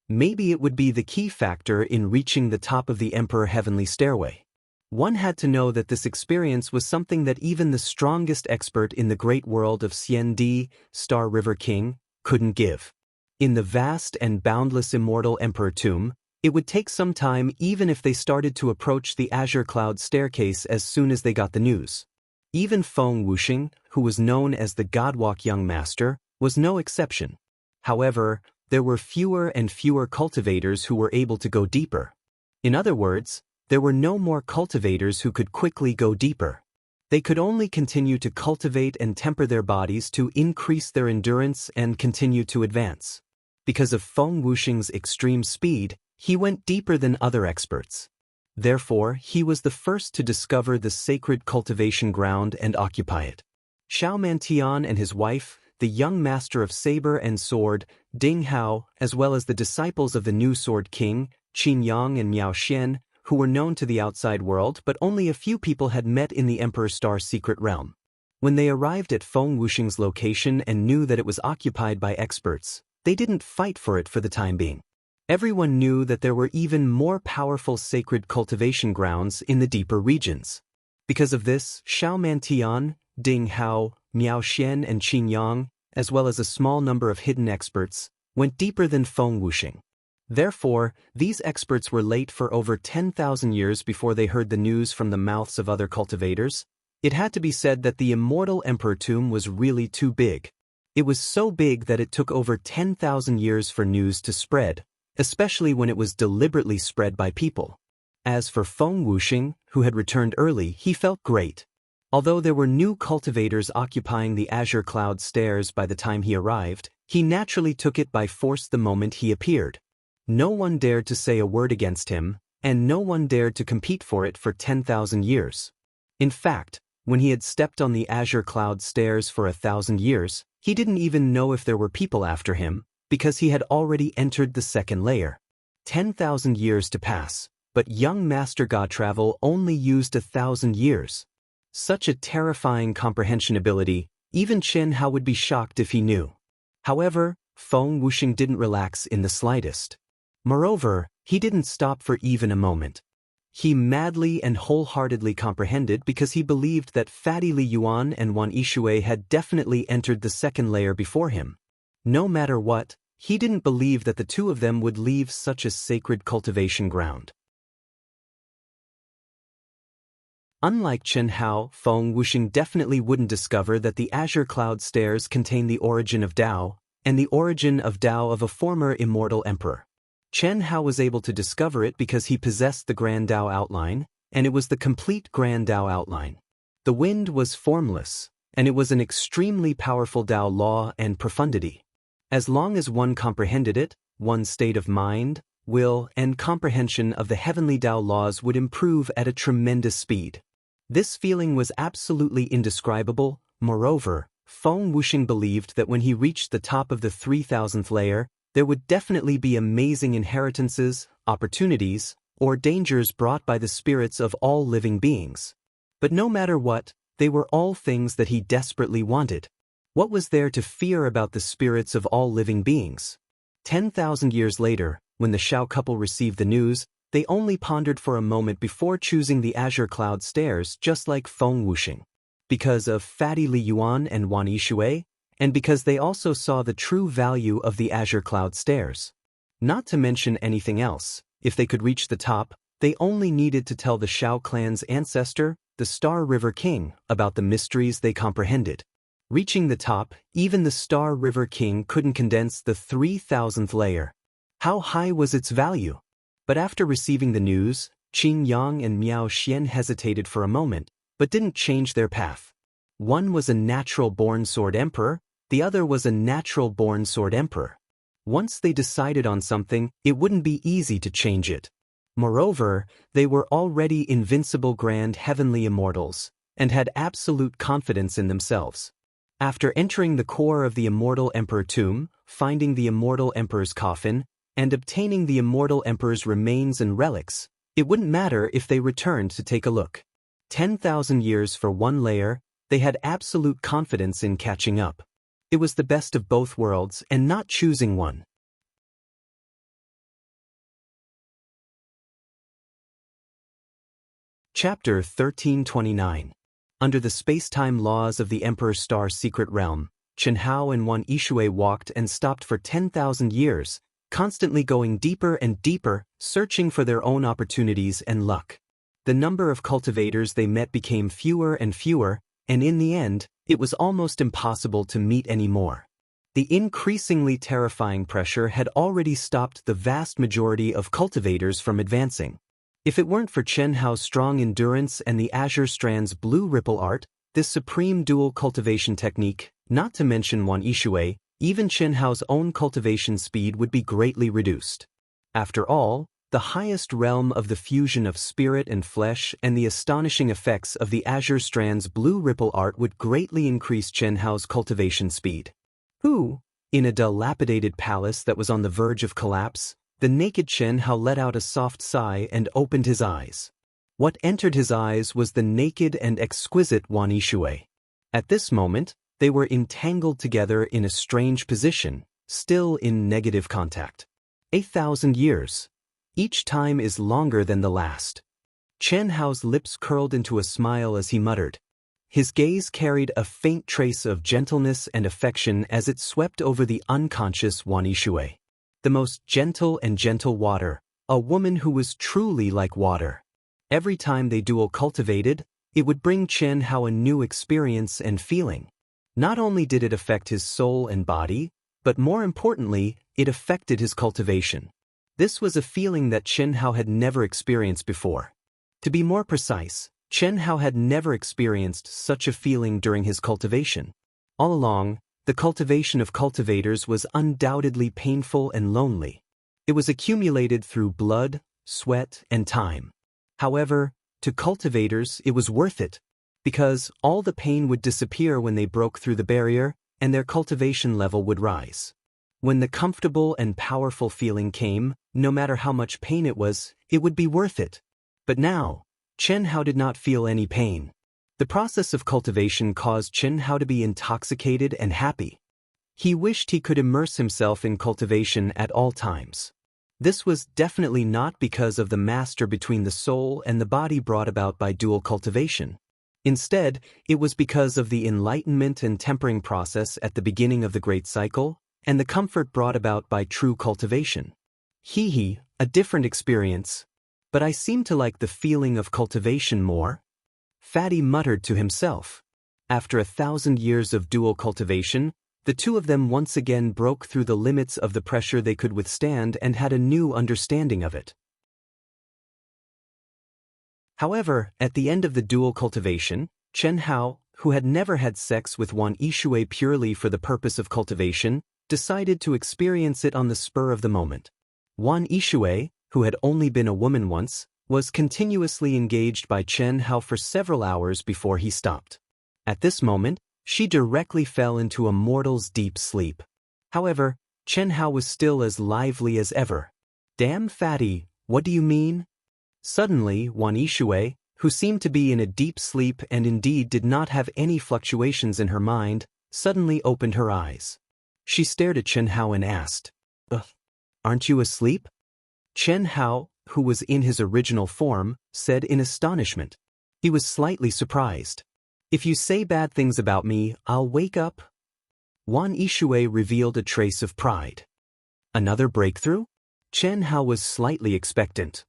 A: Maybe it would be the key factor in reaching the top of the Emperor Heavenly Stairway. One had to know that this experience was something that even the strongest expert in the great world of Xiandi, Star River King, couldn't give. In the vast and boundless immortal Emperor tomb, it would take some time even if they started to approach the Azure Cloud Staircase as soon as they got the news. Even Feng Wuxing, who was known as the Godwalk Young Master, was no exception. However, there were fewer and fewer cultivators who were able to go deeper. In other words, there were no more cultivators who could quickly go deeper. They could only continue to cultivate and temper their bodies to increase their endurance and continue to advance. Because of Feng Wuxing's extreme speed, he went deeper than other experts. Therefore, he was the first to discover the sacred cultivation ground and occupy it. Xiao Mantian and his wife, the young master of saber and sword, Ding Hao, as well as the disciples of the new Sword King, Qin Yang and Miao Xian, who were known to the outside world but only a few people had met in the Emperor's Star secret realm. When they arrived at Feng Wuxing's location and knew that it was occupied by experts, they didn't fight for it for the time being. Everyone knew that there were even more powerful sacred cultivation grounds in the deeper regions. Because of this, Xiao Mantian, Ding Hao, Miao Xian and Qin Yang, as well as a small number of hidden experts, went deeper than Feng Wuxing. Therefore, these experts were late for over 10,000 years before they heard the news from the mouths of other cultivators. It had to be said that the immortal emperor tomb was really too big. It was so big that it took over 10,000 years for news to spread, especially when it was deliberately spread by people. As for Feng Wuxing, who had returned early, he felt great. Although there were new cultivators occupying the azure cloud stairs by the time he arrived, he naturally took it by force the moment he appeared. No one dared to say a word against him, and no one dared to compete for it for 10,000 years. In fact, when he had stepped on the azure cloud stairs for 1,000 years, he didn't even know if there were people after him, because he had already entered the second layer. 10,000 years to pass, but young Master God Travel only used 1,000 years. Such a terrifying comprehension ability, even Chen Hao would be shocked if he knew. However, Feng Wuxing didn't relax in the slightest. Moreover, he didn't stop for even a moment. He madly and wholeheartedly comprehended because he believed that Fatty Li Yuan and Wan Yishui had definitely entered the second layer before him. No matter what, he didn't believe that the two of them would leave such a sacred cultivation ground. Unlike Chen Hao, Feng Wuxing definitely wouldn't discover that the azure cloud stairs contain the origin of Dao, and the origin of Dao of a former immortal emperor. Chen Hao was able to discover it because he possessed the Grand Dao outline, and it was the complete Grand Dao outline. The wind was formless, and it was an extremely powerful Dao law and profundity. As long as one comprehended it, one's state of mind, will, and comprehension of the heavenly Dao laws would improve at a tremendous speed. This feeling was absolutely indescribable. Moreover, Feng Wuxing believed that when he reached the top of the 3,000th layer, there would definitely be amazing inheritances, opportunities, or dangers brought by the spirits of all living beings. But no matter what, they were all things that he desperately wanted. What was there to fear about the spirits of all living beings? 10,000 years later, when the Xiao couple received the news, they only pondered for a moment before choosing the azure cloud stairs just like Feng Wuxing. Because of Fatty Li Yuan and Wan Yishui, and because they also saw the true value of the azure cloud stairs. Not to mention anything else, if they could reach the top, they only needed to tell the Xiao clan's ancestor, the Star River King, about the mysteries they comprehended. Reaching the top, even the Star River King couldn't condense the 3,000th layer. How high was its value? But after receiving the news, Qin Yang and Miao Xian hesitated for a moment, but didn't change their path. One was a natural-born sword emperor, the other was a natural-born sword emperor. Once they decided on something, it wouldn't be easy to change it. Moreover, they were already invincible grand heavenly immortals, and had absolute confidence in themselves. After entering the core of the immortal emperor tomb, finding the immortal emperor's coffin, and obtaining the immortal emperor's remains and relics, it wouldn't matter if they returned to take a look. 10,000 years for one layer, they had absolute confidence in catching up. It was the best of both worlds and not choosing one. Chapter 1329. Under the space-time laws of the Emperor's Star secret realm, Chen Hao and Wan Yishui walked and stopped for 10,000 years, constantly going deeper and deeper, searching for their own opportunities and luck. The number of cultivators they met became fewer and fewer, and in the end, it was almost impossible to meet any more. The increasingly terrifying pressure had already stopped the vast majority of cultivators from advancing. If it weren't for Chen Hao's strong endurance and the Azure Strand's blue ripple art, this supreme dual cultivation technique, not to mention Wan Yishui, even Chen Hao's own cultivation speed would be greatly reduced. After all, the highest realm of the fusion of spirit and flesh and the astonishing effects of the Azure Strand's blue ripple art would greatly increase Chen Hao's cultivation speed. In a dilapidated palace that was on the verge of collapse, the naked Chen Hao let out a soft sigh and opened his eyes. What entered his eyes was the naked and exquisite Wan Yishui. At this moment, they were entangled together in a strange position, still in negative contact. 8,000 years. Each time is longer than the last. Chen Hao's lips curled into a smile as he muttered. His gaze carried a faint trace of gentleness and affection as it swept over the unconscious Wan Yishui. The most gentle and gentle water, a woman who was truly like water. Every time they dual cultivated, it would bring Chen Hao a new experience and feeling. Not only did it affect his soul and body, but more importantly, it affected his cultivation. This was a feeling that Chen Hao had never experienced before. To be more precise, Chen Hao had never experienced such a feeling during his cultivation. All along, the cultivation of cultivators was undoubtedly painful and lonely. It was accumulated through blood, sweat, and time. However, to cultivators it was worth it, because all the pain would disappear when they broke through the barrier, and their cultivation level would rise. When the comfortable and powerful feeling came, no matter how much pain it would be worth it. But now, Chen Hao did not feel any pain. The process of cultivation caused Chen Hao to be intoxicated and happy. He wished he could immerse himself in cultivation at all times. This was definitely not because of the master between the soul and the body brought about by dual cultivation. Instead, it was because of the enlightenment and tempering process at the beginning of the Great Cycle, and the comfort brought about by true cultivation. A different experience. But I seem to like the feeling of cultivation more. Fatty muttered to himself. After 1,000 years of dual cultivation, the two of them once again broke through the limits of the pressure they could withstand and had a new understanding of it. However, at the end of the dual cultivation, Chen Hao, who had never had sex with Wan Yishui purely for the purpose of cultivation, decided to experience it on the spur of the moment. Wan Yishui, who had only been a woman once, was continuously engaged by Chen Hao for several hours before he stopped. At this moment, she directly fell into a mortal's deep sleep. However, Chen Hao was still as lively as ever. "Damn Fatty, what do you mean?" Suddenly, Wan Yishui, who seemed to be in a deep sleep and indeed did not have any fluctuations in her mind, suddenly opened her eyes. She stared at Chen Hao and asked, "Aren't you asleep?" Chen Hao, who was in his original form, said in astonishment. He was slightly surprised. "If you say bad things about me, I'll wake up." Wan Yishui revealed a trace of pride. Another breakthrough? Chen Hao was slightly expectant.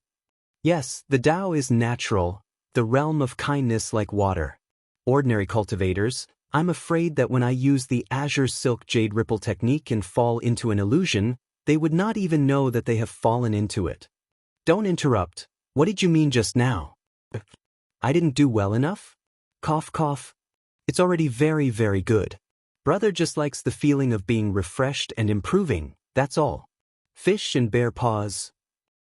A: "Yes, the Tao is natural, the realm of kindness like water. Ordinary cultivators, I'm afraid that when I use the Azure Silk Jade Ripple technique and fall into an illusion, they would not even know that they have fallen into it." "Don't interrupt. What did you mean just now?" "I didn't do well enough?" Cough cough. "It's already very, very good. Brother just likes the feeling of being refreshed and improving, that's all." "Fish and bear paws,"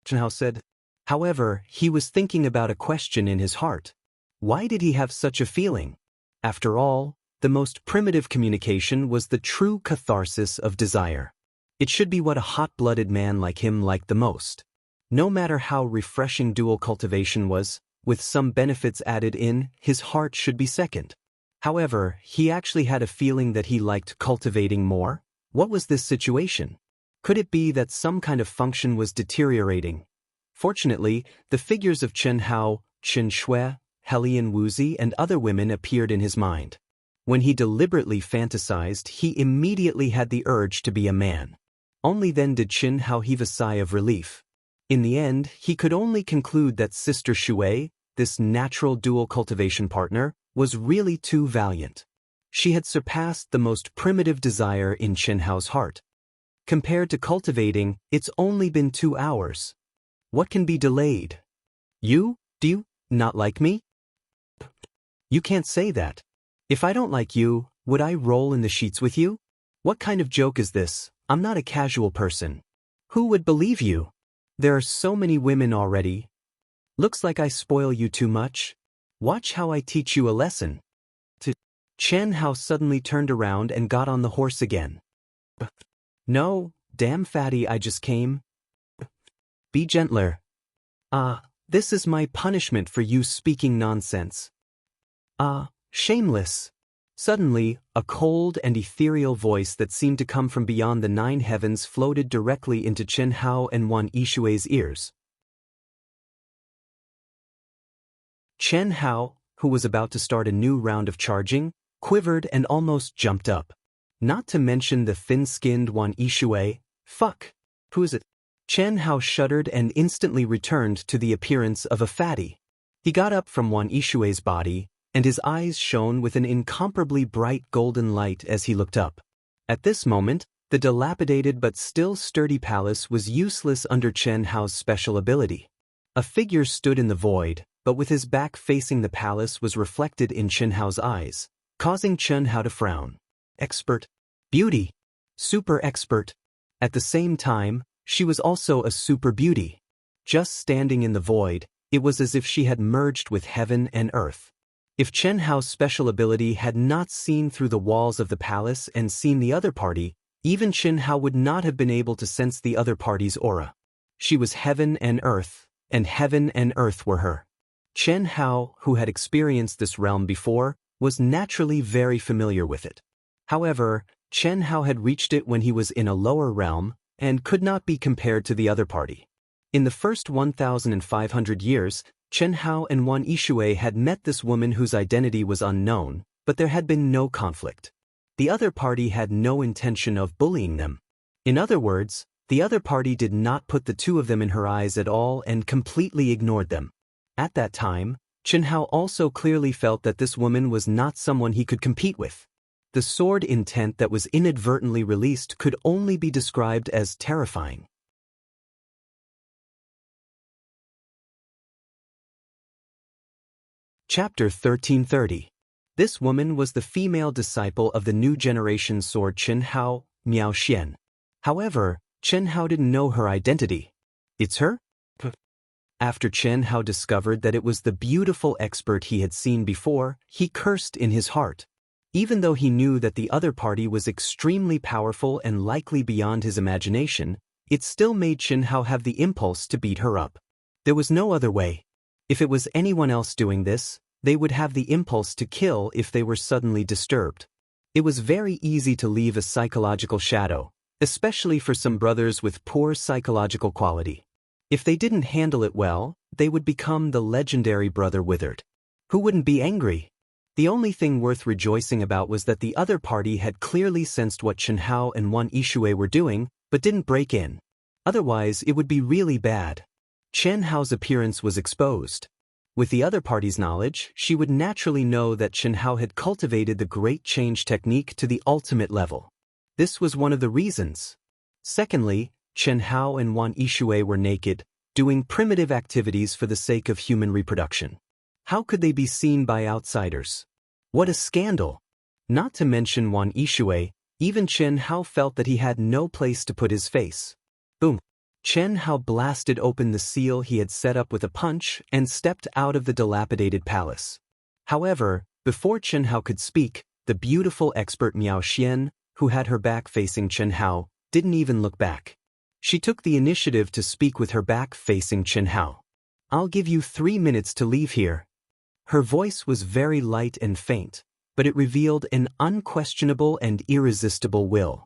A: Chen Hao said. However, he was thinking about a question in his heart. Why did he have such a feeling? After all, the most primitive communication was the true catharsis of desire. It should be what a hot-blooded man like him liked the most. No matter how refreshing dual cultivation was, with some benefits added in, his heart should be second. However, he actually had a feeling that he liked cultivating more. What was this situation? Could it be that some kind of function was deteriorating? Fortunately, the figures of Chen Hao, Chen Shui, Helian Wuzi, and other women appeared in his mind. When he deliberately fantasized, he immediately had the urge to be a man. Only then did Chen Hao heave a sigh of relief. In the end, he could only conclude that Sister Shui, this natural dual cultivation partner, was really too valiant. She had surpassed the most primitive desire in Chen Hao's heart. Compared to cultivating, it's only been 2 hours. What can be delayed? You? Do you not like me? You can't say that. If I don't like you, would I roll in the sheets with you? What kind of joke is this? I'm not a casual person. Who would believe you? There are so many women already. Looks like I spoil you too much. Watch how I teach you a lesson. Chen Hao suddenly turned around and got on the horse again. No, damn fatty, I just came. Be gentler. This is my punishment for you speaking nonsense. Shameless. Suddenly, a cold and ethereal voice that seemed to come from beyond the 9 heavens floated directly into Chen Hao and Wan Yishui's ears. Chen Hao, who was about to start a new round of charging, quivered and almost jumped up. Not to mention the thin-skinned Wan Yishui. Fuck. Who is it? Chen Hao shuddered and instantly returned to the appearance of a fatty. He got up from Wan Yishui's body, and his eyes shone with an incomparably bright golden light as he looked up. At this moment, the dilapidated but still sturdy palace was useless under Chen Hao's special ability. A figure stood in the void, but with his back facing the palace was reflected in Chen Hao's eyes, causing Chen Hao to frown. Expert. Beauty. Super expert. At the same time, she was also a super beauty. Just standing in the void, it was as if she had merged with heaven and earth. If Chen Hao's special ability had not seen through the walls of the palace and seen the other party, even Chen Hao would not have been able to sense the other party's aura. She was heaven and earth were her. Chen Hao, who had experienced this realm before, was naturally very familiar with it. However, Chen Hao had reached it when he was in a lower realm, and could not be compared to the other party. In the first 1,500 years, Chen Hao and Wan Yishui had met this woman whose identity was unknown, but there had been no conflict. The other party had no intention of bullying them. In other words, the other party did not put the two of them in her eyes at all and completely ignored them. At that time, Chen Hao also clearly felt that this woman was not someone he could compete with. The sword intent that was inadvertently released could only be described as terrifying. Chapter 1330. This woman was the female disciple of the new generation sword Chen Hao, Miao Xian. However, Chen Hao didn't know her identity. It's her? After Chen Hao discovered that it was the beautiful expert he had seen before, he cursed in his heart. Even though he knew that the other party was extremely powerful and likely beyond his imagination, it still made Chen Hao have the impulse to beat her up. There was no other way. If it was anyone else doing this, they would have the impulse to kill if they were suddenly disturbed. It was very easy to leave a psychological shadow, especially for some brothers with poor psychological quality. If they didn't handle it well, they would become the legendary brother withered. Who wouldn't be angry? The only thing worth rejoicing about was that the other party had clearly sensed what Chen Hao and Wan Yishui were doing, but didn't break in. Otherwise, it would be really bad. Chen Hao's appearance was exposed. With the other party's knowledge, she would naturally know that Chen Hao had cultivated the Great Change technique to the ultimate level. This was one of the reasons. Secondly, Chen Hao and Wan Yishui were naked, doing primitive activities for the sake of human reproduction. How could they be seen by outsiders? What a scandal! Not to mention Wan Yishui, even Chen Hao felt that he had no place to put his face. Boom! Chen Hao blasted open the seal he had set up with a punch and stepped out of the dilapidated palace. However, before Chen Hao could speak, the beautiful expert Miao Xian, who had her back facing Chen Hao, didn't even look back. She took the initiative to speak with her back facing Chen Hao. I'll give you 3 minutes to leave here. Her voice was very light and faint, but it revealed an unquestionable and irresistible will.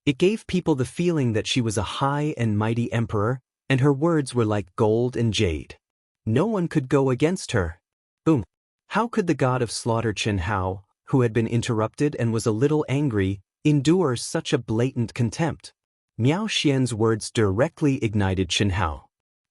A: It gave people the feeling that she was a high and mighty emperor, and her words were like gold and jade. No one could go against her. Boom! How could the god of slaughter Chen Hao, who had been interrupted and was a little angry, endure such a blatant contempt? Miao Xian's words directly ignited Chen Hao.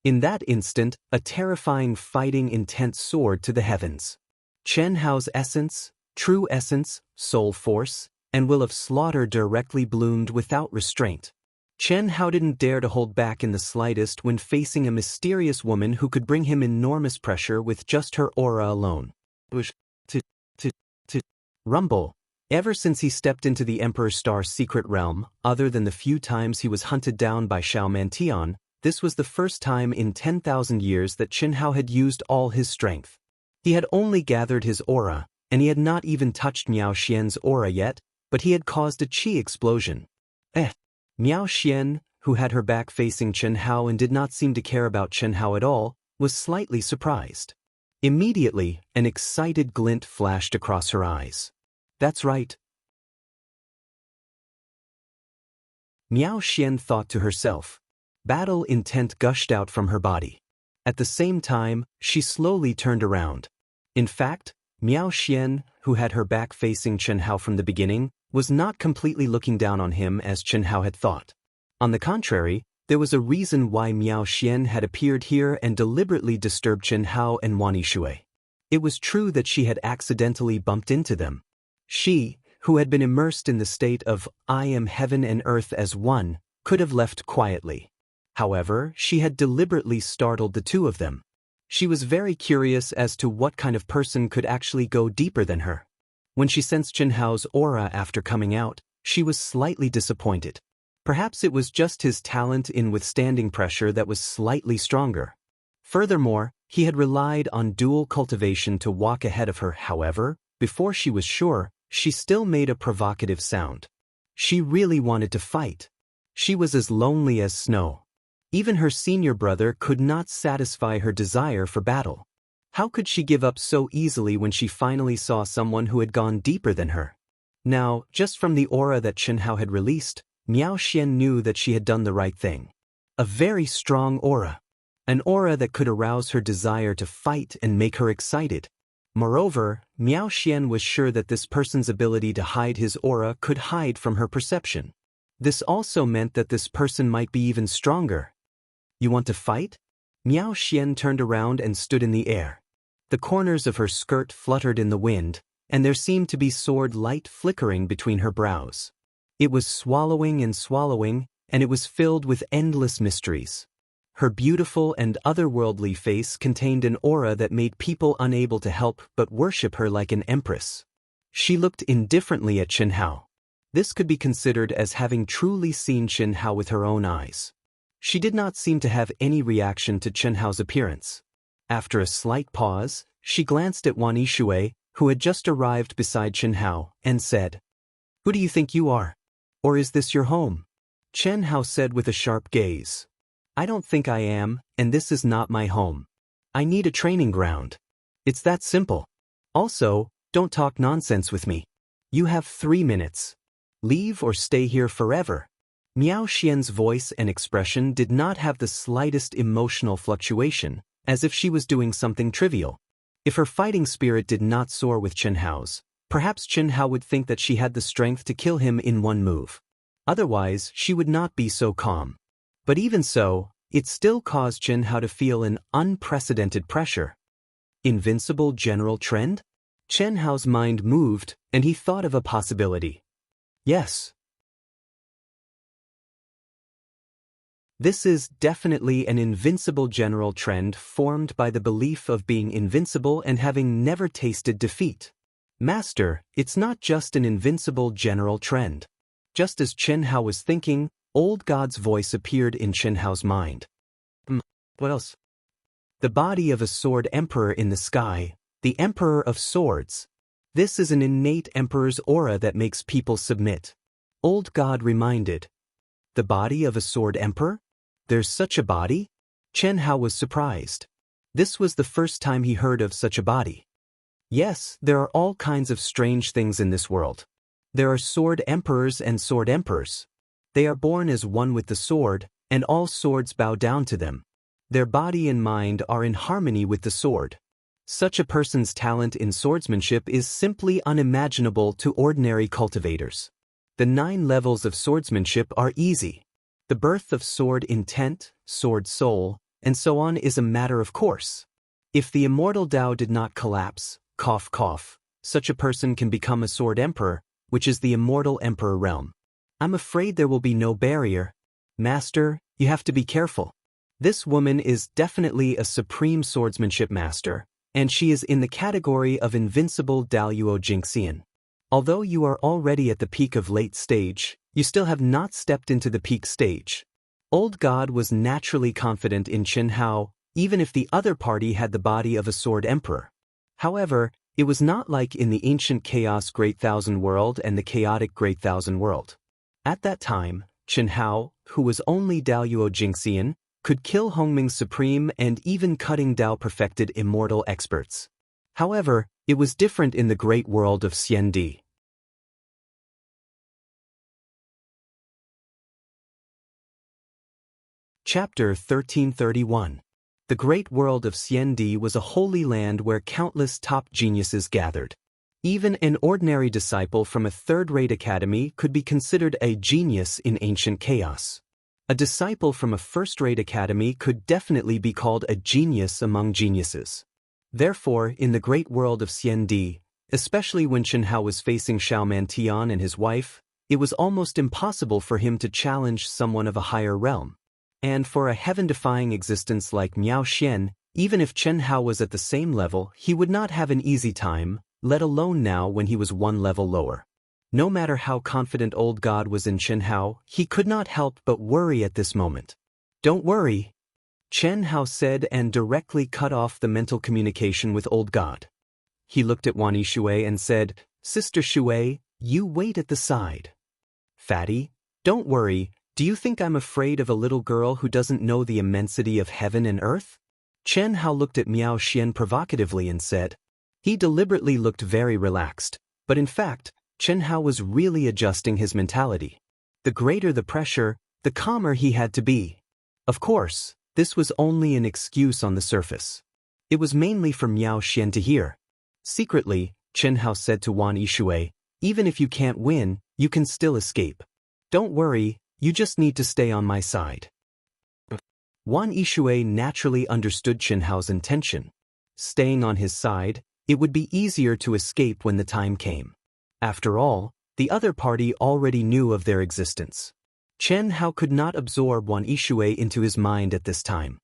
A: In that instant, a terrifying fighting intent soared to the heavens. Chen Hao's essence, true essence, soul force, and will of slaughter directly bloomed without restraint. Chen Hao didn't dare to hold back in the slightest when facing a mysterious woman who could bring him enormous pressure with just her aura alone. To, to, to, rumble. Ever since he stepped into the Emperor Star's secret realm, other than the few times he was hunted down by Xiao Mantian, this was the first time in 10,000 years that Chen Hao had used all his strength. He had only gathered his aura, and he had not even touched Miao Xian's aura yet, but he had caused a qi explosion. Miao Xian, who had her back facing Chen Hao and did not seem to care about Chen Hao at all, was slightly surprised. Immediately, an excited glint flashed across her eyes. That's right. Miao Xian thought to herself. Battle intent gushed out from her body. At the same time, she slowly turned around. In fact, Miao Xian, who had her back facing Chen Hao from the beginning, was not completely looking down on him as Chen Hao had thought. On the contrary, there was a reason why Miao Xian had appeared here and deliberately disturbed Chen Hao and Wan Yishui. It was true that she had accidentally bumped into them. She, who had been immersed in the state of I am heaven and earth as one, could have left quietly. However, she had deliberately startled the two of them. She was very curious as to what kind of person could actually go deeper than her. When she sensed Chen Hao's aura after coming out, she was slightly disappointed. Perhaps it was just his talent in withstanding pressure that was slightly stronger. Furthermore, he had relied on dual cultivation to walk ahead of her. However, before she was sure, she still made a provocative sound. She really wanted to fight. She was as lonely as snow. Even her senior brother could not satisfy her desire for battle. How could she give up so easily when she finally saw someone who had gone deeper than her? Now, just from the aura that Chen Hao had released, Miao Xian knew that she had done the right thing. A very strong aura. An aura that could arouse her desire to fight and make her excited. Moreover, Miao Xian was sure that this person's ability to hide his aura could hide from her perception. This also meant that this person might be even stronger. You want to fight? Miao Xian turned around and stood in the air. The corners of her skirt fluttered in the wind, and there seemed to be sword light flickering between her brows. It was swallowing and swallowing, and it was filled with endless mysteries. Her beautiful and otherworldly face contained an aura that made people unable to help but worship her like an empress. She looked indifferently at Chen Hao. This could be considered as having truly seen Chen Hao with her own eyes. She did not seem to have any reaction to Chen Hao's appearance. After a slight pause, she glanced at Wan Yishui, who had just arrived beside Chen Hao, and said, "Who do you think you are? Or is this your home?" Chen Hao said with a sharp gaze, "I don't think I am, and this is not my home. I need a training ground. It's that simple. Also, don't talk nonsense with me. You have 3 minutes. Leave or stay here forever." Miao Xian's voice and expression did not have the slightest emotional fluctuation, as if she was doing something trivial. If her fighting spirit did not soar with Chen Hao's, perhaps Chen Hao would think that she had the strength to kill him in one move. Otherwise, she would not be so calm. But even so, it still caused Chen Hao to feel an unprecedented pressure. Invincible general trend? Chen Hao's mind moved, and he thought of a possibility. Yes. This is definitely an invincible general trend formed by the belief of being invincible and having never tasted defeat. Master, it's not just an invincible general trend. Just as Chen Hao was thinking, Old God's voice appeared in Chen Hao's mind. What else? The body of a sword emperor in the sky, the emperor of swords. This is an innate emperor's aura that makes people submit. Old God reminded. The body of a sword emperor? There's such a body? Chen Hao was surprised. This was the first time he heard of such a body. Yes, there are all kinds of strange things in this world. There are sword emperors and sword emperors. They are born as one with the sword, and all swords bow down to them. Their body and mind are in harmony with the sword. Such a person's talent in swordsmanship is simply unimaginable to ordinary cultivators. The 9 levels of swordsmanship are easy. The birth of sword intent, sword soul, and so on is a matter of course. If the immortal Dao did not collapse, cough cough, such a person can become a sword emperor, which is the immortal emperor realm. I'm afraid there will be no barrier. Master, you have to be careful. This woman is definitely a supreme swordsmanship master, and she is in the category of invincible Daoist Jingxian. Although you are already at the peak of late stage, you still have not stepped into the peak stage. Old God was naturally confident in Chen Hao, even if the other party had the body of a sword emperor. However, it was not like in the ancient Chaos Great Thousand World and the Chaotic Great Thousand World. At that time, Chen Hao, who was only Daoist Jingxian, could kill Hongming's supreme and even cutting Dao perfected immortal experts. However, it was different in the great world of Xiandi. Chapter 1331. The great world of Xiandi was a holy land where countless top geniuses gathered. Even an ordinary disciple from a third-rate academy could be considered a genius in ancient chaos. A disciple from a first-rate academy could definitely be called a genius among geniuses. Therefore, in the great world of Xiandi, especially when Chen Hao was facing Xiaoman Tian and his wife, it was almost impossible for him to challenge someone of a higher realm. And for a heaven-defying existence like Miao Xian, even if Chen Hao was at the same level, he would not have an easy time, let alone now when he was one level lower. No matter how confident Old God was in Chen Hao, he could not help but worry at this moment. "Don't worry," Chen Hao said and directly cut off the mental communication with Old God. He looked at Wan Yishui and said, "Sister Shui, you wait at the side." "Fatty, don't worry. Do you think I'm afraid of a little girl who doesn't know the immensity of heaven and earth?" Chen Hao looked at Miao Xian provocatively and said. He deliberately looked very relaxed, but in fact, Chen Hao was really adjusting his mentality. The greater the pressure, the calmer he had to be. Of course, this was only an excuse on the surface. It was mainly for Miao Xian to hear. Secretly, Chen Hao said to Wan Yishui, "Even if you can't win, you can still escape. Don't worry. You just need to stay on my side." Wan Yishui naturally understood Chen Hao's intention. Staying on his side, it would be easier to escape when the time came. After all, the other party already knew of their existence. Chen Hao could not absorb Wan Yishui into his mind at this time.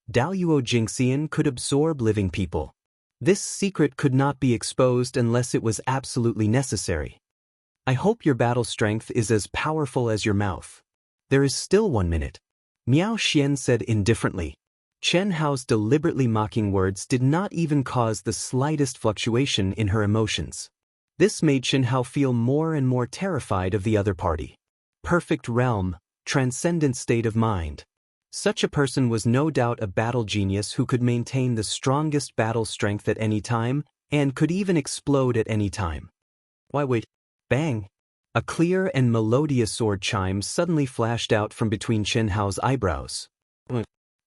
A: Daoist Jingxian could absorb living people. This secret could not be exposed unless it was absolutely necessary. "I hope your battle strength is as powerful as your mouth. There is still 1 minute," Miao Xian said indifferently. Chen Hao's deliberately mocking words did not even cause the slightest fluctuation in her emotions. This made Chen Hao feel more and more terrified of the other party. Perfect realm, transcendent state of mind. Such a person was no doubt a battle genius who could maintain the strongest battle strength at any time, and could even explode at any time. Why wait? Bang! A clear and melodious sword chime suddenly flashed out from between Chen Hao's eyebrows.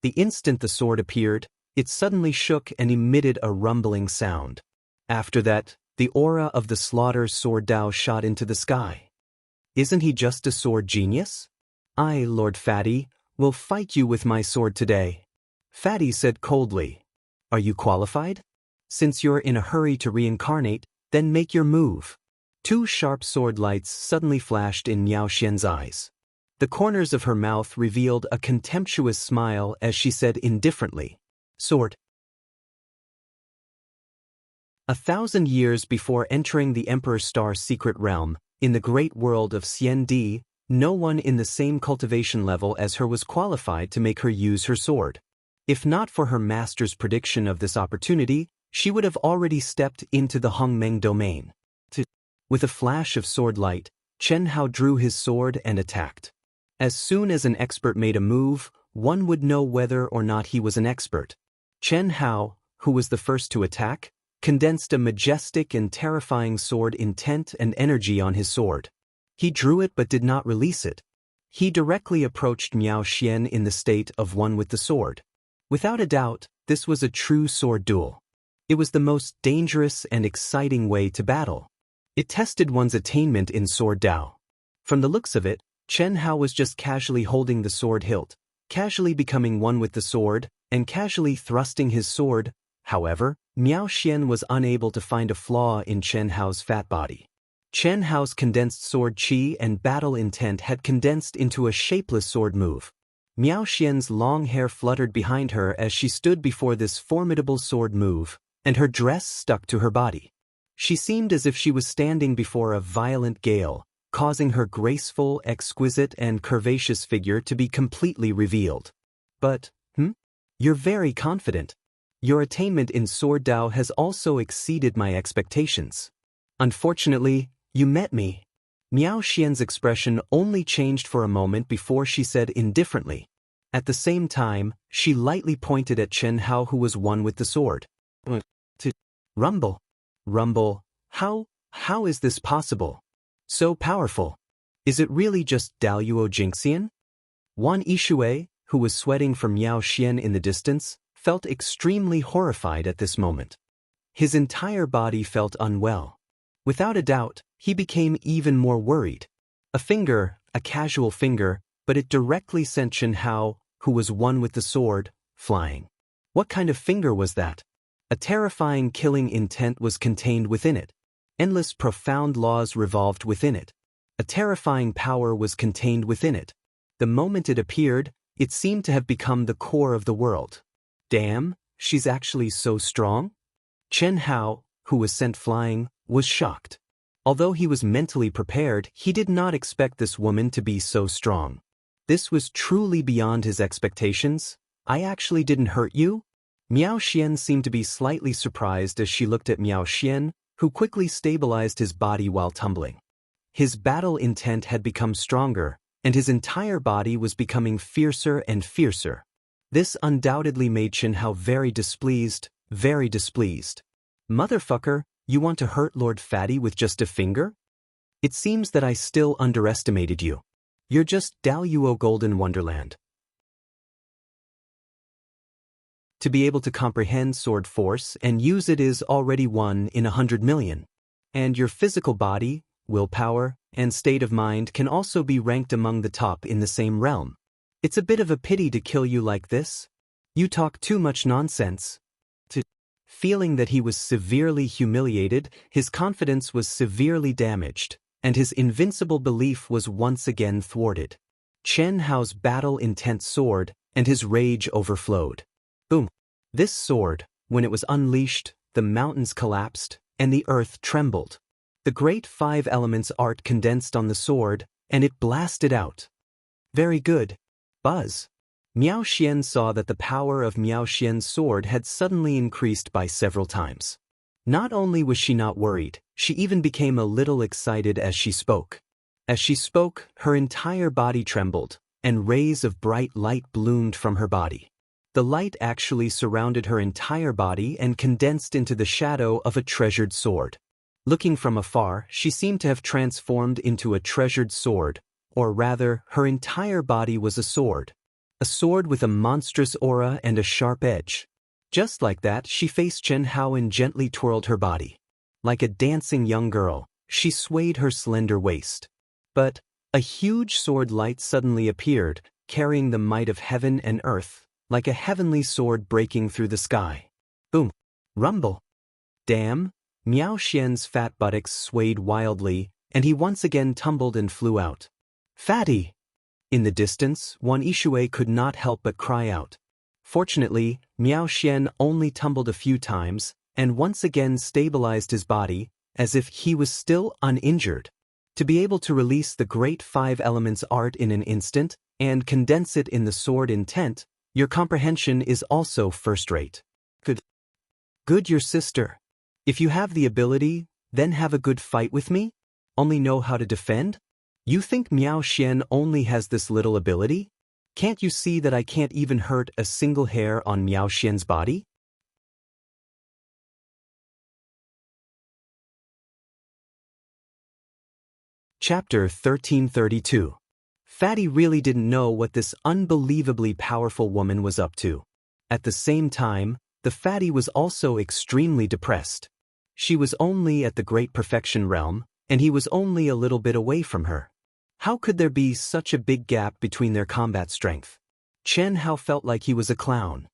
A: The instant the sword appeared, it suddenly shook and emitted a rumbling sound. After that, the aura of the slaughter's sword Dao shot into the sky. "Isn't he just a sword genius? I, Lord Fatty, will fight you with my sword today." Fatty said coldly. "Are you qualified? Since you're in a hurry to reincarnate, then make your move." 2 sharp sword lights suddenly flashed in Miao Xian's eyes. The corners of her mouth revealed a contemptuous smile as she said indifferently, "Sword." 1,000 years before entering the Emperor Star's secret realm, in the great world of Xiandi, no one in the same cultivation level as her was qualified to make her use her sword. If not for her master's prediction of this opportunity, she would have already stepped into the Hongmeng domain. With a flash of sword light, Chen Hao drew his sword and attacked. As soon as an expert made a move, one would know whether or not he was an expert. Chen Hao, who was the first to attack, condensed a majestic and terrifying sword intent and energy on his sword. He drew it but did not release it. He directly approached Miao Xian in the state of one with the sword. Without a doubt, this was a true sword duel. It was the most dangerous and exciting way to battle. It tested one's attainment in sword Dao. From the looks of it, Chen Hao was just casually holding the sword hilt, casually becoming one with the sword, and casually thrusting his sword. However, Miao Xian was unable to find a flaw in Chen Hao's fat body. Chen Hao's condensed sword chi and battle intent had condensed into a shapeless sword move. Miao Xian's long hair fluttered behind her as she stood before this formidable sword move, and her dress stuck to her body. She seemed as if she was standing before a violent gale, causing her graceful, exquisite, and curvaceous figure to be completely revealed. But, You're very confident. Your attainment in Sword Dao has also exceeded my expectations. Unfortunately, you met me. Miao Xian's expression only changed for a moment before she said indifferently. At the same time, she lightly pointed at Chen Hao, who was one with the sword. Rumble. Rumble, how is this possible? So powerful. Is it really just Daoyuo Jingxian? Wan Yishui, who was sweating from Miao Xian in the distance, felt extremely horrified at this moment. His entire body felt unwell. Without a doubt, he became even more worried. A finger, a casual finger, but it directly sent Chen Hao, who was one with the sword, flying. What kind of finger was that? A terrifying killing intent was contained within it. Endless profound laws revolved within it. A terrifying power was contained within it. The moment it appeared, it seemed to have become the core of the world. Damn, she's actually so strong? Chen Hao, who was sent flying, was shocked. Although he was mentally prepared, he did not expect this woman to be so strong. This was truly beyond his expectations. I actually didn't hurt you? Miao Xian seemed to be slightly surprised as she looked at Miao Xian, who quickly stabilized his body while tumbling. His battle intent had become stronger, and his entire body was becoming fiercer and fiercer. This undoubtedly made Chen Hao very displeased, very displeased. Motherfucker, you want to hurt Lord Fatty with just a finger? It seems that I still underestimated you. You're just Daoyuo Golden Wonderland. To be able to comprehend sword force and use it is already 1 in 100 million. And your physical body, willpower, and state of mind can also be ranked among the top in the same realm. It's a bit of a pity to kill you like this. You talk too much nonsense. Feeling that he was severely humiliated, his confidence was severely damaged, and his invincible belief was once again thwarted. Chen Hao's battle-intent soared, and his rage overflowed. Boom! This sword, when it was unleashed, the mountains collapsed, and the earth trembled. The great 5 elements art condensed on the sword, and it blasted out. Very good. Buzz. Miao Xian saw that the power of Miao Xian's sword had suddenly increased by several times. Not only was she not worried, she even became a little excited as she spoke. As she spoke, her entire body trembled, and rays of bright light bloomed from her body. The light actually surrounded her entire body and condensed into the shadow of a treasured sword. Looking from afar, she seemed to have transformed into a treasured sword, or rather, her entire body was a sword. A sword with a monstrous aura and a sharp edge. Just like that, she faced Chen Hao and gently twirled her body. Like a dancing young girl, she swayed her slender waist. But a huge sword light suddenly appeared, carrying the might of heaven and earth, like a heavenly sword breaking through the sky. Boom! Rumble! Damn! Miao Xian's fat buttocks swayed wildly, and he once again tumbled and flew out. Fatty! In the distance, Wan Yishui could not help but cry out. Fortunately, Miao Xian only tumbled a few times, and once again stabilized his body, as if he was still uninjured. To be able to release the great 5 elements art in an instant, and condense it in the sword intent, your comprehension is also first-rate. Good your sister. If you have the ability, then have a good fight with me? Only know how to defend? You think Miao Xian only has this little ability? Can't you see that I can't even hurt a single hair on Miao Xian's body? Chapter 1332. Fatty really didn't know what this unbelievably powerful woman was up to. At the same time, the fatty was also extremely depressed. She was only at the Great Perfection realm, and he was only a little bit away from her. How could there be such a big gap between their combat strength? Chen Hao felt like he was a clown.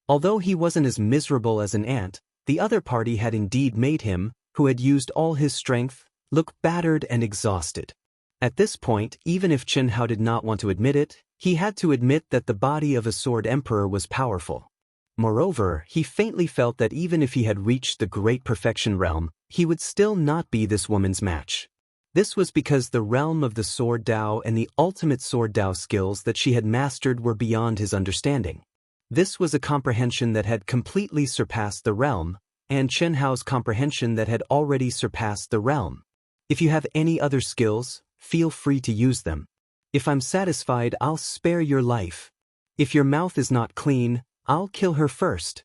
A: Although he wasn't as miserable as an ant, the other party had indeed made him, who had used all his strength, look battered and exhausted. At this point, even if Chen Hao did not want to admit it, he had to admit that the body of a sword emperor was powerful. Moreover, he faintly felt that even if he had reached the great perfection realm, he would still not be this woman's match. This was because the realm of the sword Dao and the ultimate sword Dao skills that she had mastered were beyond his understanding. This was a comprehension that had completely surpassed the realm, and Chen Hao's comprehension that had already surpassed the realm. If you have any other skills, feel free to use them. If I'm satisfied, I'll spare your life. If your mouth is not clean, I'll kill her first.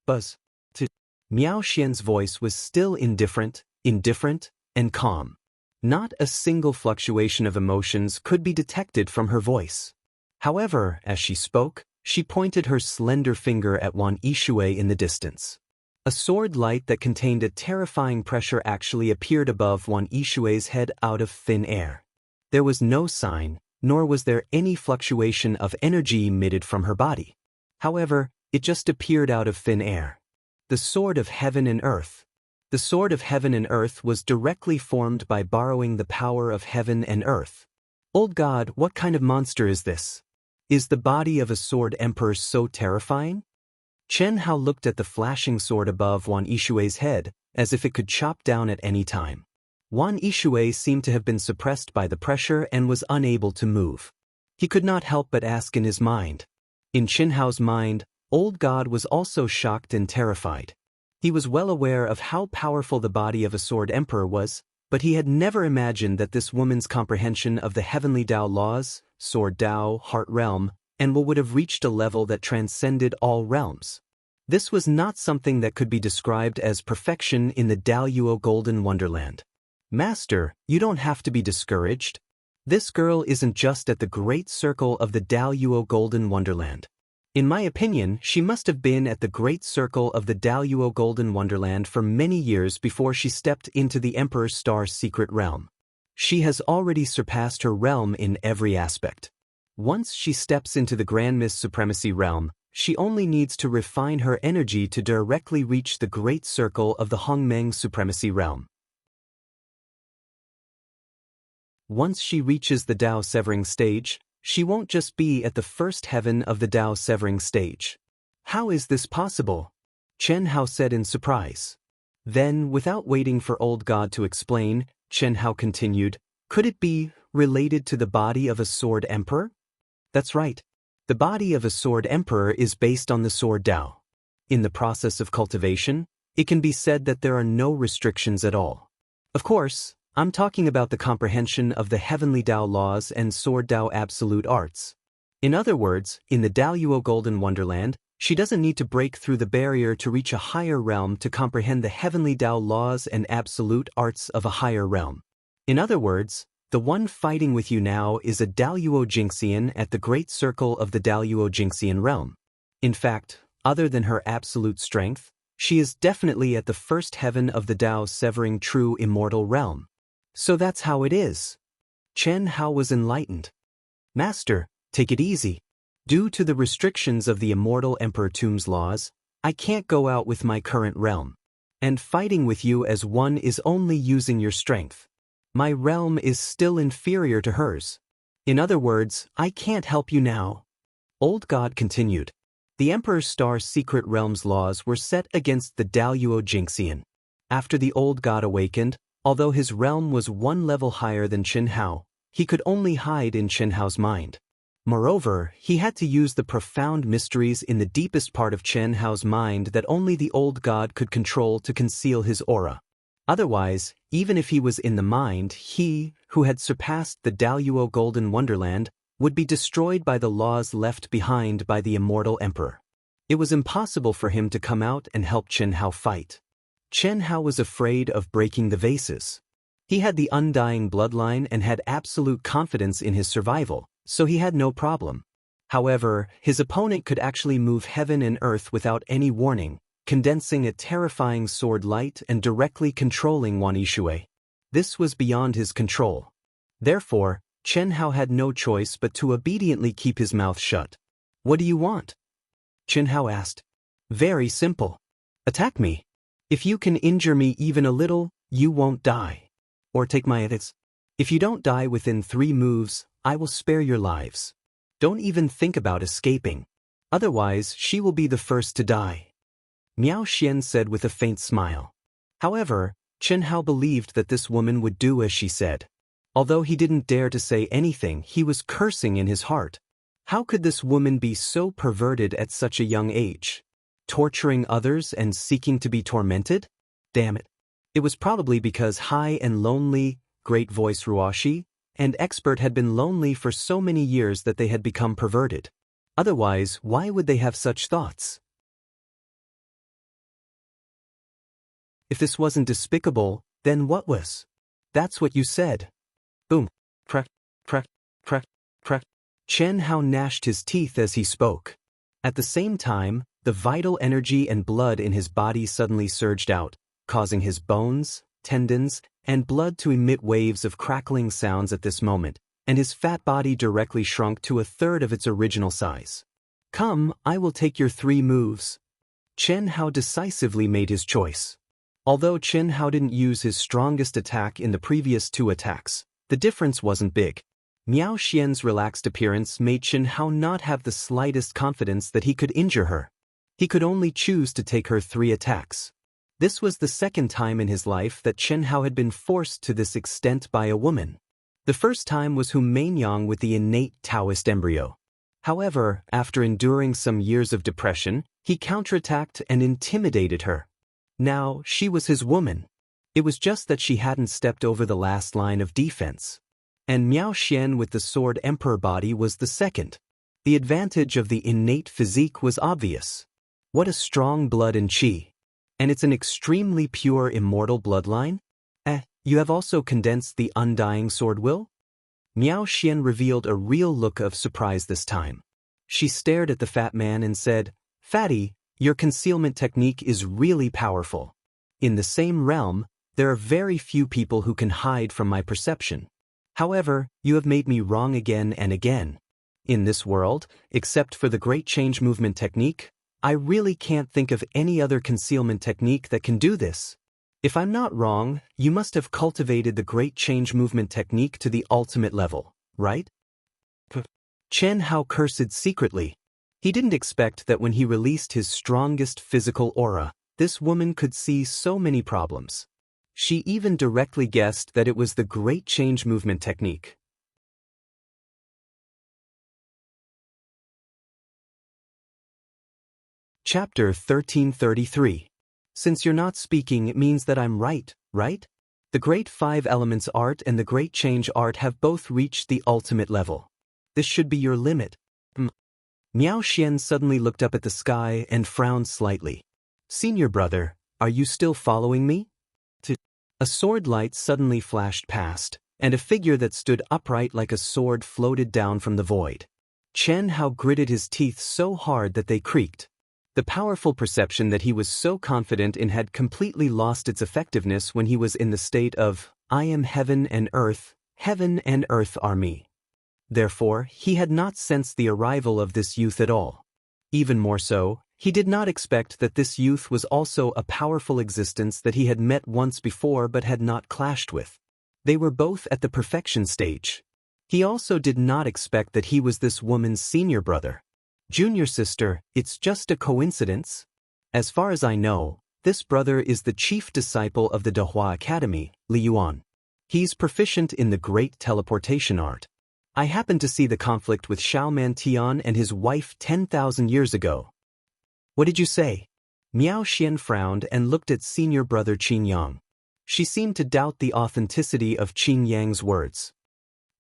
A: Buzz. Miao Xian's voice was still indifferent, and calm. Not a single fluctuation of emotions could be detected from her voice. However, as she spoke, she pointed her slender finger at Wan Yishui in the distance. A sword light that contained a terrifying pressure actually appeared above Wan Yishui's head out of thin air. There was no sign, nor was there any fluctuation of energy emitted from her body. However, it just appeared out of thin air. The Sword of Heaven and Earth. The Sword of Heaven and Earth was directly formed by borrowing the power of heaven and earth. Old God, what kind of monster is this? Is the body of a sword emperor so terrifying? Chen Hao looked at the flashing sword above Wan Yishui's head, as if it could chop down at any time. Wan Yishui seemed to have been suppressed by the pressure and was unable to move. He could not help but ask in his mind. In Chen Hao's mind, Old God was also shocked and terrified. He was well aware of how powerful the body of a sword emperor was, but he had never imagined that this woman's comprehension of the heavenly Dao laws, sword Dao, heart realm, and would have reached a level that transcended all realms. This was not something that could be described as perfection in the Daoist Golden Wonderland. Master, you don't have to be discouraged. This girl isn't just at the great circle of the Daoist Golden Wonderland. In my opinion, she must have been at the great circle of the Daoist Golden Wonderland for many years before she stepped into the Emperor's Star's secret realm. She has already surpassed her realm in every aspect. Once she steps into the Grand Mist Supremacy realm, she only needs to refine her energy to directly reach the great circle of the Hongmeng Supremacy realm. Once she reaches the Dao Severing stage, she won't just be at the first heaven of the Dao Severing stage. How is this possible? Chen Hao said in surprise. Then, without waiting for Old God to explain, Chen Hao continued, could it be related to the body of a sword emperor? That's right. The body of a sword emperor is based on the sword Dao. In the process of cultivation, it can be said that there are no restrictions at all. Of course, I'm talking about the comprehension of the heavenly Dao laws and sword Dao absolute arts. In other words, in the Daoist Golden Wonderland, she doesn't need to break through the barrier to reach a higher realm to comprehend the heavenly Dao laws and absolute arts of a higher realm. In other words, the one fighting with you now is a Daoist Jinxian at the great circle of the Daoist Jinxian realm. In fact, other than her absolute strength, she is definitely at the first heaven of the Dao Severing true immortal realm. So that's how it is. Chen Hao was enlightened. Master, take it easy. Due to the restrictions of the Immortal Emperor Tomb's laws, I can't go out with my current realm. And fighting with you as one is only using your strength. My realm is still inferior to hers. In other words, I can't help you now. Old God continued. The Emperor's Star's secret realm's laws were set against the Daoist Jinxian. After the Old God awakened, although his realm was one level higher than Chen Hao, he could only hide in Chen Hao's mind. Moreover, he had to use the profound mysteries in the deepest part of Chen Hao's mind that only the Old God could control to conceal his aura. Otherwise, even if he was in the mind, he, who had surpassed the Daoist Golden Wonderland, would be destroyed by the laws left behind by the Immortal Emperor. It was impossible for him to come out and help Chen Hao fight. Chen Hao was afraid of breaking the vases. He had the undying bloodline and had absolute confidence in his survival, so he had no problem. However, his opponent could actually move heaven and earth without any warning, condensing a terrifying sword light and directly controlling Wan Yishui. This was beyond his control. Therefore, Chen Hao had no choice but to obediently keep his mouth shut. What do you want? Chen Hao asked. Very simple. Attack me. If you can injure me even a little, you won't die. or take my edits. If you don't die within 3 moves, I will spare your lives. Don't even think about escaping. Otherwise, she will be the first to die. Miao Xian said with a faint smile. However, Chen Hao believed that this woman would do as she said. Although he didn't dare to say anything, he was cursing in his heart. How could this woman be so perverted at such a young age? Torturing others and seeking to be tormented? Damn it. It was probably because High and Lonely, Great Voice Ruashi, and Expert had been lonely for so many years that they had become perverted. Otherwise, why would they have such thoughts? If this wasn't despicable, then what was? That's what you said. Boom. Crack, crack, crack, crack. Chen Hao gnashed his teeth as he spoke. At the same time, the vital energy and blood in his body suddenly surged out, causing his bones, tendons, and blood to emit waves of crackling sounds at this moment, and his fat body directly shrunk to 1/3 of its original size. Come, I will take your 3 moves. Chen Hao decisively made his choice. Although Chen Hao didn't use his strongest attack in the previous 2 attacks, the difference wasn't big. Miao Xian's relaxed appearance made Chen Hao not have the slightest confidence that he could injure her. He could only choose to take her 3 attacks. This was the second time in his life that Chen Hao had been forced to this extent by a woman. The first time was Hu Mainyang with the innate Daoist embryo. However, after enduring some years of depression, he counterattacked and intimidated her. Now, she was his woman. It was just that she hadn't stepped over the last line of defense. And Miao Xian with the sword emperor body was the second. The advantage of the innate physique was obvious. What a strong blood and qi. And it's an extremely pure immortal bloodline? You have also condensed the undying sword will? Miao Xian revealed a real look of surprise this time. She stared at the fat man and said, "Fatty, your concealment technique is really powerful. In the same realm, there are very few people who can hide from my perception. However, you have made me wrong again and again. In this world, except for the Great Change Movement technique, I really can't think of any other concealment technique that can do this. If I'm not wrong, you must have cultivated the Great Change Movement technique to the ultimate level, right?" Chen Hao cursed secretly. He didn't expect that when he released his strongest physical aura, this woman could see so many problems. She even directly guessed that it was the Great Change Movement technique. Chapter 1333. Since you're not speaking, it means that I'm right, right? The Great 5 Elements art and the Great Change art have both reached the ultimate level. This should be your limit. Miao Xian suddenly looked up at the sky and frowned slightly. "Senior brother, are you still following me?" A sword light suddenly flashed past, and a figure that stood upright like a sword floated down from the void. Chen Hao gritted his teeth so hard that they creaked. The powerful perception that he was so confident in had completely lost its effectiveness when he was in the state of, "I am heaven and earth are me." Therefore, he had not sensed the arrival of this youth at all. Even more so, he did not expect that this youth was also a powerful existence that he had met once before but had not clashed with. They were both at the perfection stage. He also did not expect that he was this woman's senior brother. "Junior sister, it's just a coincidence? As far as I know, this brother is the chief disciple of the Dahua Academy, Li Yuan. He's proficient in the great teleportation art. I happened to see the conflict with Xiaoman Tian and his wife 10,000 years ago." "What did you say?" Miao Xian frowned and looked at senior brother Qin Yang. She seemed to doubt the authenticity of Qin Yang's words.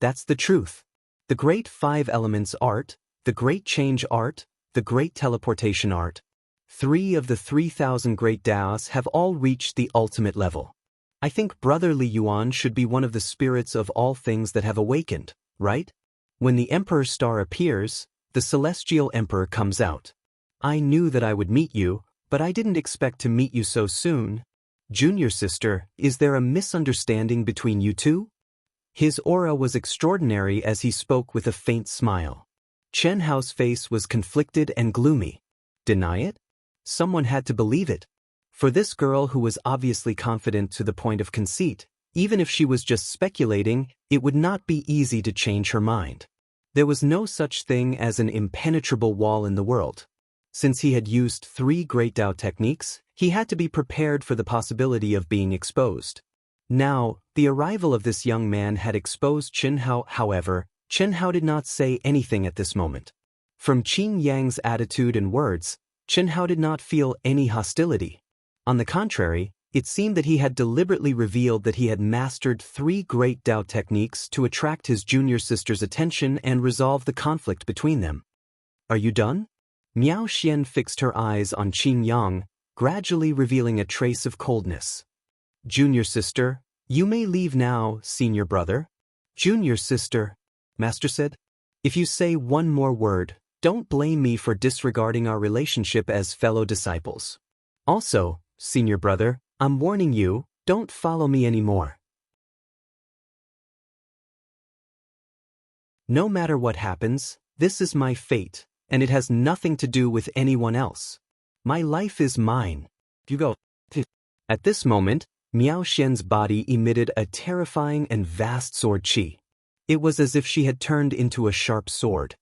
A: "That's the truth. The Great 5 Elements art, the Great Change art, the Great Teleportation art. 3 of the 3,000 great Daos have all reached the ultimate level. I think Brother Li Yuan should be one of the spirits of all things that have awakened, right? When the Emperor Star appears, the Celestial Emperor comes out. I knew that I would meet you, but I didn't expect to meet you so soon. Junior sister, is there a misunderstanding between you two?" His aura was extraordinary as he spoke with a faint smile. Chen Hao's face was conflicted and gloomy. Deny it? Someone had to believe it. For this girl who was obviously confident to the point of conceit, Even if she was just speculating, it would not be easy to change her mind. There was no such thing as an impenetrable wall in the world. Since he had used 3 great Dao techniques, he had to be prepared for the possibility of being exposed. Now, the arrival of this young man had exposed Chen Hao. However, Chen Hao did not say anything at this moment. From Qin Yang's attitude and words, Chen Hao did not feel any hostility. On the contrary, it seemed that he had deliberately revealed that he had mastered 3 great Dao techniques to attract his junior sister's attention and resolve the conflict between them. Are you done? Miao Xian fixed her eyes on Qin Yang, gradually revealing a trace of coldness. Junior sister, you may leave now, senior brother. Junior sister, Master said. If you say one more word, don't blame me for disregarding our relationship as fellow disciples. Also, senior brother, I'm warning you, don't follow me anymore. No matter what happens, this is my fate, and it has nothing to do with anyone else. My life is mine. You go. At this moment, Miao Xian's body emitted a terrifying and vast sword qi. It was as if she had turned into a sharp sword.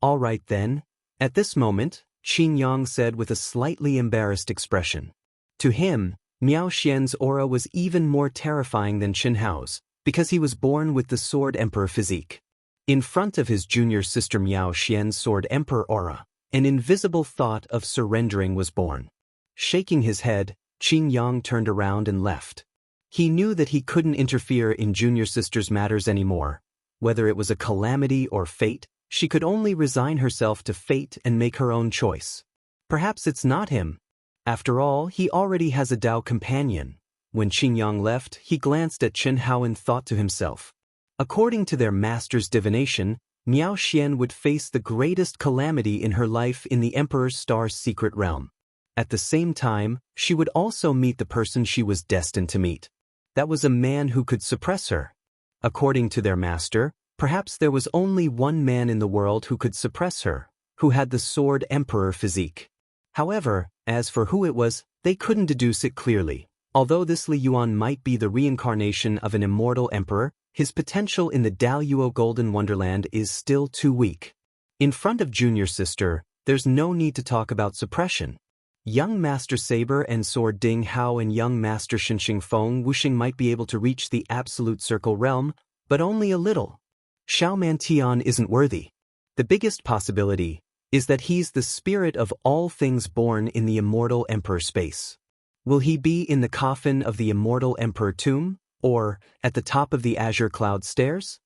A: All right then. At this moment, Qin Yang said with a slightly embarrassed expression. To him, Miao Xian's aura was even more terrifying than Chen Hao's, because he was born with the Sword Emperor physique. In front of his junior sister Miao Xian's Sword Emperor aura, an invisible thought of surrendering was born. Shaking his head, Qin Yang turned around and left. He knew that he couldn't interfere in junior sister's matters anymore. Whether it was a calamity or fate, she could only resign herself to fate and make her own choice. Perhaps it's not him. After all, he already has a Dao companion. When Qin Yang left, he glanced at Chen Hao and thought to himself. According to their master's divination, Miao Xian would face the greatest calamity in her life in the Emperor's Star's secret realm. At the same time, she would also meet the person she was destined to meet. That was a man who could suppress her. According to their master, perhaps there was only one man in the world who could suppress her, who had the Sword Emperor physique. However, as for who it was, they couldn't deduce it clearly. Although this Li Yuan might be the reincarnation of an immortal emperor, his potential in the Daoist Golden Wonderland is still too weak. In front of junior sister, there's no need to talk about suppression. Young Master Saber and Sword Ding Hao and young Master Shinxing Feng Wuxing might be able to reach the Absolute Circle realm, but only a little. Xiaoman Tian isn't worthy. The biggest possibility is that he's the spirit of all things born in the Immortal Emperor space. Will he be in the coffin of the Immortal Emperor tomb, or at the top of the Azure Cloud stairs?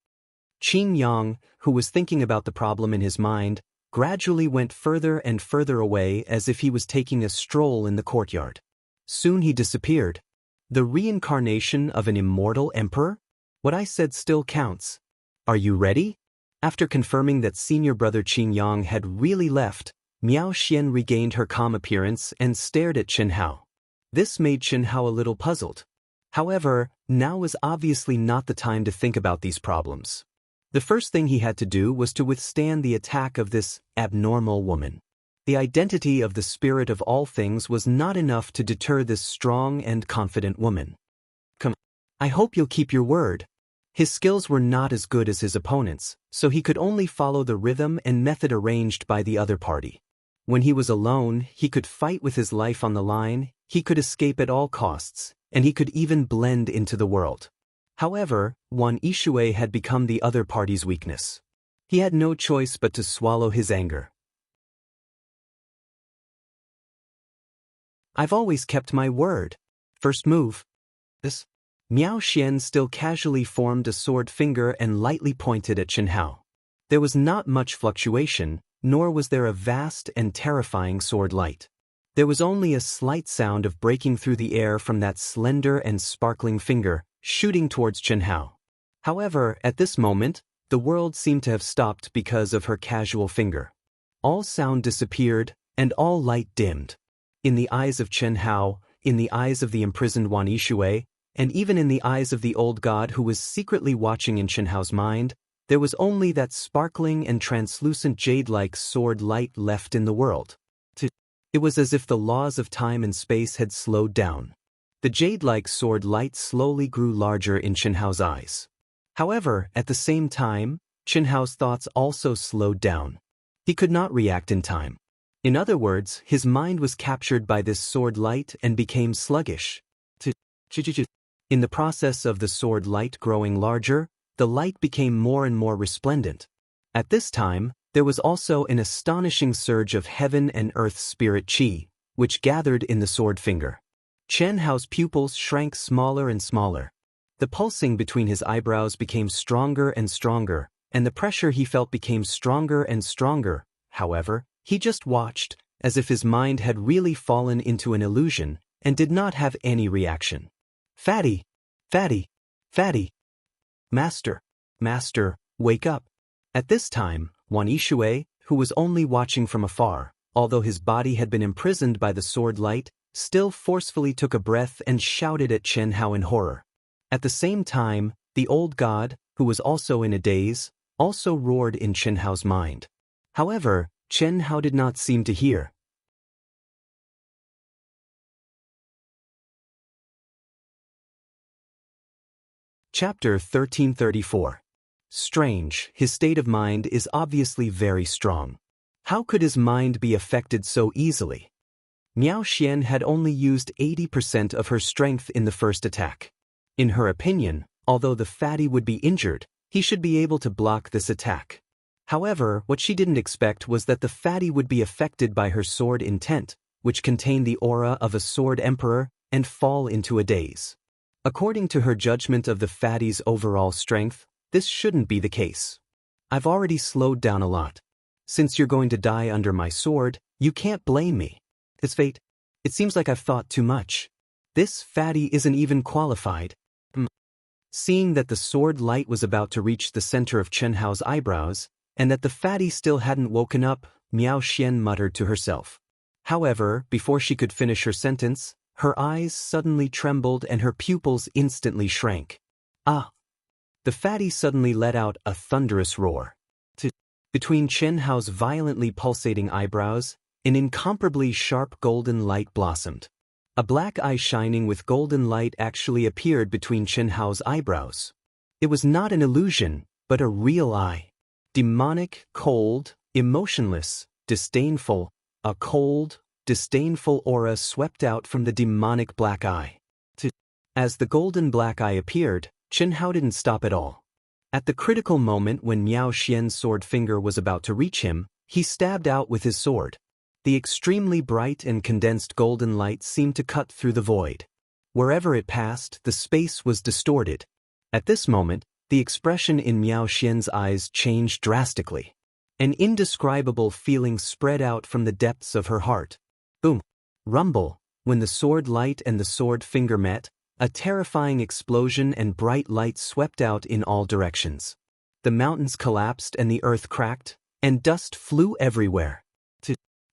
A: Qin Yang, who was thinking about the problem in his mind, gradually went further and further away as if he was taking a stroll in the courtyard. Soon he disappeared. The reincarnation of an immortal emperor? What I said still counts. Are you ready? After confirming that senior brother Qin Yang had really left, Miao Xian regained her calm appearance and stared at Chen Hao. This made Chen Hao a little puzzled. However, now was obviously not the time to think about these problems. The first thing he had to do was to withstand the attack of this abnormal woman. The identity of the spirit of all things was not enough to deter this strong and confident woman. Come, I hope you'll keep your word. His skills were not as good as his opponents, so he could only follow the rhythm and method arranged by the other party. When he was alone, he could fight with his life on the line, he could escape at all costs, and he could even blend into the world. However, Wan Yishui had become the other party's weakness. He had no choice but to swallow his anger. I've always kept my word. First move. This. Miao Xian still casually formed a sword finger and lightly pointed at Chen Hao. There was not much fluctuation, nor was there a vast and terrifying sword light. There was only a slight sound of breaking through the air from that slender and sparkling finger, shooting towards Chen Hao. However, at this moment, the world seemed to have stopped because of her casual finger. All sound disappeared, and all light dimmed. In the eyes of Chen Hao, in the eyes of the imprisoned Wan Yishui, and even in the eyes of the old god who was secretly watching in Chen Hao's mind, there was only that sparkling and translucent jade-like sword light left in the world. It was as if the laws of time and space had slowed down. The jade-like sword light slowly grew larger in Chenhao's eyes. However, at the same time, Chenhao's thoughts also slowed down. He could not react in time. In other words, his mind was captured by this sword light and became sluggish. In the process of the sword light growing larger, the light became more and more resplendent. At this time, there was also an astonishing surge of heaven and earth spirit qi, which gathered in the sword finger. Chenhao's pupils shrank smaller and smaller. The pulsing between his eyebrows became stronger and stronger, and the pressure he felt became stronger and stronger. However, he just watched, as if his mind had really fallen into an illusion, and did not have any reaction. Fatty! Fatty! Fatty! Master! Master, wake up! At this time, Wan Yishui, who was only watching from afar, although his body had been imprisoned by the sword light, still forcefully took a breath and shouted at Chenhao in horror. At the same time, the old god, who was also in a daze, also roared in Chenhao's mind. However, Chenhao did not seem to hear. Chapter 1334. Strange, his state of mind is obviously very strong. How could his mind be affected so easily? Miao Xian had only used 80% of her strength in the first attack. In her opinion, although the fatty would be injured, he should be able to block this attack. However, what she didn't expect was that the fatty would be affected by her sword intent, which contained the aura of a sword emperor, and fall into a daze. According to her judgment of the fatty's overall strength, this shouldn't be the case. I've already slowed down a lot. Since you're going to die under my sword, you can't blame me. It's fate. It seems like I've thought too much. This fatty isn't even qualified. Seeing that the sword light was about to reach the center of Chenhao's eyebrows, and that the fatty still hadn't woken up, Miao Xian muttered to herself. However, before she could finish her sentence, her eyes suddenly trembled and her pupils instantly shrank. Ah! The fatty suddenly let out a thunderous roar. Between Chenhao's violently pulsating eyebrows, an incomparably sharp golden light blossomed. A black eye shining with golden light actually appeared between Chenhao's eyebrows. It was not an illusion, but a real eye. Demonic, cold, emotionless, disdainful, a cold, disdainful aura swept out from the demonic black eye. As the golden black eye appeared, Chenhao didn't stop at all. At the critical moment when Miao Xian's sword finger was about to reach him, he stabbed out with his sword. The extremely bright and condensed golden light seemed to cut through the void. Wherever it passed, the space was distorted. At this moment, the expression in Miao Xian's eyes changed drastically. An indescribable feeling spread out from the depths of her heart. Boom! Rumble! When the sword light and the sword finger met, a terrifying explosion and bright light swept out in all directions. The mountains collapsed and the earth cracked, and dust flew everywhere.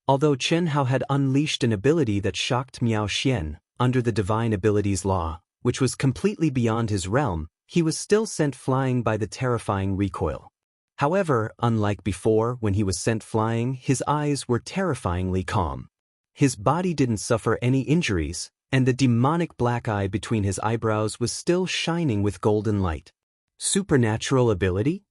A: Although Chenhao had unleashed an ability that shocked Miao Xian, under the divine abilities law, which was completely beyond his realm, he was still sent flying by the terrifying recoil. However, unlike before when he was sent flying, his eyes were terrifyingly calm. His body didn't suffer any injuries, and the demonic black eye between his eyebrows was still shining with golden light. Supernatural ability?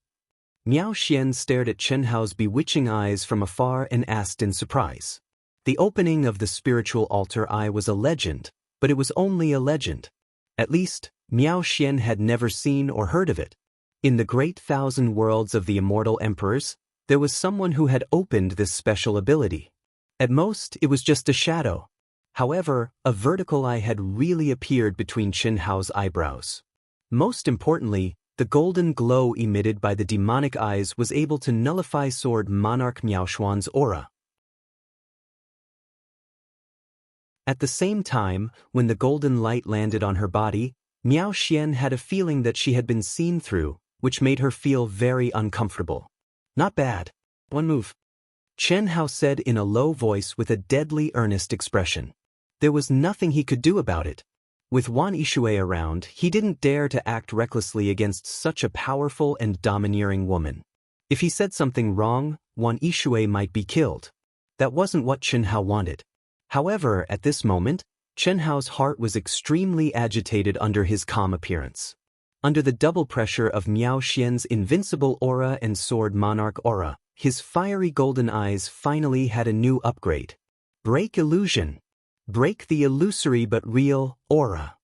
A: Miao Xian stared at Chenhao's bewitching eyes from afar and asked in surprise. The opening of the spiritual altar eye was a legend, but it was only a legend. At least, Miao Xian had never seen or heard of it. In the great thousand worlds of the immortal emperors, there was someone who had opened this special ability. At most, it was just a shadow. However, a vertical eye had really appeared between Chenhao's eyebrows. Most importantly, the golden glow emitted by the demonic eyes was able to nullify Sword Monarch Miao Xuan's aura. At the same time, when the golden light landed on her body, Miao Xian had a feeling that she had been seen through, which made her feel very uncomfortable. Not bad. One move. Chenhao said in a low voice with a deadly earnest expression. There was nothing he could do about it. With Wan Yishui around, he didn't dare to act recklessly against such a powerful and domineering woman. If he said something wrong, Wan Yishui might be killed. That wasn't what Chenhao wanted. However, at this moment, Chen Hao's heart was extremely agitated under his calm appearance. Under the double pressure of Miao Xian's invincible aura and sword monarch aura, his fiery golden eyes finally had a new upgrade. Break illusion. Break the illusory but real aura.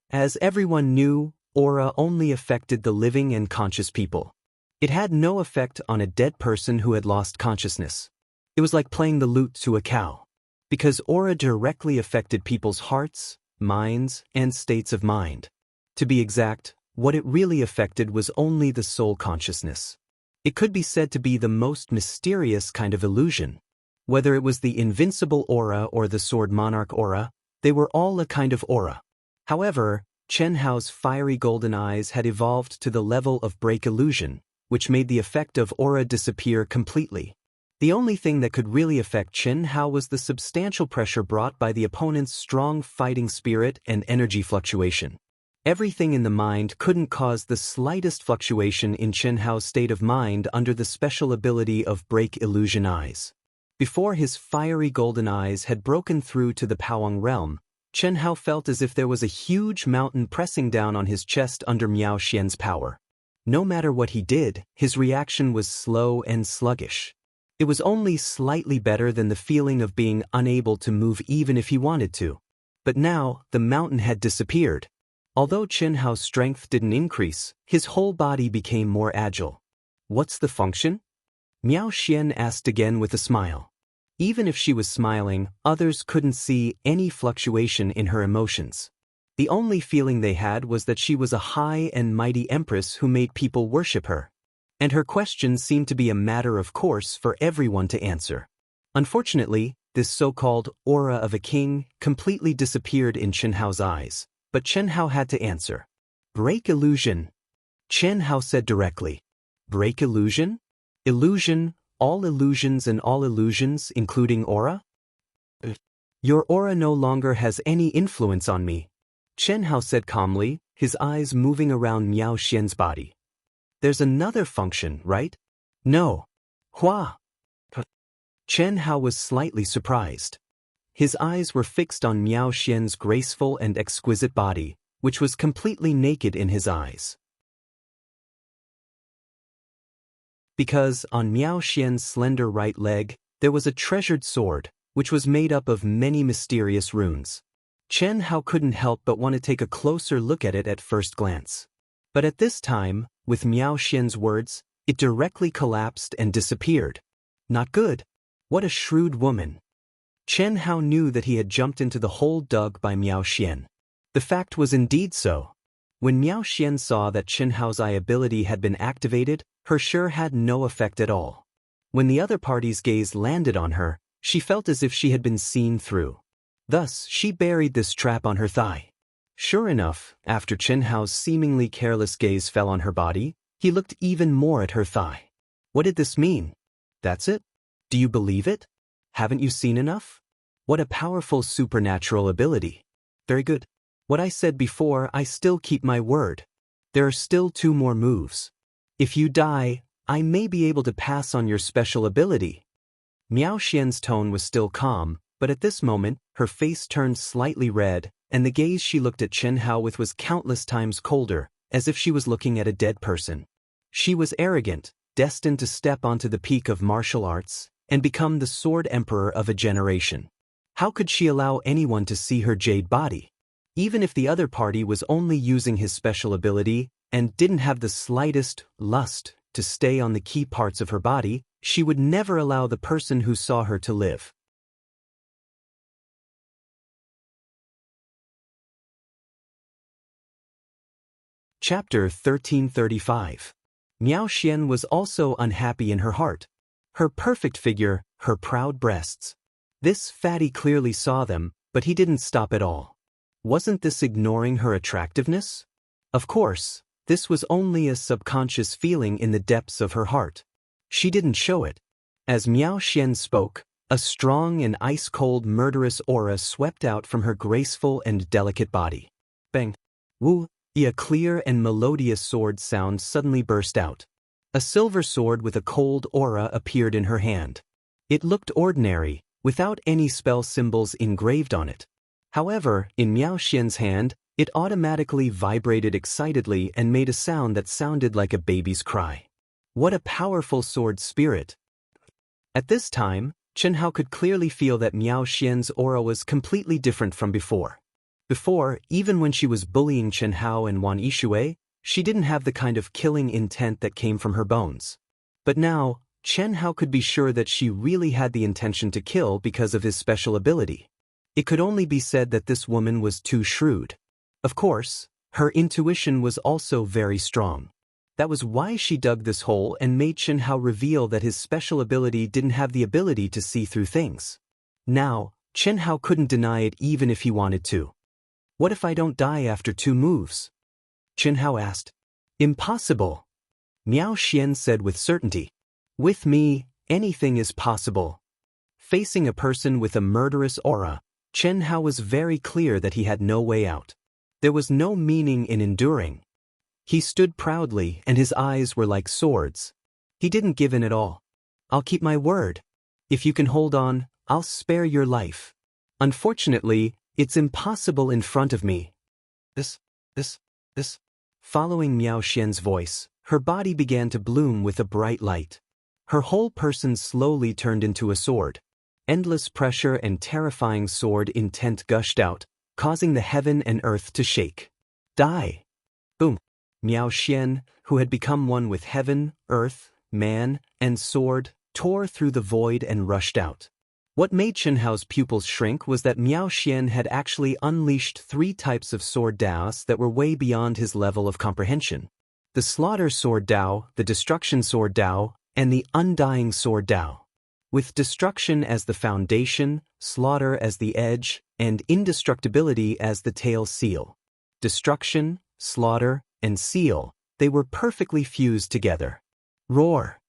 A: As everyone knew, aura only affected the living and conscious people. It had no effect on a dead person who had lost consciousness. It was like playing the lute to a cow. Because aura directly affected people's hearts, minds, and states of mind. To be exact, what it really affected was only the soul consciousness. It could be said to be the most mysterious kind of illusion. Whether it was the invincible aura or the sword monarch aura, they were all a kind of aura. However, Chen Hao's fiery golden eyes had evolved to the level of break illusion, which made the effect of aura disappear completely. The only thing that could really affect Chen Hao was the substantial pressure brought by the opponent's strong fighting spirit and energy fluctuation. Everything in the mind couldn't cause the slightest fluctuation in Chen Hao's state of mind under the special ability of break illusion eyes. Before his fiery golden eyes had broken through to the Powang realm, Chen Hao felt as if there was a huge mountain pressing down on his chest under Miao Xian's power. No matter what he did, his reaction was slow and sluggish. It was only slightly better than the feeling of being unable to move even if he wanted to. But now, the mountain had disappeared. Although Chen Hao's strength didn't increase, his whole body became more agile. What's the function? Miao Xian asked again with a smile. Even if she was smiling, others couldn't see any fluctuation in her emotions. The only feeling they had was that she was a high and mighty empress who made people worship her. And her questions seemed to be a matter of course for everyone to answer. Unfortunately, this so-called aura of a king completely disappeared in Chen Hao's eyes, but Chen Hao had to answer. Break illusion. Chen Hao said directly. Break illusion? Illusion, all illusions and all illusions, including aura? Your aura no longer has any influence on me, Chen Hao said calmly, his eyes moving around Miao Xian's body. There's another function, right? No. Hua. Chen Hao was slightly surprised. His eyes were fixed on Miao Xian's graceful and exquisite body, which was completely naked in his eyes. Because on Miao Xian's slender right leg, there was a treasured sword, which was made up of many mysterious runes. Chen Hao couldn't help but want to take a closer look at it at first glance. But at this time, with Miao Xian's words, it directly collapsed and disappeared. Not good. What a shrewd woman. Chen Hao knew that he had jumped into the hole dug by Miao Xian. The fact was indeed so. When Miao Xian saw that Chen Hao's eye ability had been activated, her sure had no effect at all. When the other party's gaze landed on her, she felt as if she had been seen through. Thus, she buried this trap on her thigh. Sure enough, after Chen Hao's seemingly careless gaze fell on her body, he looked even more at her thigh. What did this mean? That's it? Do you believe it? Haven't you seen enough? What a powerful supernatural ability. Very good. What I said before, I still keep my word. There are still 2 more moves. If you die, I may be able to pass on your special ability. Miao Xian's tone was still calm, but at this moment, her face turned slightly red, and the gaze she looked at Chen Hao with was countless times colder, as if she was looking at a dead person. She was arrogant, destined to step onto the peak of martial arts, and become the sword emperor of a generation. How could she allow anyone to see her jade body? Even if the other party was only using his special ability, and didn't have the slightest lust to stay on the key parts of her body, she would never allow the person who saw her to live. Chapter 1335. Miao Xian was also unhappy in her heart. Her perfect figure, her proud breasts. This fatty clearly saw them, but he didn't stop at all. Wasn't this ignoring her attractiveness? Of course, this was only a subconscious feeling in the depths of her heart. She didn't show it. As Miao Xian spoke, a strong and ice-cold murderous aura swept out from her graceful and delicate body. Bang! Wu! A clear and melodious sword sound suddenly burst out. A silver sword with a cold aura appeared in her hand. It looked ordinary, without any spell symbols engraved on it. However, in Miao Xian's hand, it automatically vibrated excitedly and made a sound that sounded like a baby's cry. What a powerful sword spirit! At this time, Chen Hao could clearly feel that Miao Xian's aura was completely different from before. Before, even when she was bullying Chen Hao and Wan Yishui, she didn't have the kind of killing intent that came from her bones. But now, Chen Hao could be sure that she really had the intention to kill because of his special ability. It could only be said that this woman was too shrewd. Of course, her intuition was also very strong. That was why she dug this hole and made Chen Hao reveal that his special ability didn't have the ability to see through things. Now, Chen Hao couldn't deny it even if he wanted to. What if I don't die after 2 moves? Chen Hao asked. Impossible. Miao Xian said with certainty. With me, anything is possible. Facing a person with a murderous aura, Chen Hao was very clear that he had no way out. There was no meaning in enduring. He stood proudly and his eyes were like swords. He didn't give in at all. I'll keep my word. If you can hold on, I'll spare your life. Unfortunately, it's impossible in front of me. This. Following Miao Xian's voice, her body began to bloom with a bright light. Her whole person slowly turned into a sword. Endless pressure and terrifying sword intent gushed out, causing the heaven and earth to shake. Die! Boom! Miao Xian, who had become one with heaven, earth, man, and sword, tore through the void and rushed out. What made Chen Hao's pupils shrink was that Miao Xian had actually unleashed 3 types of sword Daoists that were way beyond his level of comprehension. The Slaughter Sword Dao, the Destruction Sword Dao, and the Undying Sword Dao. With destruction as the foundation, slaughter as the edge, and indestructibility as the tail seal. Destruction, slaughter, and seal, they were perfectly fused together. Roar!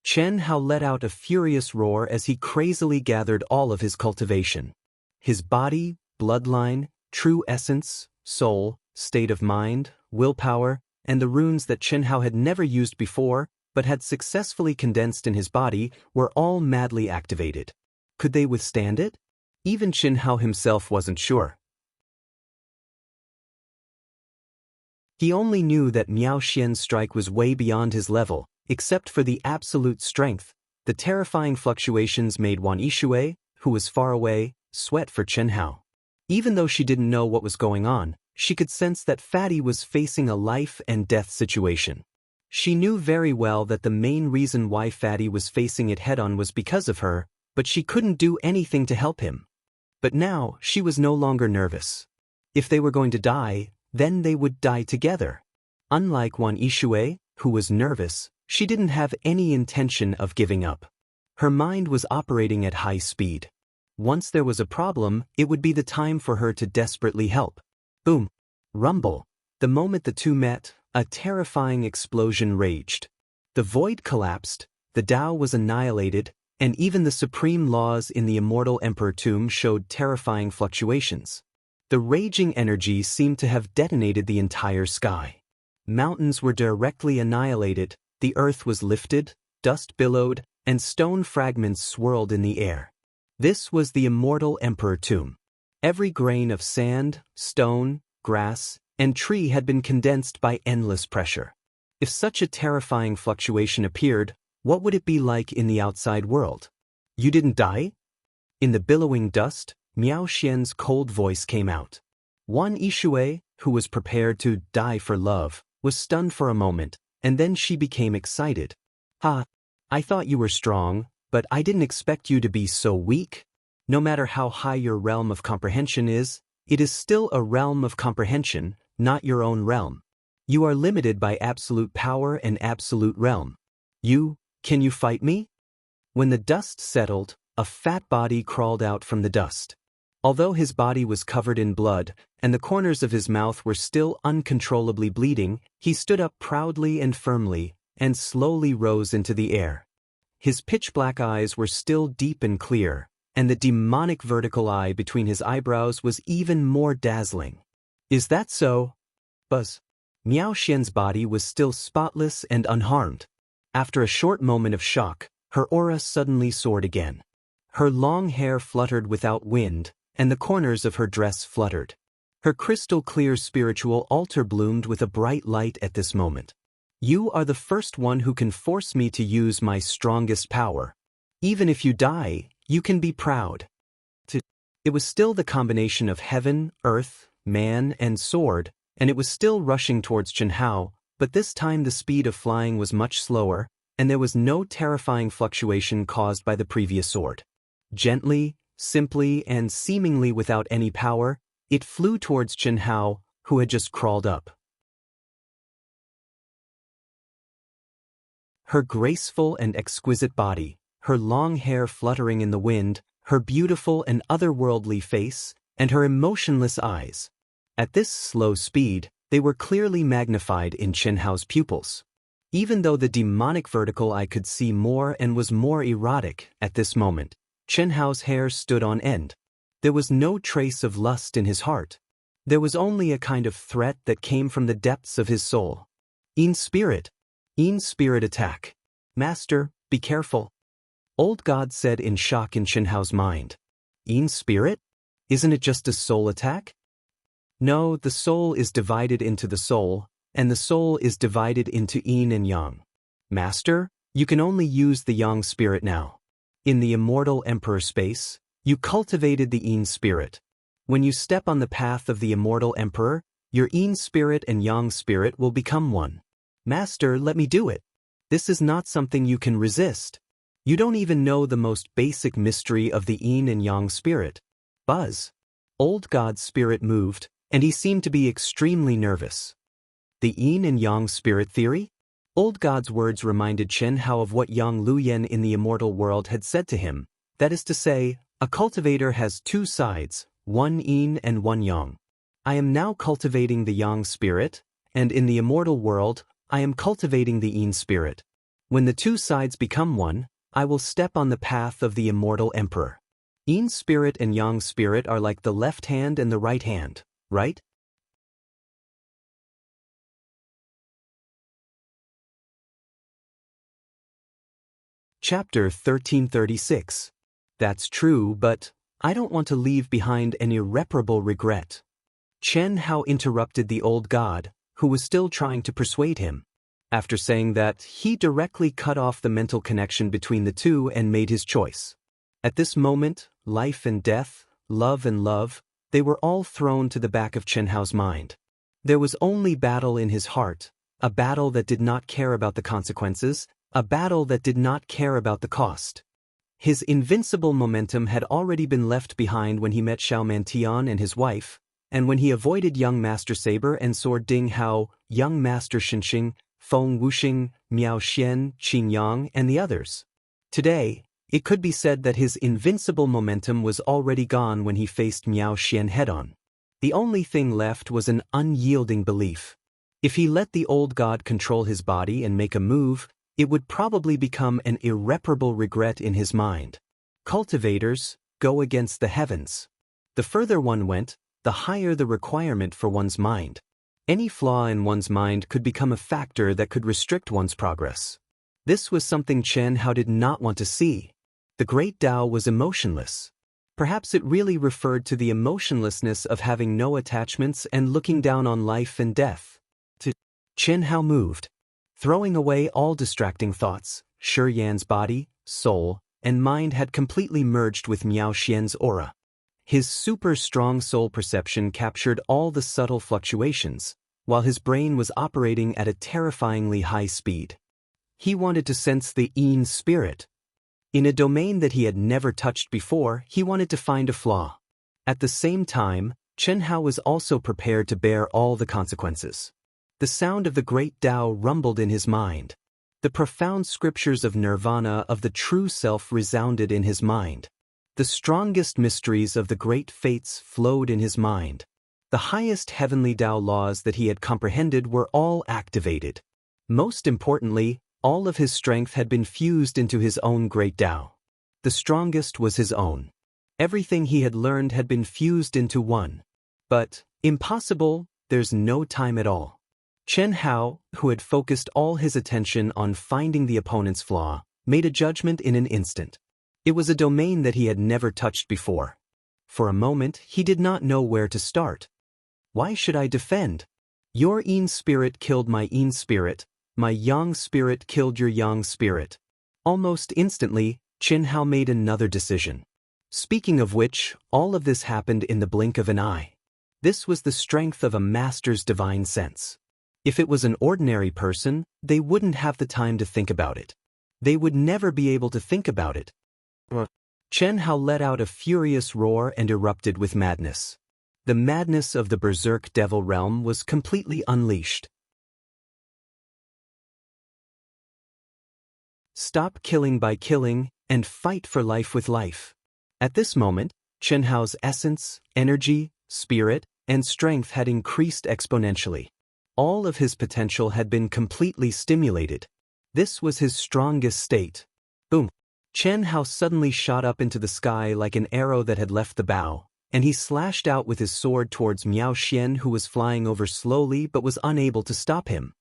A: Chen Hao let out a furious roar as he crazily gathered all of his cultivation. His body, bloodline, true essence, soul, state of mind, willpower, and the runes that Chen Hao had never used before, but had successfully condensed in his body, were all madly activated. Could they withstand it? Even Chen Hao himself wasn't sure. He only knew that Miao Xian's strike was way beyond his level, except for the absolute strength. The terrifying fluctuations made Wan Yishui, who was far away, sweat for Chen Hao. Even though she didn't know what was going on, she could sense that Fatty was facing a life and death situation. She knew very well that the main reason why Fatty was facing it head-on was because of her, but she couldn't do anything to help him. But now, she was no longer nervous. If they were going to die, then they would die together. Unlike Wan Yishui, who was nervous, she didn't have any intention of giving up. Her mind was operating at high speed. Once there was a problem, it would be the time for her to desperately help. Boom! Rumble! The moment the two met, a terrifying explosion raged. The void collapsed, the Tao was annihilated, and even the supreme laws in the Immortal Emperor tomb showed terrifying fluctuations. The raging energy seemed to have detonated the entire sky. Mountains were directly annihilated, the earth was lifted, dust billowed, and stone fragments swirled in the air. This was the Immortal Emperor tomb. Every grain of sand, stone, grass, and tree had been condensed by endless pressure. If such a terrifying fluctuation appeared, what would it be like in the outside world? You didn't die? In the billowing dust, Miao Xian's cold voice came out. Wan Yishui, who was prepared to die for love, was stunned for a moment, and then she became excited. Ha! I thought you were strong, but I didn't expect you to be so weak. No matter how high your realm of comprehension is, it is still a realm of comprehension, not your own realm. You are limited by absolute power and absolute realm. Can you fight me? When the dust settled, a fat body crawled out from the dust. Although his body was covered in blood, and the corners of his mouth were still uncontrollably bleeding, he stood up proudly and firmly, and slowly rose into the air. His pitch-black eyes were still deep and clear, and the demonic vertical eye between his eyebrows was even more dazzling. Is that so? Buzz. Miao Xian's body was still spotless and unharmed. After a short moment of shock, her aura suddenly soared again. Her long hair fluttered without wind, and the corners of her dress fluttered. Her crystal-clear spiritual altar bloomed with a bright light at this moment. You are the first one who can force me to use my strongest power. Even if you die, you can be proud. It was still the combination of heaven, earth, man, and sword, and it was still rushing towards Chen Hao, but this time the speed of flying was much slower, and there was no terrifying fluctuation caused by the previous sword. Gently, simply, and seemingly without any power, it flew towards Chen Hao, who had just crawled up. Her graceful and exquisite body, her long hair fluttering in the wind, her beautiful and otherworldly face, and her emotionless eyes. At this slow speed, they were clearly magnified in Chen Hao's pupils. Even though the demonic vertical eye could see more and was more erotic at this moment, Chen Hao's hair stood on end. There was no trace of lust in his heart. There was only a kind of threat that came from the depths of his soul. In spirit attack. Master, be careful. Old God said in shock in Chen Hao's mind. In spirit? Isn't it just a soul attack? No, the soul is divided into the soul, and the soul is divided into yin and yang. Master, you can only use the yang spirit now. In the immortal emperor space, you cultivated the yin spirit. When you step on the path of the immortal emperor, your yin spirit and yang spirit will become one. Master, let me do it. This is not something you can resist. You don't even know the most basic mystery of the yin and yang spirit. Buzz. Old God's spirit moved, and he seemed to be extremely nervous. The yin and yang spirit theory? Old God's words reminded Chen Hao of what Yang Luyan in the immortal world had said to him, that is to say, a cultivator has two sides, one yin and one yang. I am now cultivating the yang spirit, and in the immortal world, I am cultivating the yin spirit. When the two sides become one, I will step on the path of the immortal emperor. Yin spirit and yang spirit are like the left hand and the right hand, right? Chapter 1336. That's true, but I don't want to leave behind an irreparable regret. Chen Hao interrupted the old god, who was still trying to persuade him. After saying that, he directly cut off the mental connection between the two and made his choice. At this moment, life and death, love and love, they were all thrown to the back of Chen Hao's mind. There was only battle in his heart, a battle that did not care about the consequences, a battle that did not care about the cost. His invincible momentum had already been left behind when he met Xiao Mantian and his wife, and when he avoided young Master Saber and Sword Ding Hao, young Master Xinxing, Feng Wuxing, Miao Xian, Qin Yang, and the others. Today, it could be said that his invincible momentum was already gone when he faced Miao Xian head-on. The only thing left was an unyielding belief. If he let the old god control his body and make a move, it would probably become an irreparable regret in his mind. Cultivators go against the heavens. The further one went, the higher the requirement for one's mind. Any flaw in one's mind could become a factor that could restrict one's progress. This was something Chen Hao did not want to see. The great Tao was emotionless. Perhaps it really referred to the emotionlessness of having no attachments and looking down on life and death. Chen Hao moved. Throwing away all distracting thoughts, Shi Yan's body, soul, and mind had completely merged with Miao Xian's aura. His super-strong soul perception captured all the subtle fluctuations, while his brain was operating at a terrifyingly high speed. He wanted to sense the yin spirit. In a domain that he had never touched before, he wanted to find a flaw. At the same time, Chen Hao was also prepared to bear all the consequences. The sound of the great Tao rumbled in his mind. The profound scriptures of nirvana of the true self resounded in his mind. The strongest mysteries of the great fates flowed in his mind. The highest heavenly Tao laws that he had comprehended were all activated. Most importantly, all of his strength had been fused into his own great Tao. The strongest was his own. Everything he had learned had been fused into one. But, impossible, there's no time at all. Chen Hao, who had focused all his attention on finding the opponent's flaw, made a judgment in an instant. It was a domain that he had never touched before. For a moment, he did not know where to start. Why should I defend? Your Yin spirit killed my Yin spirit, my Yang spirit killed your Yang spirit. Almost instantly, Qin Hao made another decision. Speaking of which, all of this happened in the blink of an eye. This was the strength of a master's divine sense. If it was an ordinary person, they wouldn't have the time to think about it. They would never be able to think about it. Chen Hao let out a furious roar and erupted with madness. The madness of the berserk devil realm was completely unleashed. Stop killing by killing, and fight for life with life. At this moment, Chen Hao's essence, energy, spirit, and strength had increased exponentially. All of his potential had been completely stimulated. This was his strongest state. Boom! Chen Hao suddenly shot up into the sky like an arrow that had left the bow, and he slashed out with his sword towards Miao Xian, who was flying over slowly but was unable to stop him.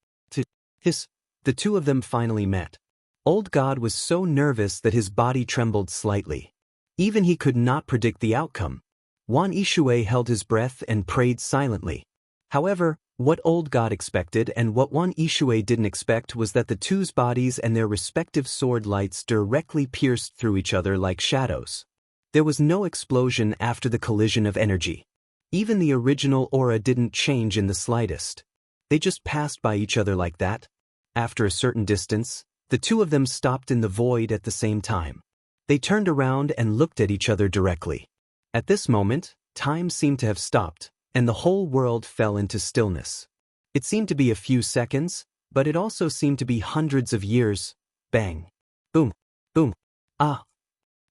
A: The two of them finally met. Old God was so nervous that his body trembled slightly. Even he could not predict the outcome. Wan Yishui held his breath and prayed silently. However, what Old God expected and what Wan Yishui didn't expect was that the two's bodies and their respective sword lights directly pierced through each other like shadows. There was no explosion after the collision of energy. Even the original aura didn't change in the slightest. They just passed by each other like that. After a certain distance, the two of them stopped in the void at the same time. They turned around and looked at each other directly. At this moment, time seemed to have stopped, and the whole world fell into stillness. It seemed to be a few seconds, but it also seemed to be hundreds of years. Bang! Boom! Boom! Ah!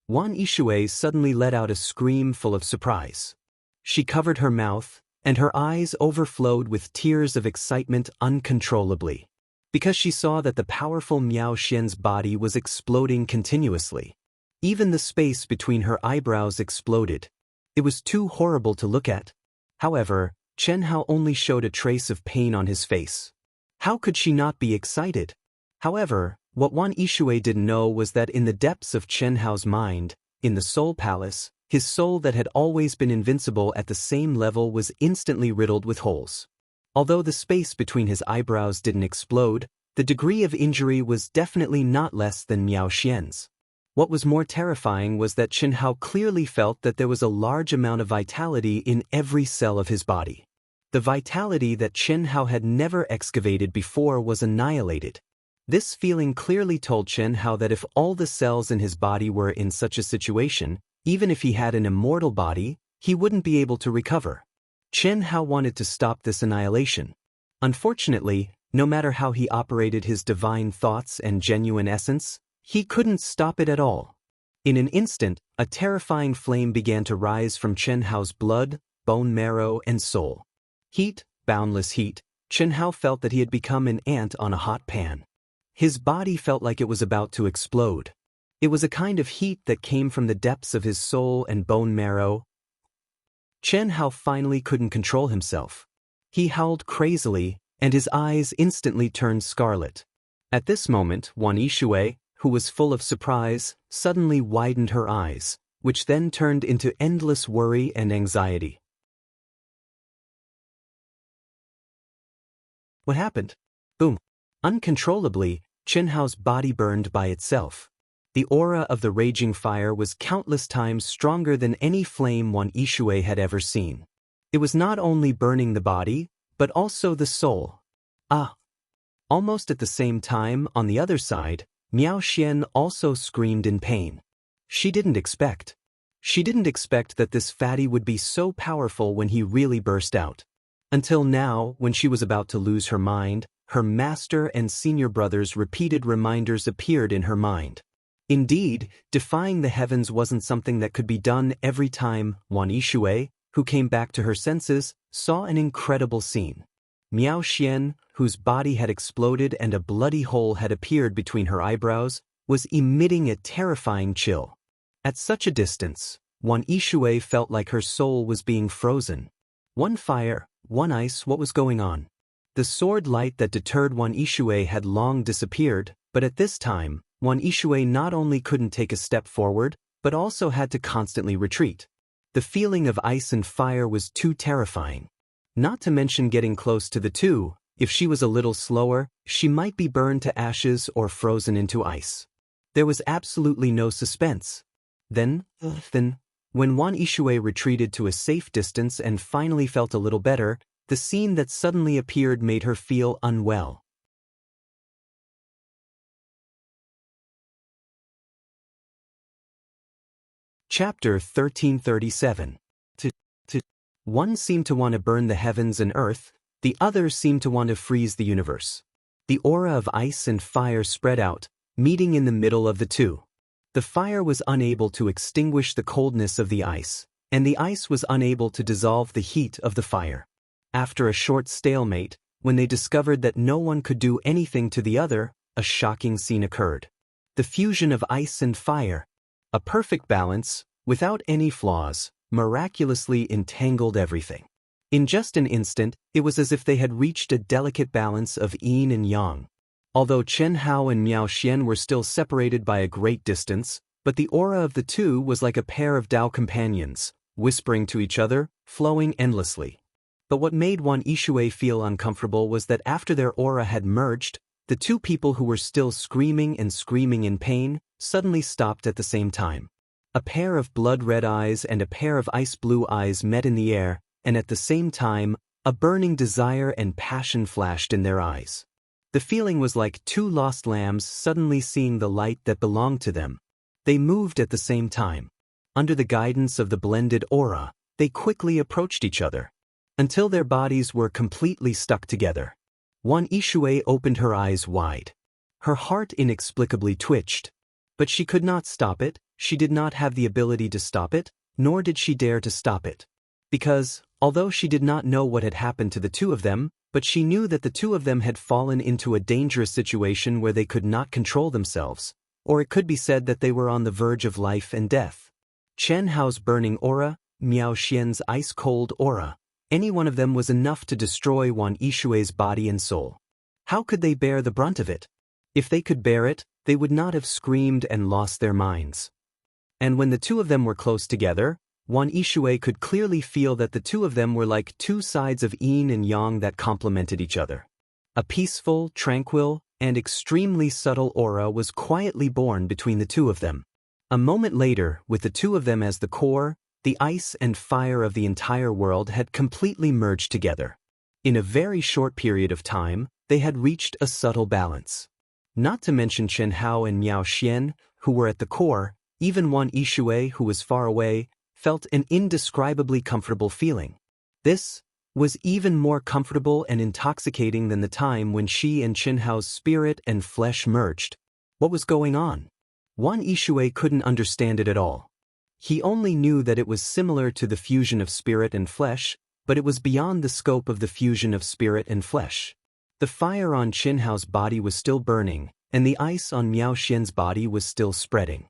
A: Wan Yishui suddenly let out a scream full of surprise. She covered her mouth, and her eyes overflowed with tears of excitement uncontrollably, because she saw that the powerful Miao Xian's body was exploding continuously. Even the space between her eyebrows exploded. It was too horrible to look at. However, Chen Hao only showed a trace of pain on his face. How could she not be excited? However, what Wan Yishui didn't know was that in the depths of Chen Hao's mind, in the Soul Palace, his soul that had always been invincible at the same level was instantly riddled with holes. Although the space between his eyebrows didn't explode, the degree of injury was definitely not less than Miao Xian's. What was more terrifying was that Chen Hao clearly felt that there was a large amount of vitality in every cell of his body. The vitality that Chen Hao had never excavated before was annihilated. This feeling clearly told Chen Hao that if all the cells in his body were in such a situation, even if he had an immortal body, he wouldn't be able to recover. Chen Hao wanted to stop this annihilation. Unfortunately, no matter how he operated his divine thoughts and genuine essence, he couldn't stop it at all. In an instant, a terrifying flame began to rise from Chen Hao's blood, bone marrow, and soul. Heat, boundless heat. Chen Hao felt that he had become an ant on a hot pan. His body felt like it was about to explode. It was a kind of heat that came from the depths of his soul and bone marrow. Chen Hao finally couldn't control himself. He howled crazily, and his eyes instantly turned scarlet. At this moment, Wan Yishui, who was full of surprise, suddenly widened her eyes, which then turned into endless worry and anxiety. What happened? Boom! Uncontrollably, Chen Hao's body burned by itself. The aura of the raging fire was countless times stronger than any flame Wan Yishui had ever seen. It was not only burning the body, but also the soul. Ah! Almost at the same time, on the other side, Miao Xian also screamed in pain. She didn't expect that this fatty would be so powerful when he really burst out. Until now, when she was about to lose her mind, her master and senior brother's repeated reminders appeared in her mind. Indeed, defying the heavens wasn't something that could be done every time. Wan Yishui, who came back to her senses, saw an incredible scene. Miao Xian, whose body had exploded and a bloody hole had appeared between her eyebrows, was emitting a terrifying chill. At such a distance, Wan Yishui felt like her soul was being frozen. One fire, one ice, what was going on? The sword light that deterred Wan Yishui had long disappeared, but at this time, Wan Yishui not only couldn't take a step forward, but also had to constantly retreat. The feeling of ice and fire was too terrifying. Not to mention getting close to the two. If she was a little slower, she might be burned to ashes or frozen into ice. There was absolutely no suspense. Then, when Wan Yishui retreated to a safe distance and finally felt a little better, the scene that suddenly appeared made her feel unwell. Chapter 1337. One seemed to want to burn the heavens and earth, the other seemed to want to freeze the universe. The aura of ice and fire spread out, meeting in the middle of the two. The fire was unable to extinguish the coldness of the ice, and the ice was unable to dissolve the heat of the fire. After a short stalemate, when they discovered that no one could do anything to the other, a shocking scene occurred. The fusion of ice and fire, a perfect balance, without any flaws, miraculously entangled everything. In just an instant, it was as if they had reached a delicate balance of yin and yang. Although Chen Hao and Miao Xian were still separated by a great distance, but the aura of the two was like a pair of Dao companions, whispering to each other, flowing endlessly. But what made Wan Yishui feel uncomfortable was that after their aura had merged, the two people who were still screaming and screaming in pain suddenly stopped at the same time. A pair of blood-red eyes and a pair of ice-blue eyes met in the air, and at the same time, a burning desire and passion flashed in their eyes. The feeling was like two lost lambs suddenly seeing the light that belonged to them. They moved at the same time. Under the guidance of the blended aura, they quickly approached each other, until their bodies were completely stuck together. Wan Yishui opened her eyes wide. Her heart inexplicably twitched. But she could not stop it, she did not have the ability to stop it, nor did she dare to stop it. Because, although she did not know what had happened to the two of them, but she knew that the two of them had fallen into a dangerous situation where they could not control themselves, or it could be said that they were on the verge of life and death. Chen Hao's burning aura, Miao Xian's ice-cold aura, any one of them was enough to destroy Wan Yishui's body and soul. How could they bear the brunt of it? If they could bear it, they would not have screamed and lost their minds. And when the two of them were close together, Wan Yishui could clearly feel that the two of them were like two sides of yin and yang that complemented each other. A peaceful, tranquil, and extremely subtle aura was quietly born between the two of them. A moment later, with the two of them as the core, the ice and fire of the entire world had completely merged together. In a very short period of time, they had reached a subtle balance. Not to mention Chen Hao and Miao Xian, who were at the core, even Wan Yishui, who was far away, felt an indescribably comfortable feeling. This was even more comfortable and intoxicating than the time when she and Chen Hao's spirit and flesh merged. What was going on? Wan Yishui couldn't understand it at all. He only knew that it was similar to the fusion of spirit and flesh, but it was beyond the scope of the fusion of spirit and flesh. The fire on Chen Hao's body was still burning, and the ice on Miao Xian's body was still spreading.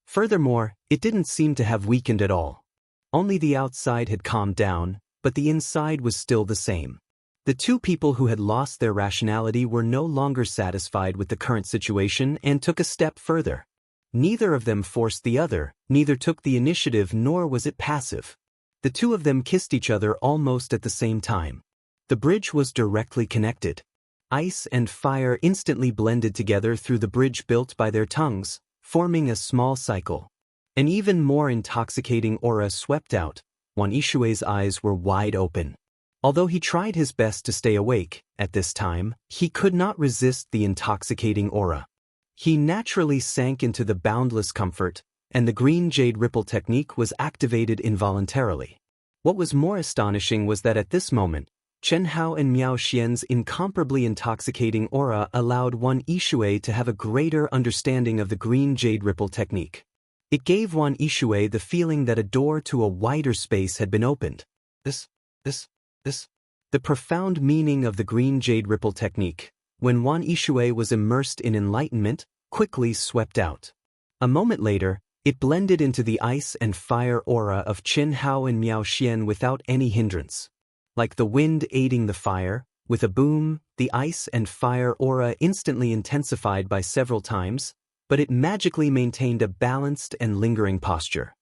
A: Furthermore, it didn't seem to have weakened at all. Only the outside had calmed down, but the inside was still the same. The two people who had lost their rationality were no longer satisfied with the current situation and took a step further. Neither of them forced the other, neither took the initiative, nor was it passive. The two of them kissed each other almost at the same time. The bridge was directly connected. Ice and fire instantly blended together through the bridge built by their tongues, forming a small cycle. An even more intoxicating aura swept out. Wan Yishui's eyes were wide open. Although he tried his best to stay awake, at this time, he could not resist the intoxicating aura. He naturally sank into the boundless comfort, and the green jade ripple technique was activated involuntarily. What was more astonishing was that at this moment, Chen Hao and Miao Xian's incomparably intoxicating aura allowed Wan Yishui to have a greater understanding of the green jade ripple technique. It gave Wan Yishui the feeling that a door to a wider space had been opened. The profound meaning of the green jade ripple technique, when Wan Yishui was immersed in enlightenment, quickly swept out. A moment later, it blended into the ice and fire aura of Chen Hao and Miao Xian without any hindrance. Like the wind aiding the fire, with a boom, the ice and fire aura instantly intensified by several times, but it magically maintained a balanced and lingering posture.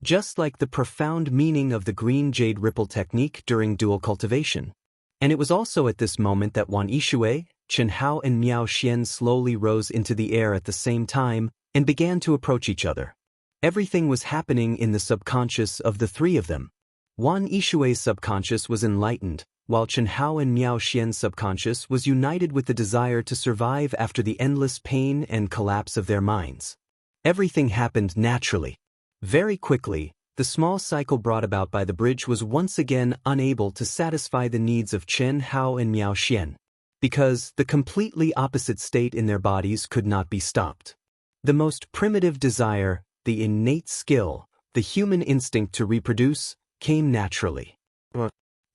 A: Just like the profound meaning of the green jade ripple technique during dual cultivation. And it was also at this moment that Wan Yishui, Chen Hao and Miao Xian slowly rose into the air at the same time and began to approach each other. Everything was happening in the subconscious of the three of them. Wan Yishui's subconscious was enlightened, while Chen Hao and Miao Xian's subconscious was united with the desire to survive after the endless pain and collapse of their minds. Everything happened naturally. Very quickly, the small cycle brought about by the bridge was once again unable to satisfy the needs of Chen Hao and Miao Xian, because the completely opposite state in their bodies could not be stopped. The most primitive desire, the innate skill, the human instinct to reproduce, came naturally.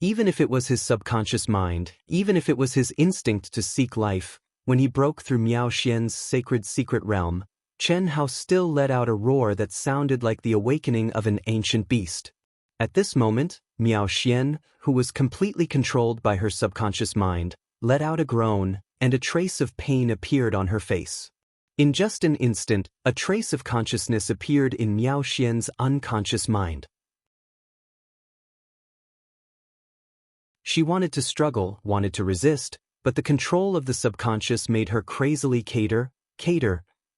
A: Even if it was his subconscious mind, even if it was his instinct to seek life, when he broke through Miao Xian's sacred secret realm, Chen Hao still let out a roar that sounded like the awakening of an ancient beast. At this moment, Miao Xian, who was completely controlled by her subconscious mind, let out a groan, and a trace of pain appeared on her face. In just an instant, a trace of consciousness appeared in Miao Xian's unconscious mind. She wanted to struggle, wanted to resist, but the control of the subconscious made her crazily cater,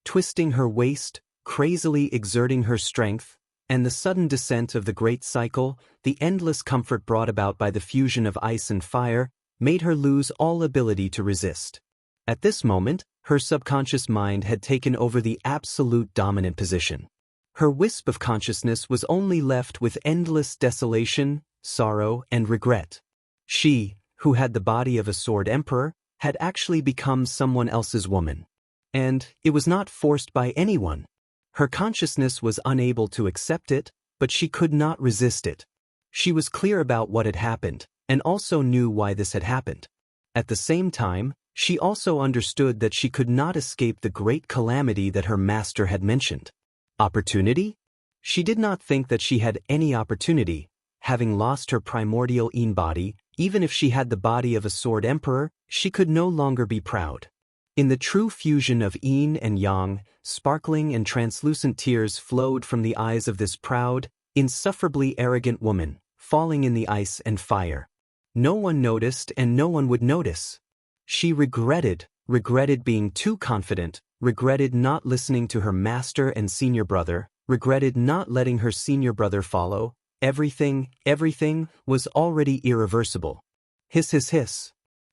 A: twisting her waist, crazily exerting her strength, and the sudden descent of the great cycle, the endless comfort brought about by the fusion of ice and fire, made her lose all ability to resist. At this moment, her subconscious mind had taken over the absolute dominant position. Her wisp of consciousness was only left with endless desolation, sorrow, and regret. She, who had the body of a sword emperor, had actually become someone else's woman. And it was not forced by anyone. Her consciousness was unable to accept it, but she could not resist it. She was clear about what had happened, and also knew why this had happened. At the same time, she also understood that she could not escape the great calamity that her master had mentioned. Opportunity? She did not think that she had any opportunity. Having lost her primordial Yin body, even if she had the body of a sword emperor, she could no longer be proud. In the true fusion of yin and yang, sparkling and translucent tears flowed from the eyes of this proud, insufferably arrogant woman, falling in the ice and fire. No one noticed and no one would notice. She regretted being too confident, regretted not listening to her master and senior brother, regretted not letting her senior brother follow. Everything was already irreversible. Hiss, hiss, hiss.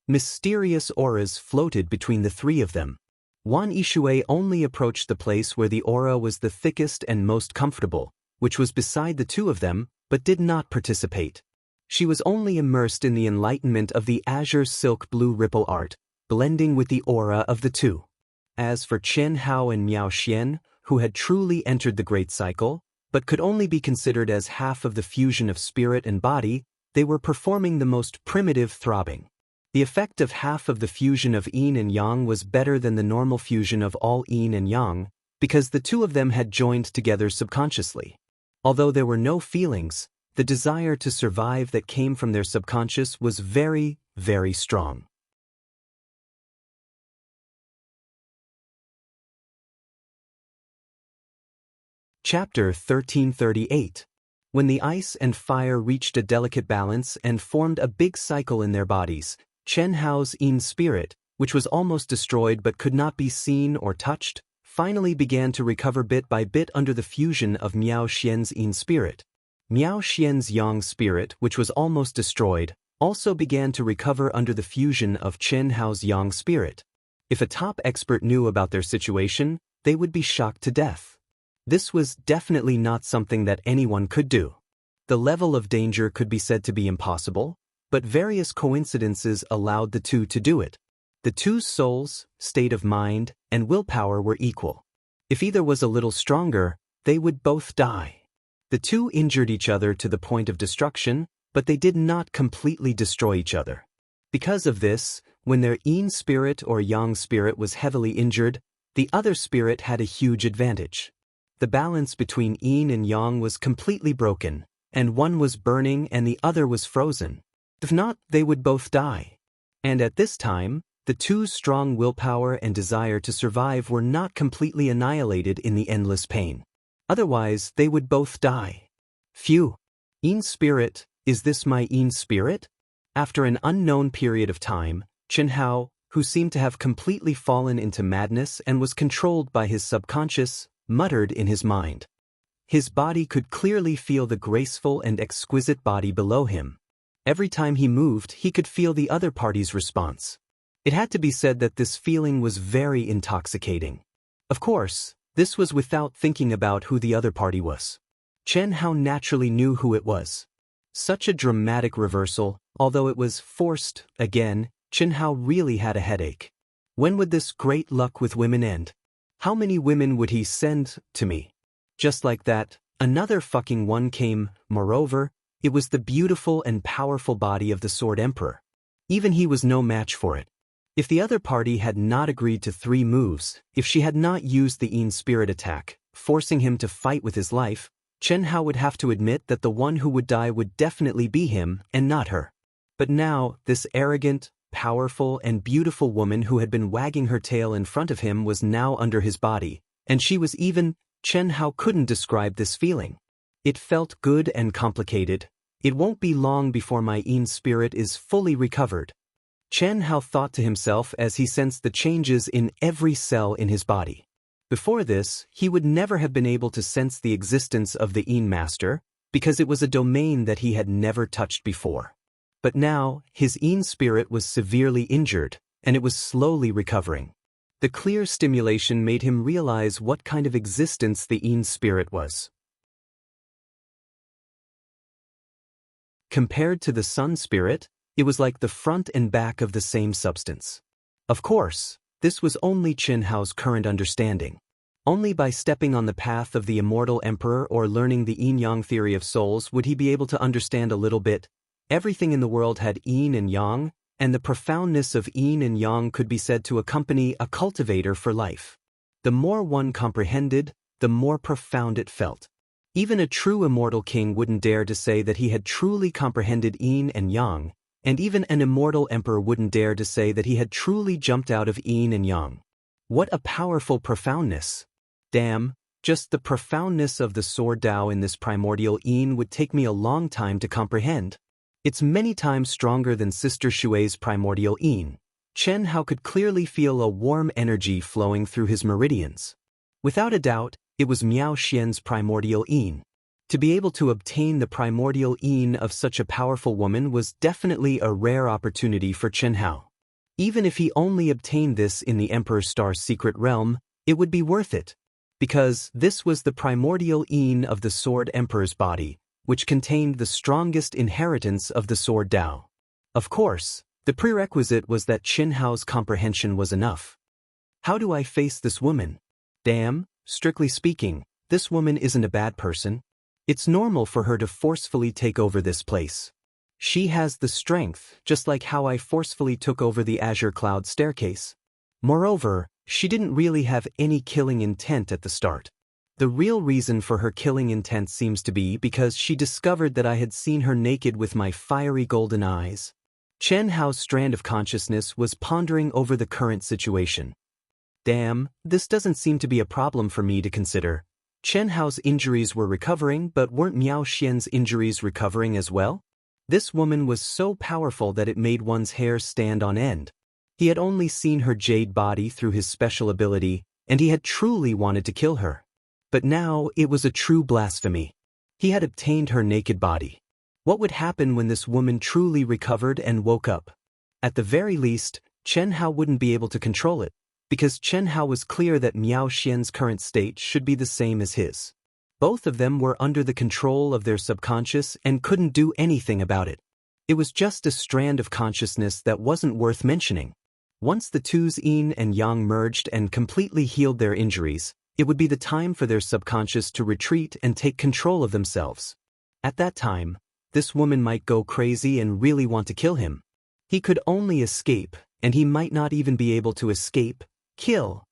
A: Mysterious auras floated between the three of them. Wan Yishui only approached the place where the aura was the thickest and most comfortable, which was beside the two of them, but did not participate. She was only immersed in the enlightenment of the azure silk blue ripple art, blending with the aura of the two. As for Chen Hao and Miao Xian, who had truly entered the great cycle, but could only be considered as half of the fusion of spirit and body, they were performing the most primitive throbbing. The effect of half of the fusion of yin and yang was better than the normal fusion of all yin and yang, because the two of them had joined together subconsciously. Although there were no feelings, the desire to survive that came from their subconscious was very, very strong. Chapter 1338. When the ice and fire reached a delicate balance and formed a big cycle in their bodies, Chen Hao's yin spirit, which was almost destroyed but could not be seen or touched, finally began to recover bit by bit under the fusion of Miao Xian's yin spirit. Miao Xian's yang spirit, which was almost destroyed, also began to recover under the fusion of Chen Hao's yang spirit. If a top expert knew about their situation, they would be shocked to death. This was definitely not something that anyone could do. The level of danger could be said to be impossible, but various coincidences allowed the two to do it. The two's souls, state of mind, and willpower were equal. If either was a little stronger, they would both die. The two injured each other to the point of destruction, but they did not completely destroy each other. Because of this, when their yin spirit or yang spirit was heavily injured, the other spirit had a huge advantage. The balance between yin and yang was completely broken, and one was burning and the other was frozen. If not, they would both die. And at this time, The two's strong willpower and desire to survive were not completely annihilated in the endless pain. Otherwise, they would both die. Phew. Yin spirit, is this my Yin spirit? After an unknown period of time, Chen Hao, who seemed to have completely fallen into madness and was controlled by his subconscious, muttered in his mind. His body could clearly feel the graceful and exquisite body below him. Every time he moved, he could feel the other party's response. It had to be said that this feeling was very intoxicating. Of course, this was without thinking about who the other party was. Chen Hao naturally knew who it was. Such a dramatic reversal, although it was forced, again, Chen Hao really had a headache. When would this great luck with women end? How many women would he send to me? Just like that, another fucking one came. Moreover, it was the beautiful and powerful body of the Sword Emperor. Even he was no match for it. If the other party had not agreed to 3 moves, if she had not used the Yin spirit attack, forcing him to fight with his life, Chen Hao would have to admit that the one who would die would definitely be him and not her. But now, this arrogant, powerful and beautiful woman who had been wagging her tail in front of him was now under his body, and she was even. Chen Hao couldn't describe this feeling. It felt good and complicated. It won't be long before my Yin spirit is fully recovered. Chen Hao thought to himself as he sensed the changes in every cell in his body. Before this, he would never have been able to sense the existence of the Yin Master, because it was a domain that he had never touched before. But now, his Yin spirit was severely injured, and it was slowly recovering. The clear stimulation made him realize what kind of existence the Yin spirit was. Compared to the Sun spirit, it was like the front and back of the same substance. Of course, this was only Chen Hao's current understanding. Only by stepping on the path of the Immortal Emperor or learning the Yin-Yang theory of souls would he be able to understand a little bit. Everything in the world had Yin and Yang, and the profoundness of Yin and Yang could be said to accompany a cultivator for life. The more one comprehended, the more profound it felt. Even a true immortal king wouldn't dare to say that he had truly comprehended Yin and Yang, and even an immortal emperor wouldn't dare to say that he had truly jumped out of Yin and Yang. What a powerful profoundness! Damn, just the profoundness of the Sword Dao in this primordial Yin would take me a long time to comprehend. It's many times stronger than Sister Shui's primordial Yin. Chen Hao could clearly feel a warm energy flowing through his meridians. Without a doubt, it was Miao Xian's primordial Yin. To be able to obtain the primordial Yin of such a powerful woman was definitely a rare opportunity for Chen Hao. Even if he only obtained this in the Emperor Star's secret realm, it would be worth it. Because this was the primordial Yin of the Sword Emperor's body, which contained the strongest inheritance of the Sword Dao. Of course, the prerequisite was that Chen Hao's comprehension was enough. How do I face this woman? Damn, strictly speaking, this woman isn't a bad person. It's normal for her to forcefully take over this place. She has the strength, just like how I forcefully took over the Azure Cloud staircase. Moreover, she didn't really have any killing intent at the start. The real reason for her killing intent seems to be because she discovered that I had seen her naked with my fiery golden eyes. Chen Hao's strand of consciousness was pondering over the current situation. Damn, this doesn't seem to be a problem for me to consider. Chen Hao's injuries were recovering, but weren't Miao Xian's injuries recovering as well? This woman was so powerful that it made one's hair stand on end. He had only seen her jade body through his special ability, and he had truly wanted to kill her. But now it was a true blasphemy. He had obtained her naked body. What would happen when this woman truly recovered and woke up? At the very least, Chen Hao wouldn't be able to control it, because Chen Hao was clear that Miao Xian's current state should be the same as his. Both of them were under the control of their subconscious and couldn't do anything about it. It was just a strand of consciousness that wasn't worth mentioning. Once the two's Yin and Yang merged and completely healed their injuries, it would be the time for their subconscious to retreat and take control of themselves. At that time, this woman might go crazy and really want to kill him. He could only escape, and he might not even be able to escape, kill.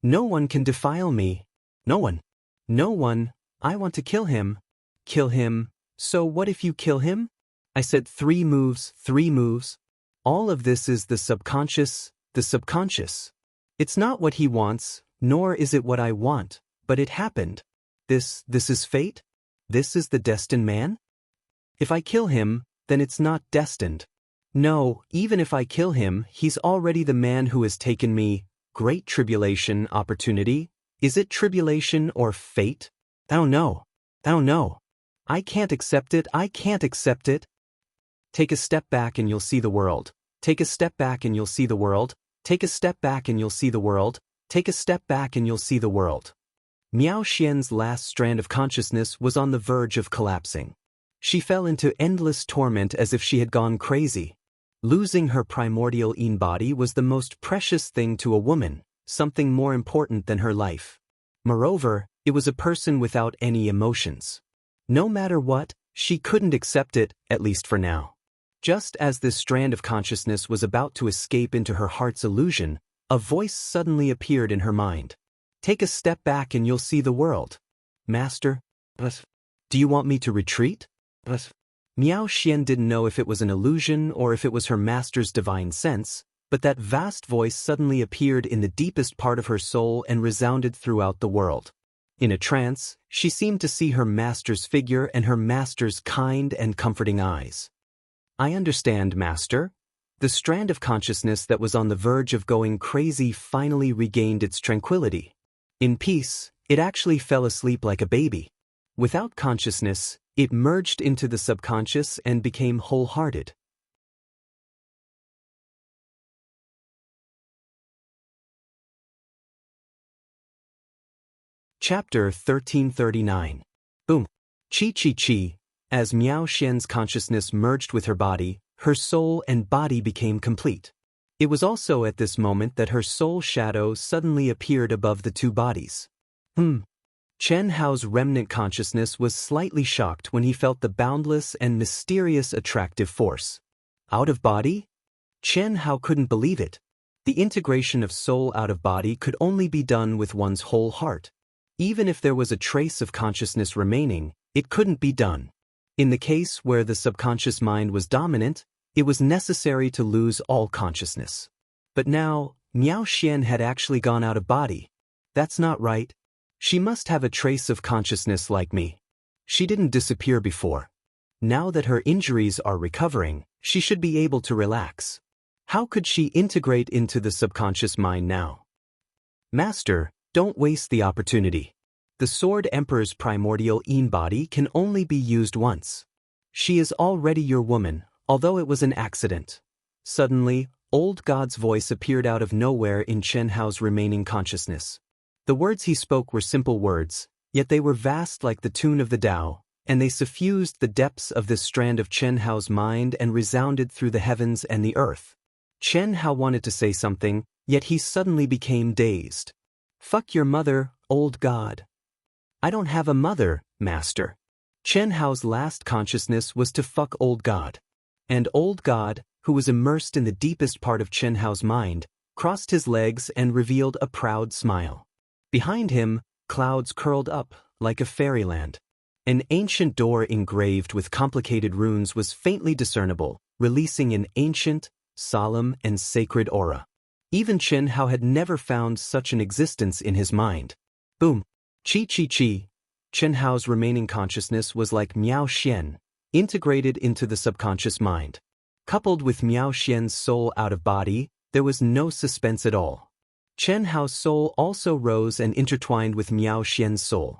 A: No one can defile me. No one. No one. I want to kill him. Kill him. So what if you kill him? I said 3 moves, 3 moves. All of this is the subconscious, the subconscious. It's not what he wants, nor is it what I want, but it happened. This is fate? This is the destined man? If I kill him, then it's not destined. No, even if I kill him, he's already the man who has taken me. Great tribulation, opportunity. Is it tribulation or fate? Oh no. Oh no. I can't accept it, I can't accept it. Take a step back and you'll see the world. Take a step back and you'll see the world. Take a step back and you'll see the world. Take a step back and you'll see the world. Miao Xian's last strand of consciousness was on the verge of collapsing. She fell into endless torment as if she had gone crazy. Losing her primordial Yin body was the most precious thing to a woman, something more important than her life. Moreover, it was a person without any emotions. No matter what, she couldn't accept it, at least for now. Just as this strand of consciousness was about to escape into her heart's illusion, a voice suddenly appeared in her mind. Take a step back and you'll see the world. Master? But do you want me to retreat? But Miao Xian didn't know if it was an illusion or if it was her master's divine sense, but that vast voice suddenly appeared in the deepest part of her soul and resounded throughout the world. In a trance, she seemed to see her master's figure and her master's kind and comforting eyes. I understand, Master. The strand of consciousness that was on the verge of going crazy finally regained its tranquility. In peace, it actually fell asleep like a baby. Without consciousness, it merged into the subconscious and became wholehearted. Chapter 1339. Boom. Chi chi chi. As Miao Xian's consciousness merged with her body, her soul and body became complete. It was also at this moment that her soul shadow suddenly appeared above the two bodies. Chen Hao's remnant consciousness was slightly shocked when he felt the boundless and mysterious attractive force. Out of body? Chen Hao couldn't believe it. The integration of soul out of body could only be done with one's whole heart. Even if there was a trace of consciousness remaining, it couldn't be done. In the case where the subconscious mind was dominant, it was necessary to lose all consciousness. But now, Miao Xian had actually gone out of body. That's not right. She must have a trace of consciousness like me. She didn't disappear before. Now that her injuries are recovering, she should be able to relax. How could she integrate into the subconscious mind now? Master, don't waste the opportunity. The Sword Emperor's primordial Yin body can only be used once. She is already your woman, although it was an accident. Suddenly, Old God's voice appeared out of nowhere in Chen Hao's remaining consciousness. The words he spoke were simple words, yet they were vast like the tune of the Tao, and they suffused the depths of this strand of Chen Hao's mind and resounded through the heavens and the earth. Chen Hao wanted to say something, yet he suddenly became dazed. Fuck your mother, Old God. I don't have a mother, Master. Chen Hao's last consciousness was to fuck Old God. And Old God, who was immersed in the deepest part of Chen Hao's mind, crossed his legs and revealed a proud smile. Behind him, clouds curled up, like a fairyland. An ancient door engraved with complicated runes was faintly discernible, releasing an ancient, solemn, and sacred aura. Even Chen Hao had never found such an existence in his mind. Boom. Chi chi chi. Chen Hao's remaining consciousness was like Miao Xian, integrated into the subconscious mind. Coupled with Miao Xian's soul out of body, there was no suspense at all. Chen Hao's soul also rose and intertwined with Miao Xian's soul.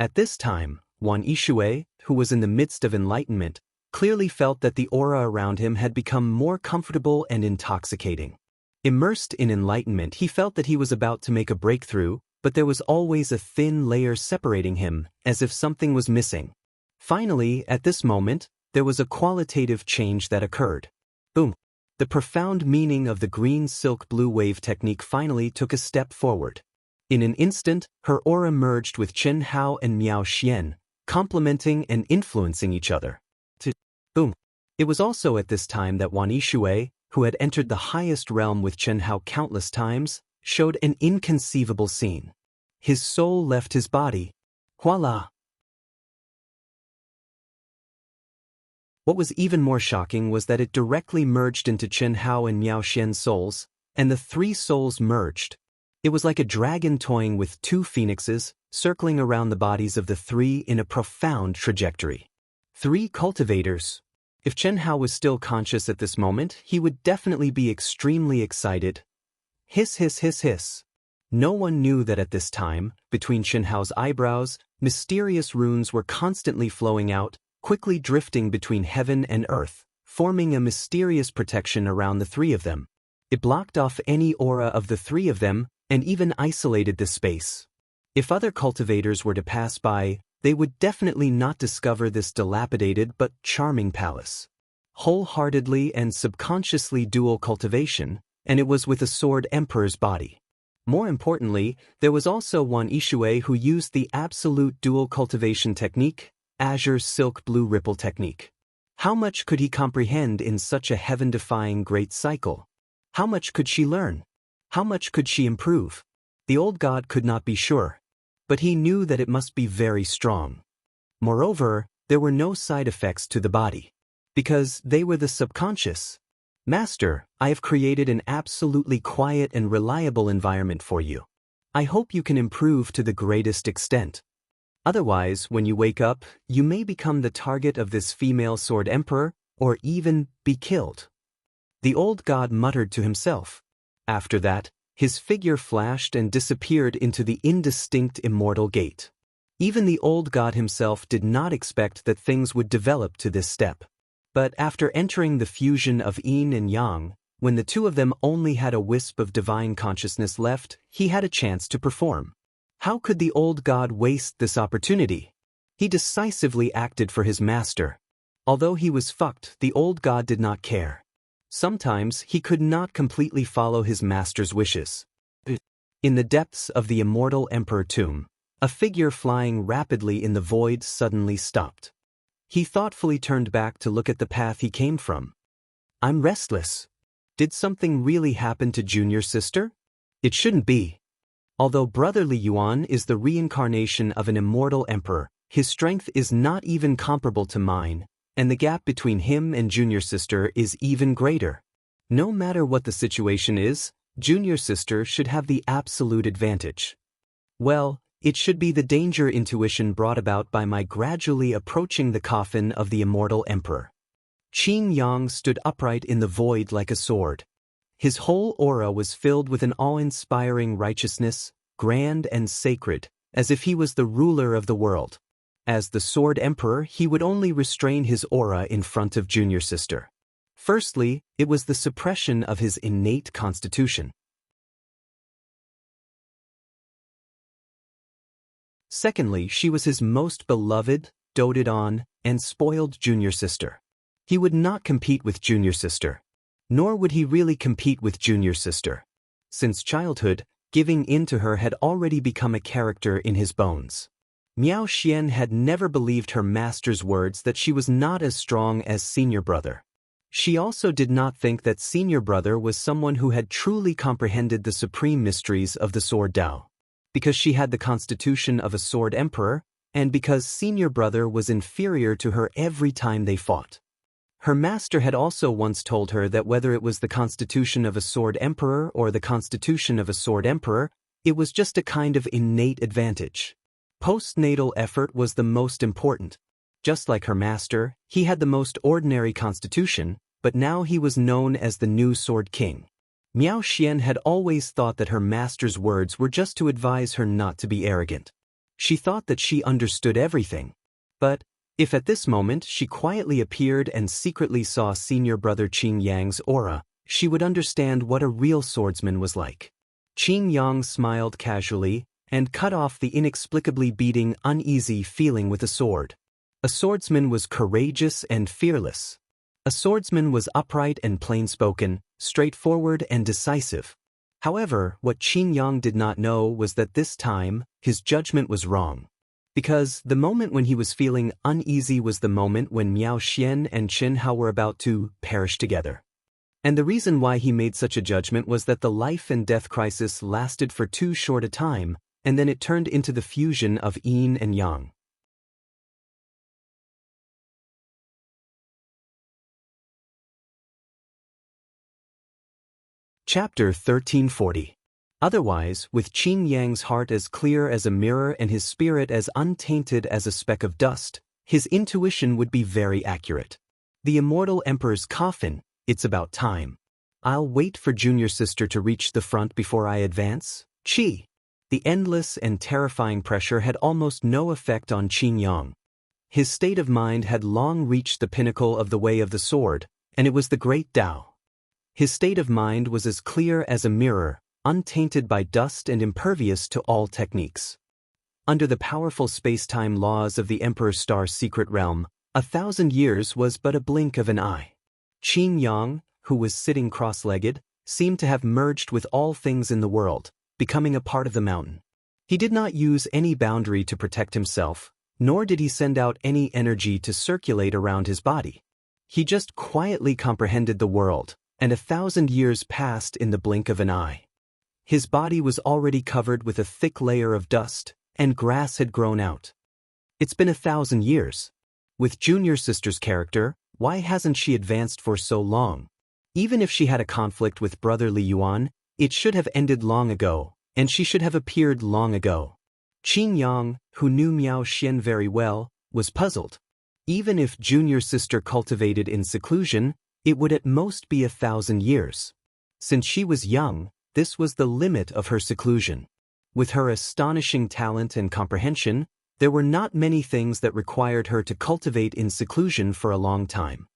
A: At this time, Wan Yishui, who was in the midst of enlightenment, clearly felt that the aura around him had become more comfortable and intoxicating. Immersed in enlightenment, he felt that he was about to make a breakthrough, but there was always a thin layer separating him, as if something was missing. Finally, at this moment, there was a qualitative change that occurred. Boom. The profound meaning of the green silk blue wave technique finally took a step forward. In an instant, her aura merged with Chen Hao and Miao Xian, complementing and influencing each other. Boom. It was also at this time that Wan Yishui, who had entered the highest realm with Chen Hao countless times, showed an inconceivable scene. His soul left his body. Voila! What was even more shocking was that it directly merged into Chen Hao and Miao Xian's souls, and the three souls merged. It was like a dragon toying with two phoenixes, circling around the bodies of the three in a profound trajectory. Three cultivators. If Chen Hao was still conscious at this moment, he would definitely be extremely excited. Hiss, hiss, hiss, hiss. No one knew that at this time, between Chen Hao's eyebrows, mysterious runes were constantly flowing out, quickly drifting between heaven and earth, forming a mysterious protection around the three of them. It blocked off any aura of the three of them, and even isolated the space. If other cultivators were to pass by, they would definitely not discover this dilapidated but charming palace. Wholeheartedly and subconsciously dual cultivation, and it was with a sword emperor's body. More importantly, there was also one Yixue who used the absolute dual cultivation technique, Azure Silk Blue Ripple technique. How much could he comprehend in such a heaven-defying great cycle? How much could she learn? How much could she improve? The old god could not be sure, but he knew that it must be very strong. Moreover, there were no side effects to the body, because they were the subconscious. Master, I have created an absolutely quiet and reliable environment for you. I hope you can improve to the greatest extent. Otherwise, when you wake up, you may become the target of this female sword emperor, or even be killed. The old god muttered to himself. After that, his figure flashed and disappeared into the indistinct immortal gate. Even the old god himself did not expect that things would develop to this step. But after entering the fusion of yin and yang, when the two of them only had a wisp of divine consciousness left, he had a chance to perform. How could the old god waste this opportunity? He decisively acted for his master. Although he was fucked, the old god did not care. Sometimes he could not completely follow his master's wishes. In the depths of the immortal emperor tomb, a figure flying rapidly in the void suddenly stopped. He thoughtfully turned back to look at the path he came from. I'm restless. Did something really happen to junior sister? It shouldn't be. Although brotherly Yuan is the reincarnation of an immortal emperor, his strength is not even comparable to mine, and the gap between him and junior sister is even greater. No matter what the situation is, junior sister should have the absolute advantage. Well, it should be the danger intuition brought about by my gradually approaching the coffin of the immortal emperor. Qing Yang stood upright in the void like a sword. His whole aura was filled with an awe-inspiring righteousness, grand and sacred, as if he was the ruler of the world. As the sword emperor, he would only restrain his aura in front of junior sister. Firstly, it was the suppression of his innate constitution. Secondly, she was his most beloved, doted on, and spoiled junior sister. He would not compete with junior sister. Nor would he really compete with junior sister. Since childhood, giving in to her had already become a character in his bones. Miao Xian had never believed her master's words that she was not as strong as senior brother. She also did not think that senior brother was someone who had truly comprehended the supreme mysteries of the sword Dao. Because she had the constitution of a sword emperor, and because senior brother was inferior to her every time they fought. Her master had also once told her that whether it was the constitution of a sword emperor or the constitution of a sword emperor, it was just a kind of innate advantage. Postnatal effort was the most important. Just like her master, he had the most ordinary constitution, but now he was known as the new Sword King. Miao Xian had always thought that her master's words were just to advise her not to be arrogant. She thought that she understood everything. But if at this moment she quietly appeared and secretly saw senior brother Qing Yang's aura, she would understand what a real swordsman was like. Qing Yang smiled casually and cut off the inexplicably beating, uneasy feeling with a sword. A swordsman was courageous and fearless. A swordsman was upright and plain-spoken, straightforward and decisive. However, what Qin Yang did not know was that this time, his judgment was wrong. Because the moment when he was feeling uneasy was the moment when Miao Xian and Chen Hao were about to perish together. And the reason why he made such a judgment was that the life and death crisis lasted for too short a time, and then it turned into the fusion of yin and yang. Chapter 1340. Otherwise, with Qin Yang's heart as clear as a mirror and his spirit as untainted as a speck of dust, his intuition would be very accurate. The immortal emperor's coffin, it's about time. I'll wait for junior sister to reach the front before I advance. Qi. The endless and terrifying pressure had almost no effect on Qin Yang. His state of mind had long reached the pinnacle of the way of the sword, and it was the great Tao. His state of mind was as clear as a mirror, untainted by dust and impervious to all techniques. Under the powerful space-time laws of the Emperor's Star's secret realm, 1,000 years was but a blink of an eye. Qin Yang, who was sitting cross-legged, seemed to have merged with all things in the world, becoming a part of the mountain. He did not use any boundary to protect himself, nor did he send out any energy to circulate around his body. He just quietly comprehended the world, and 1,000 years passed in the blink of an eye. His body was already covered with a thick layer of dust, and grass had grown out. It's been 1,000 years. With junior sister's character, why hasn't she advanced for so long? Even if she had a conflict with brother Li Yuan, it should have ended long ago, and she should have appeared long ago. Qin Yang, who knew Miao Xian very well, was puzzled. Even if junior sister cultivated in seclusion, it would at most be 1,000 years. Since she was young, this was the limit of her seclusion. With her astonishing talent and comprehension, there were not many things that required her to cultivate in seclusion for a long time.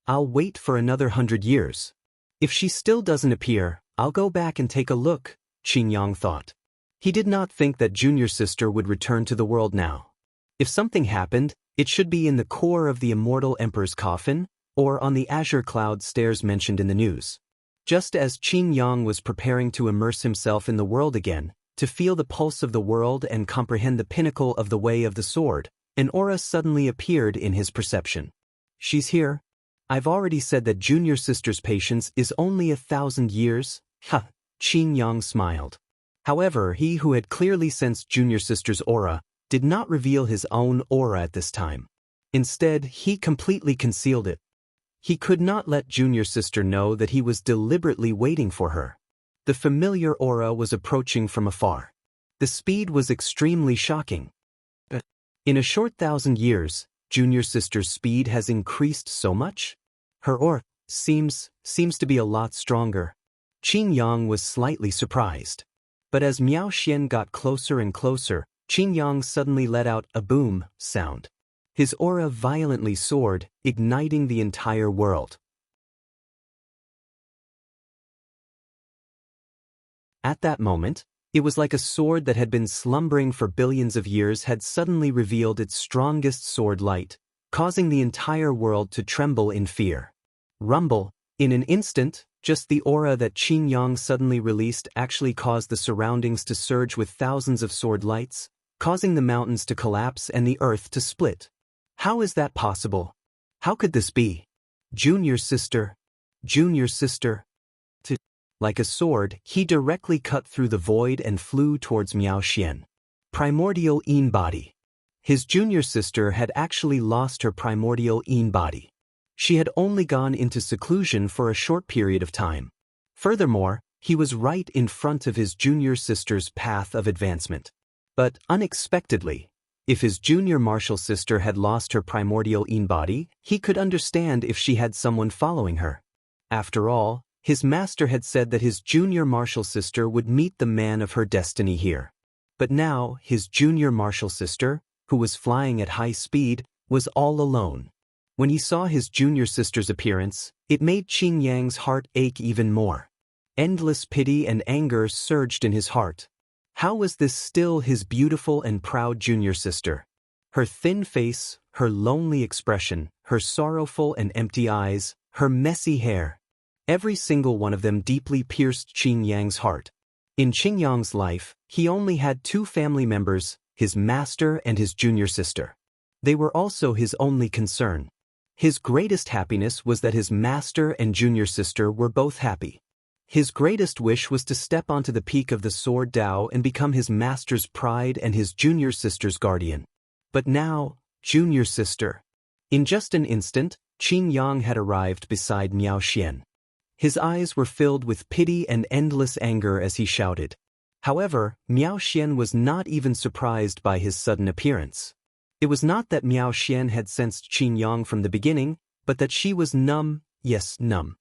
A: I'll wait for another 100 years. If she still doesn't appear, I'll go back and take a look, Qin Yang thought. He did not think that junior sister would return to the world now. If something happened, it should be in the core of the immortal emperor's coffin, or on the azure cloud stairs mentioned in the news. Just as Qin Yang was preparing to immerse himself in the world again, to feel the pulse of the world and comprehend the pinnacle of the way of the sword, an aura suddenly appeared in his perception. She's here. I've already said that junior sister's patience is only 1,000 years. Ha! Qin Yang smiled. However, he who had clearly sensed junior sister's aura did not reveal his own aura at this time. Instead, he completely concealed it. He could not let junior sister know that he was deliberately waiting for her. The familiar aura was approaching from afar. The speed was extremely shocking. In a short 1,000 years, junior sister's speed has increased so much? Her aura seems to be a lot stronger. Qin Yang was slightly surprised. But as Miao Xian got closer and closer, Qin Yang suddenly let out a boom sound. His aura violently soared, igniting the entire world. At that moment, it was like a sword that had been slumbering for billions of years had suddenly revealed its strongest sword light, causing the entire world to tremble in fear. Rumble. In an instant, just the aura that Qin Yang suddenly released actually caused the surroundings to surge with thousands of sword lights, causing the mountains to collapse and the earth to split. How is that possible? How could this be? Junior sister. Like a sword, he directly cut through the void and flew towards Miao Xian. Primordial Yin body. His junior sister had actually lost her primordial Yin body. She had only gone into seclusion for a short period of time. Furthermore, he was right in front of his junior sister's path of advancement. But unexpectedly, if his junior martial sister had lost her primordial Yin body, he could understand if she had someone following her. After all, his master had said that his junior martial sister would meet the man of her destiny here. But now, his junior martial sister, who was flying at high speed, was all alone. When he saw his junior sister's appearance, it made Qin Yang's heart ache even more. Endless pity and anger surged in his heart. How was this still his beautiful and proud junior sister? Her thin face, her lonely expression, her sorrowful and empty eyes, her messy hair. Every single one of them deeply pierced Qin Yang's heart. In Qin Yang's life, he only had two family members, his master and his junior sister. They were also his only concern. His greatest happiness was that his master and junior sister were both happy. His greatest wish was to step onto the peak of the sword Dao and become his master's pride and his junior sister's guardian. But now, junior sister. In just an instant, Qin Yang had arrived beside Miao Xian. His eyes were filled with pity and endless anger as he shouted. However, Miao Xian was not even surprised by his sudden appearance. It was not that Miao Xian had sensed Qin Yang from the beginning, but that she was numb, yes, numb.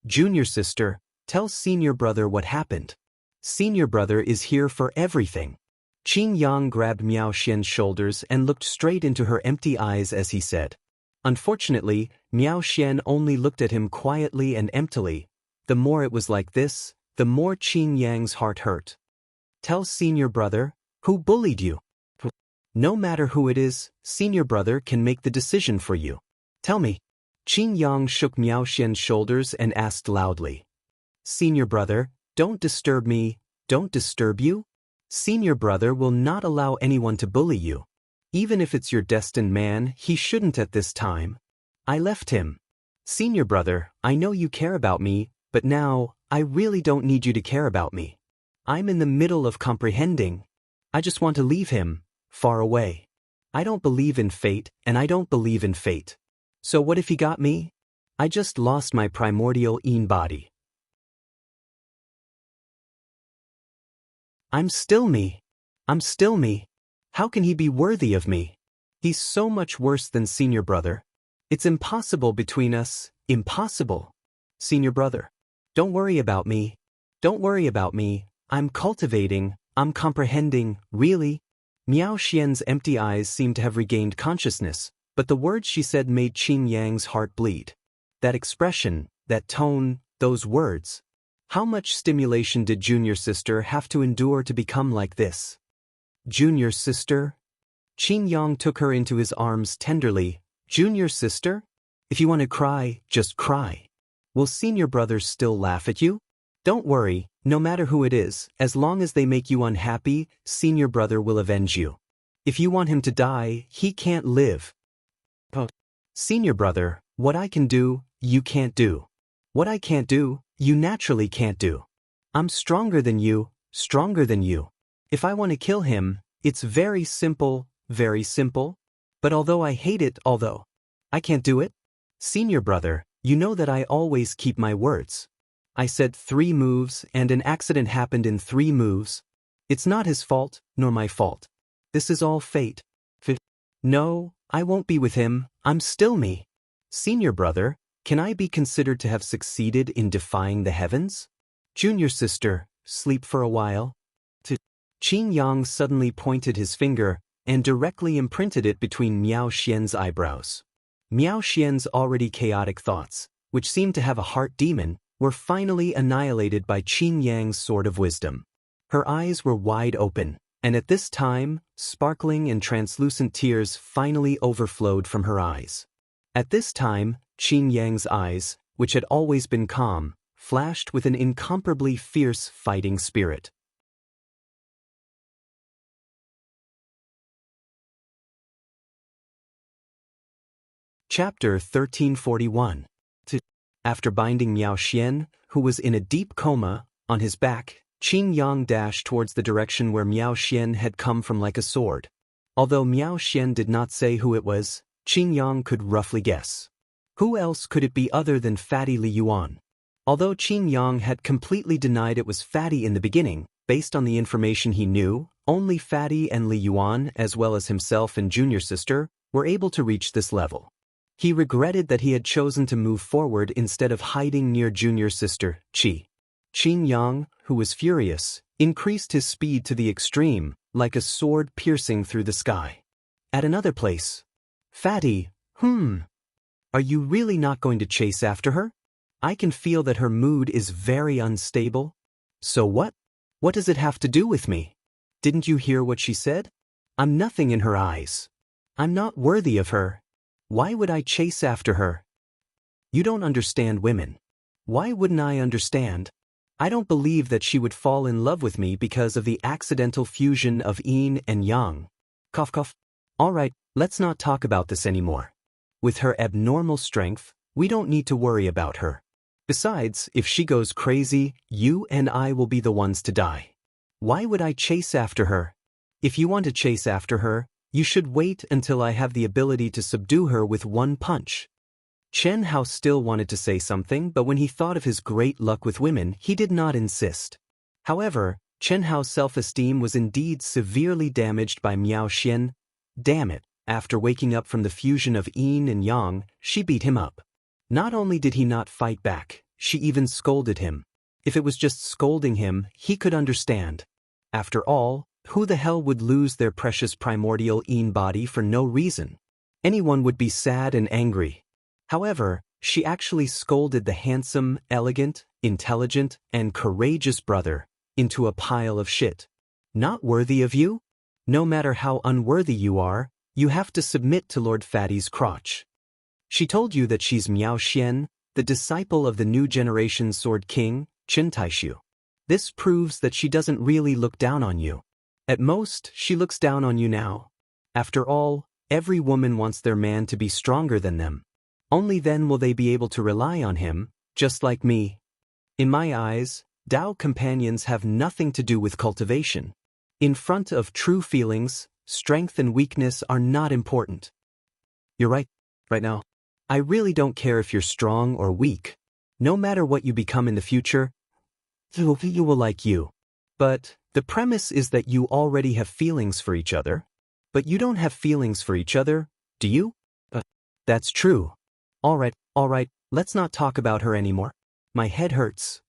A: Junior sister, tell senior brother what happened. Senior brother is here for everything. Qin Yang grabbed Miao Xian's shoulders and looked straight into her empty eyes as he said. Unfortunately, Miao Xian only looked at him quietly and emptily. The more it was like this, the more Qin Yang's heart hurt. Tell senior brother, who bullied you? No matter who it is, senior brother can make the decision for you. Tell me. Qin Yang shook Miao Xian's shoulders and asked loudly. Senior brother, don't disturb me, don't disturb you? Senior brother will not allow anyone to bully you. Even if it's your destined man, he shouldn't at this time. I left him. Senior brother, I know you care about me, but now, I really don't need you to care about me. I'm in the middle of comprehending. I just want to leave him, far away. I don't believe in fate, and I don't believe in fate. So what if he got me? I just lost my primordial Yin body. I'm still me. I'm still me. How can he be worthy of me? He's so much worse than senior brother. It's impossible between us, impossible. Senior brother, don't worry about me. Don't worry about me. I'm cultivating, I'm comprehending, really. Miao Xian's empty eyes seemed to have regained consciousness, but the words she said made Qin Yang's heart bleed. That expression, that tone, those words. How much stimulation did junior sister have to endure to become like this? Junior sister? Qin Yang took her into his arms tenderly. Junior sister? If you want to cry, just cry. Will senior brothers still laugh at you? Don't worry, no matter who it is, as long as they make you unhappy, senior brother will avenge you. If you want him to die, he can't live. Senior brother, what I can do, you can't do. What I can't do, you naturally can't do. I'm stronger than you, stronger than you. If I want to kill him, it's very simple, but although I hate it, although I can't do it. Senior brother, you know that I always keep my words. I said 3 moves and an accident happened in 3 moves. It's not his fault, nor my fault. This is all fate. No, I won't be with him, I'm still me. Senior brother, can I be considered to have succeeded in defying the heavens? Junior sister, sleep for a while. Qin Yang suddenly pointed his finger and directly imprinted it between Miao Xian's eyebrows. Miao Xian's already chaotic thoughts, which seemed to have a heart demon, were finally annihilated by Qin Yang's sword of wisdom. Her eyes were wide open, and at this time, sparkling and translucent tears finally overflowed from her eyes. At this time, Qin Yang's eyes, which had always been calm, flashed with an incomparably fierce fighting spirit. Chapter 1341. After binding Miao Xian, who was in a deep coma, on his back, Qin Yang dashed towards the direction where Miao Xian had come from like a sword. Although Miao Xian did not say who it was, Qin Yang could roughly guess. Who else could it be other than Fatty Li Yuan? Although Qin Yang had completely denied it was Fatty in the beginning, based on the information he knew, only Fatty and Li Yuan, as well as himself and junior sister, were able to reach this level. He regretted that he had chosen to move forward instead of hiding near junior sister, Qi. Qin Yang, who was furious, increased his speed to the extreme, like a sword piercing through the sky. At another place. Fatty, are you really not going to chase after her? I can feel that her mood is very unstable. So what? What does it have to do with me? Didn't you hear what she said? I'm nothing in her eyes. I'm not worthy of her. Why would I chase after her? You don't understand women. Why wouldn't I understand? I don't believe that she would fall in love with me because of the accidental fusion of yin and yang. Cough cough. All right, let's not talk about this anymore. With her abnormal strength, we don't need to worry about her. Besides, if she goes crazy, you and I will be the ones to die. Why would I chase after her? If you want to chase after her, you should wait until I have the ability to subdue her with one punch. Chen Hao still wanted to say something, but when he thought of his great luck with women, he did not insist. However, Chen Hao's self-esteem was indeed severely damaged by Miao Xian. Damn it, after waking up from the fusion of yin and yang, she beat him up. Not only did he not fight back, she even scolded him. If it was just scolding him, he could understand. After all, who the hell would lose their precious primordial yin body for no reason? Anyone would be sad and angry. However, she actually scolded the handsome, elegant, intelligent, and courageous brother into a pile of shit. Not worthy of you? No matter how unworthy you are, you have to submit to Lord Fatty's crotch. She told you that she's Miao Xian, the disciple of the new generation Sword King, Chen Taishu. This proves that she doesn't really look down on you. At most, she looks down on you now. After all, every woman wants their man to be stronger than them. Only then will they be able to rely on him, just like me. In my eyes, Dao companions have nothing to do with cultivation. In front of true feelings, strength and weakness are not important. You're right now. I really don't care if you're strong or weak. No matter what you become in the future, you will like you. But the premise is that you already have feelings for each other. But you don't have feelings for each other, do you? That's true. All right, let's not talk about her anymore. My head hurts.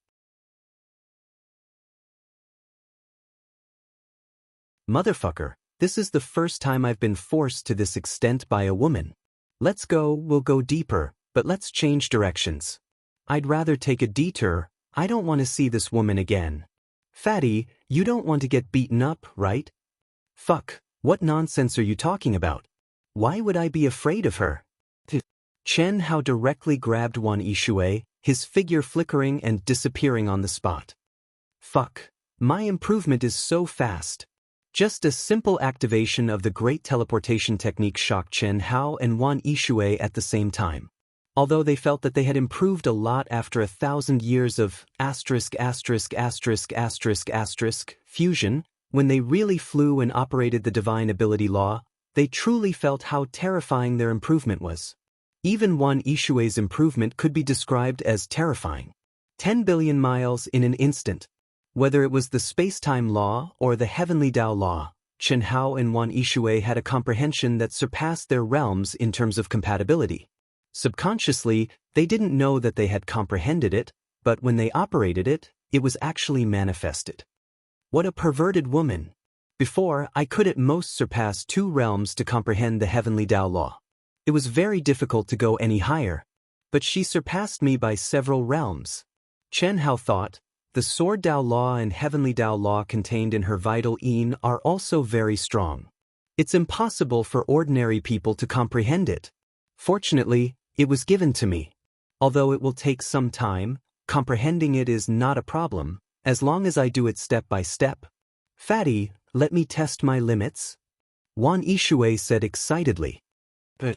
A: Motherfucker, this is the first time I've been forced to this extent by a woman. We'll go deeper, but let's change directions. I'd rather take a detour. I don't want to see this woman again. Fatty, you don't want to get beaten up, right? Fuck, what nonsense are you talking about? Why would I be afraid of her? Chen Hao directly grabbed Wan Yishui, his figure flickering and disappearing on the spot. Fuck, my improvement is so fast. Just a simple activation of the great teleportation technique shocked Chen Hao and Wan Yishui at the same time. Although they felt that they had improved a lot after 1,000 years of fusion, when they really flew and operated the divine ability law, they truly felt how terrifying their improvement was. Even Wan Yishui's improvement could be described as terrifying. 10 billion miles in an instant. Whether it was the space-time law or the heavenly Dao law, Chen Hao and Wan Yishui had a comprehension that surpassed their realms in terms of compatibility. Subconsciously, they didn't know that they had comprehended it, but when they operated it, it was actually manifested. What a perverted woman! Before, I could at most surpass 2 realms to comprehend the heavenly Dao law. It was very difficult to go any higher, but she surpassed me by several realms. Chen Hao thought, the Sword Dao law and heavenly Dao law contained in her vital yin are also very strong. It's impossible for ordinary people to comprehend it. Fortunately, it was given to me. Although it will take some time, comprehending it is not a problem, as long as I do it step by step. Fatty, let me test my limits. Wan Yishui said excitedly. But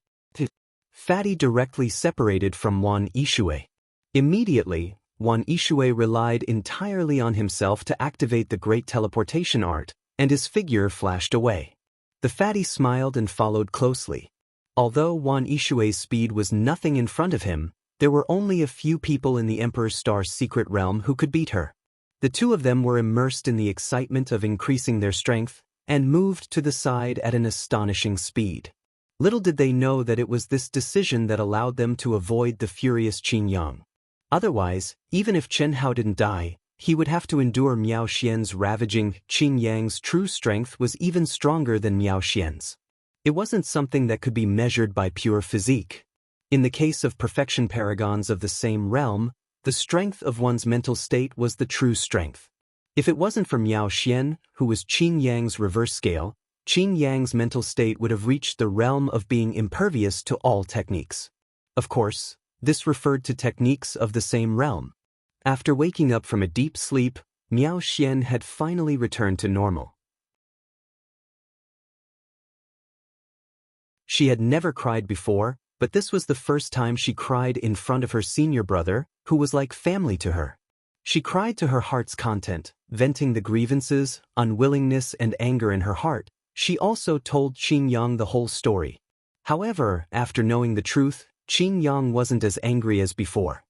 A: Fatty directly separated from Wan Yishui. Immediately, Wan Yishui relied entirely on himself to activate the great teleportation art, and his figure flashed away. The Fatty smiled and followed closely. Although Wan Yishui's speed was nothing in front of him, there were only a few people in the Emperor's Star's secret realm who could beat her. The two of them were immersed in the excitement of increasing their strength, and moved to the side at an astonishing speed. Little did they know that it was this decision that allowed them to avoid the furious Qin Yang. Otherwise, even if Chen Hao didn't die, he would have to endure Miao Xian's ravaging. Qin Yang's true strength was even stronger than Miao Xian's. It wasn't something that could be measured by pure physique. In the case of perfection paragons of the same realm, the strength of one's mental state was the true strength. If it wasn't for Miao Xian, who was Qin Yang's reverse scale, Qin Yang's mental state would have reached the realm of being impervious to all techniques. Of course, this referred to techniques of the same realm. After waking up from a deep sleep, Miao Xian had finally returned to normal. She had never cried before, but this was the first time she cried in front of her senior brother, who was like family to her. She cried to her heart's content, venting the grievances, unwillingness, and anger in her heart. She also told Qin Yang the whole story. However, after knowing the truth, Qin Yang wasn't as angry as before.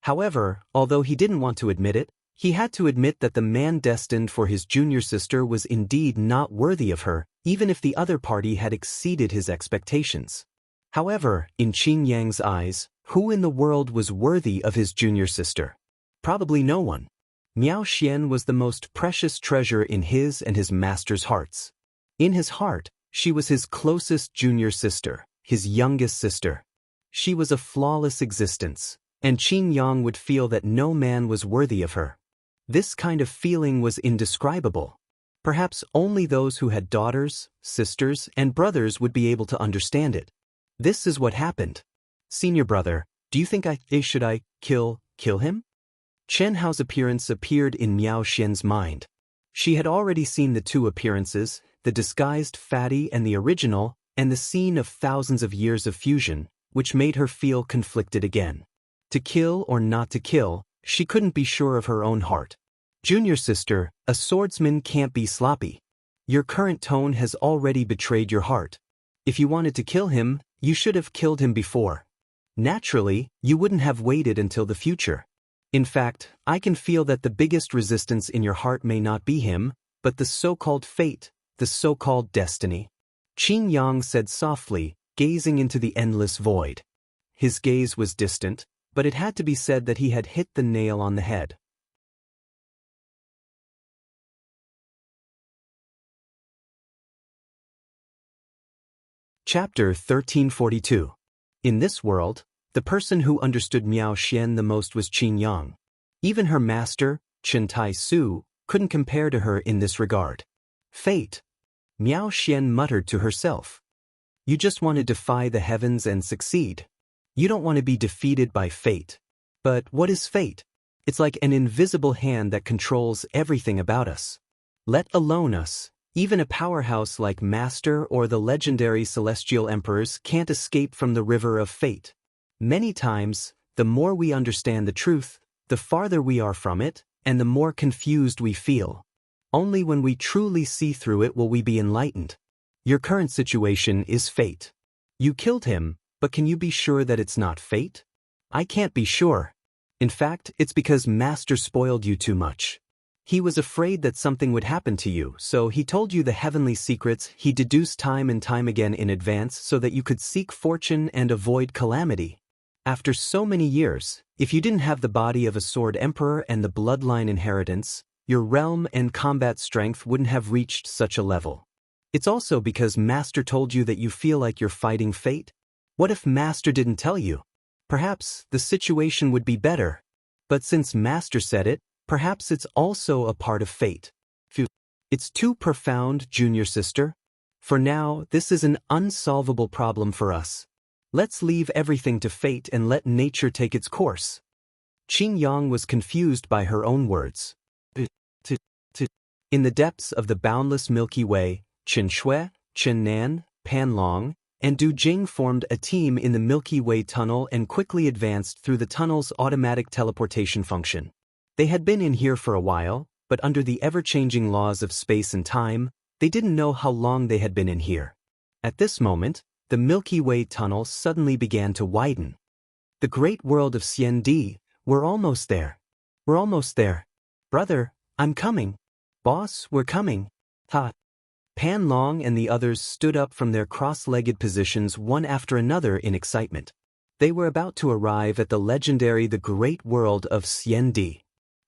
A: However, although he didn't want to admit it, he had to admit that the man destined for his junior sister was indeed not worthy of her, even if the other party had exceeded his expectations. However, in Qin Yang's eyes, who in the world was worthy of his junior sister? Probably no one. Miao Xian was the most precious treasure in his and his master's hearts. In his heart, she was his closest junior sister, his youngest sister. She was a flawless existence, and Qin Yang would feel that no man was worthy of her. This kind of feeling was indescribable. Perhaps only those who had daughters, sisters, and brothers would be able to understand it. This is what happened. Senior brother, do you think should I kill him? Chen Hao's appearance appeared in Miao Xian's mind. She had already seen the two appearances, the disguised fatty and the original, and the scene of thousands of years of fusion, which made her feel conflicted again. To kill or not to kill, she couldn't be sure of her own heart. Junior sister, a swordsman can't be sloppy. Your current tone has already betrayed your heart. If you wanted to kill him, you should have killed him before. Naturally, you wouldn't have waited until the future. In fact, I can feel that the biggest resistance in your heart may not be him, but the so-called fate, the so-called destiny. Qin Yang said softly, gazing into the endless void. His gaze was distant, but it had to be said that he had hit the nail on the head. Chapter 1342. In this world, the person who understood Miao Xian the most was Qin Yang. Even her master, Chen Tai Su, couldn't compare to her in this regard. Fate. Miao Xian muttered to herself. You just want to defy the heavens and succeed. You don't want to be defeated by fate. But what is fate? It's like an invisible hand that controls everything about us. Let alone us. Even a powerhouse like Master or the legendary celestial emperors can't escape from the river of fate. Many times, the more we understand the truth, the farther we are from it, and the more confused we feel. Only when we truly see through it will we be enlightened. Your current situation is fate. You killed him, but can you be sure that it's not fate? I can't be sure. In fact, it's because Master spoiled you too much. He was afraid that something would happen to you, so he told you the heavenly secrets he deduced time and time again in advance so that you could seek fortune and avoid calamity. After so many years, if you didn't have the body of a sword emperor and the bloodline inheritance, your realm and combat strength wouldn't have reached such a level. It's also because Master told you that you feel like you're fighting fate. What if Master didn't tell you? Perhaps the situation would be better. But since Master said it, perhaps it's also a part of fate. It's too profound, junior sister. For now, this is an unsolvable problem for us. Let's leave everything to fate and let nature take its course. Qin Yang was confused by her own words. In the depths of the boundless Milky Way, Chen Shui, Chen Nan, Pan Long, and Du Jing formed a team in the Milky Way tunnel and quickly advanced through the tunnel's automatic teleportation function. They had been in here for a while, but under the ever-changing laws of space and time, they didn't know how long they had been in here. At this moment, the Milky Way tunnel suddenly began to widen. The great world of Xiandi, we're almost there. We're almost there. Brother, I'm coming. Boss, we're coming. Ha. Pan Long and the others stood up from their cross-legged positions one after another in excitement. They were about to arrive at the legendary The Great World of Xiandi.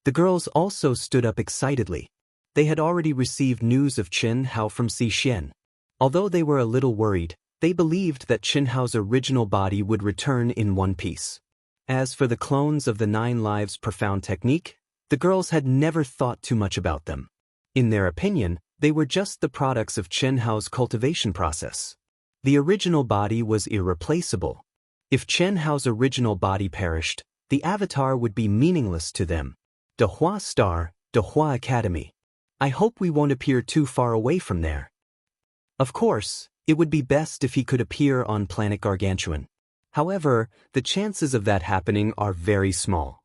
A: The girls also stood up excitedly. They had already received news of Chen Hao from Xixian. Although they were a little worried, they believed that Chen Hao's original body would return in one piece. As for the clones of the 9 Lives Profound technique, the girls had never thought too much about them. In their opinion, they were just the products of Chen Hao's cultivation process. The original body was irreplaceable. If Chen Hao's original body perished, the avatar would be meaningless to them. Dehua Star, Dehua Academy. I hope we won't appear too far away from there. Of course, it would be best if he could appear on planet Gargantuan. However, the chances of that happening are very small.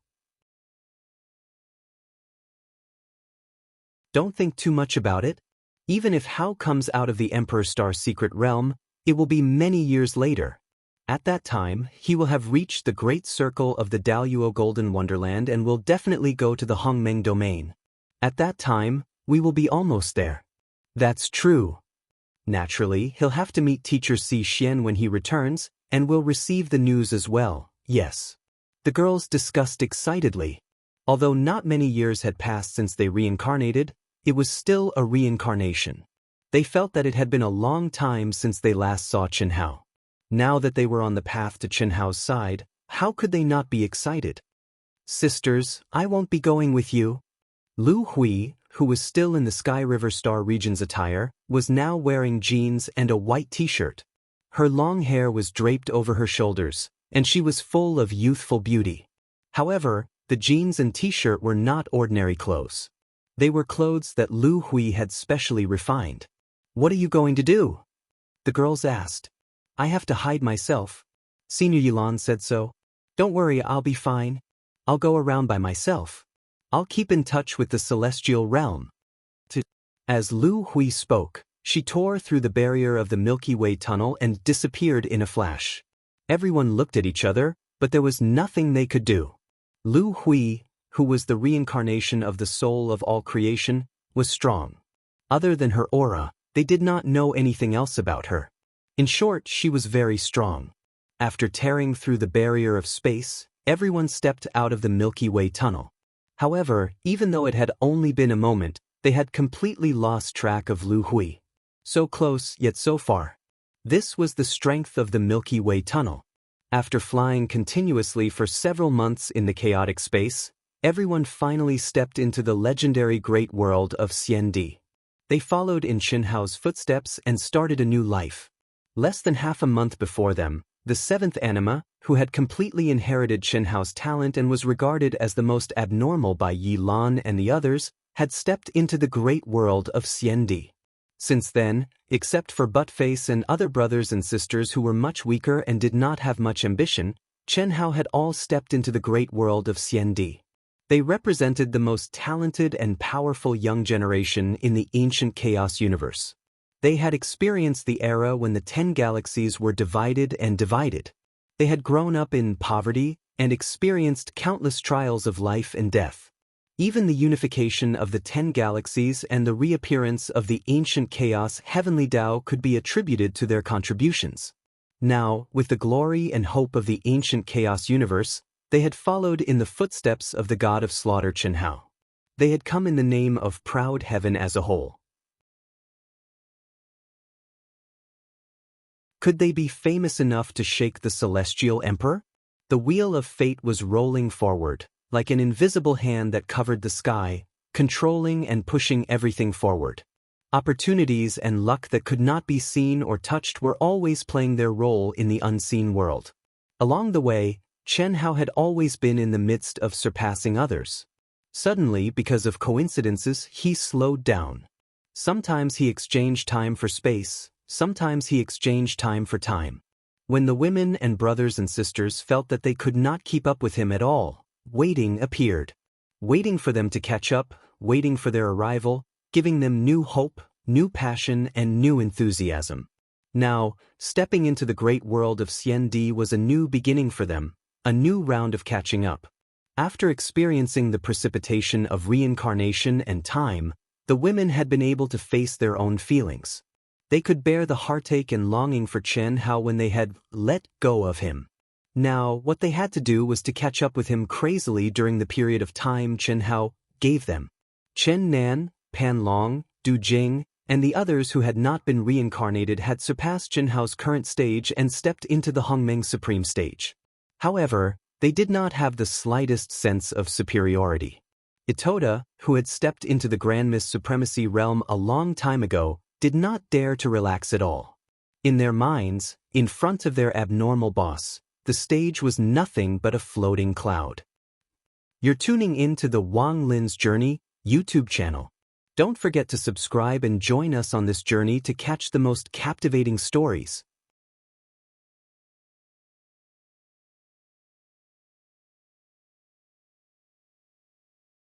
A: Don't think too much about it. Even if Hao comes out of the Emperor Star's secret realm, it will be many years later. At that time, he will have reached the great circle of the Daoist Golden Wonderland and will definitely go to the Hongmeng domain. At that time, we will be almost there. That's true. Naturally, he'll have to meet teacher Si Xian when he returns, and will receive the news as well, yes. The girls discussed excitedly. Although not many years had passed since they reincarnated, it was still a reincarnation. They felt that it had been a long time since they last saw Chen Hao. Now that they were on the path to Chen Hao's side, how could they not be excited? Sisters, I won't be going with you. Lu Hui, who was still in the Sky River Star Region's attire, was now wearing jeans and a white t-shirt. Her long hair was draped over her shoulders, and she was full of youthful beauty. However, the jeans and t-shirt were not ordinary clothes. They were clothes that Lu Hui had specially refined. What are you going to do? The girls asked. I have to hide myself. Senior Yilan said so. Don't worry, I'll be fine. I'll go around by myself. I'll keep in touch with the celestial realm. As Lu Hui spoke, she tore through the barrier of the Milky Way tunnel and disappeared in a flash. Everyone looked at each other, but there was nothing they could do. Lu Hui, who was the reincarnation of the soul of all creation, was strong. Other than her aura, they did not know anything else about her. In short, she was very strong. After tearing through the barrier of space, everyone stepped out of the Milky Way tunnel. However, even though it had only been a moment, they had completely lost track of Lu Hui. So close, yet so far. This was the strength of the Milky Way tunnel. After flying continuously for several months in the chaotic space, everyone finally stepped into the legendary great world of Xiandi. They followed in Chen Hao's footsteps and started a new life. Less than half a month before them, the seventh anima, who had completely inherited Chen Hao's talent and was regarded as the most abnormal by Yi Lan and the others, had stepped into the great world of Xiandi. Since then, except for Buttface and other brothers and sisters who were much weaker and did not have much ambition, Chen Hao had all stepped into the great world of Xiandi. They represented the most talented and powerful young generation in the ancient chaos universe. They had experienced the era when the 10 galaxies were divided and divided. They had grown up in poverty and experienced countless trials of life and death. Even the unification of the 10 galaxies and the reappearance of the ancient chaos heavenly Tao could be attributed to their contributions. Now, with the glory and hope of the ancient chaos universe, they had followed in the footsteps of the god of slaughter Chen Hao. They had come in the name of proud heaven as a whole. Could they be famous enough to shake the celestial emperor? The wheel of fate was rolling forward, like an invisible hand that covered the sky, controlling and pushing everything forward. Opportunities and luck that could not be seen or touched were always playing their role in the unseen world. Along the way, Chen Hao had always been in the midst of surpassing others. Suddenly, because of coincidences, he slowed down. Sometimes he exchanged time for space, sometimes he exchanged time for time. When the women and brothers and sisters felt that they could not keep up with him at all, waiting appeared. Waiting for them to catch up, waiting for their arrival, giving them new hope, new passion, and new enthusiasm. Now, stepping into the great world of Xiandi was a new beginning for them, a new round of catching up. After experiencing the precipitation of reincarnation and time, the women had been able to face their own feelings. They could bear the heartache and longing for Chen Hao when they had let go of him. Now, what they had to do was to catch up with him crazily during the period of time Chen Hao gave them. Chen Nan, Pan Long, Du Jing, and the others who had not been reincarnated had surpassed Chen Hao's current stage and stepped into the Hongmeng Supreme stage. However, they did not have the slightest sense of superiority. Itoda, who had stepped into the Grand Mist Supremacy realm a long time ago, did not dare to relax at all. In their minds, in front of their abnormal boss, the stage was nothing but a floating cloud. You're tuning in to the Wang Lin's Journey YouTube channel. Don't forget to subscribe and join us on this journey to catch the most captivating stories,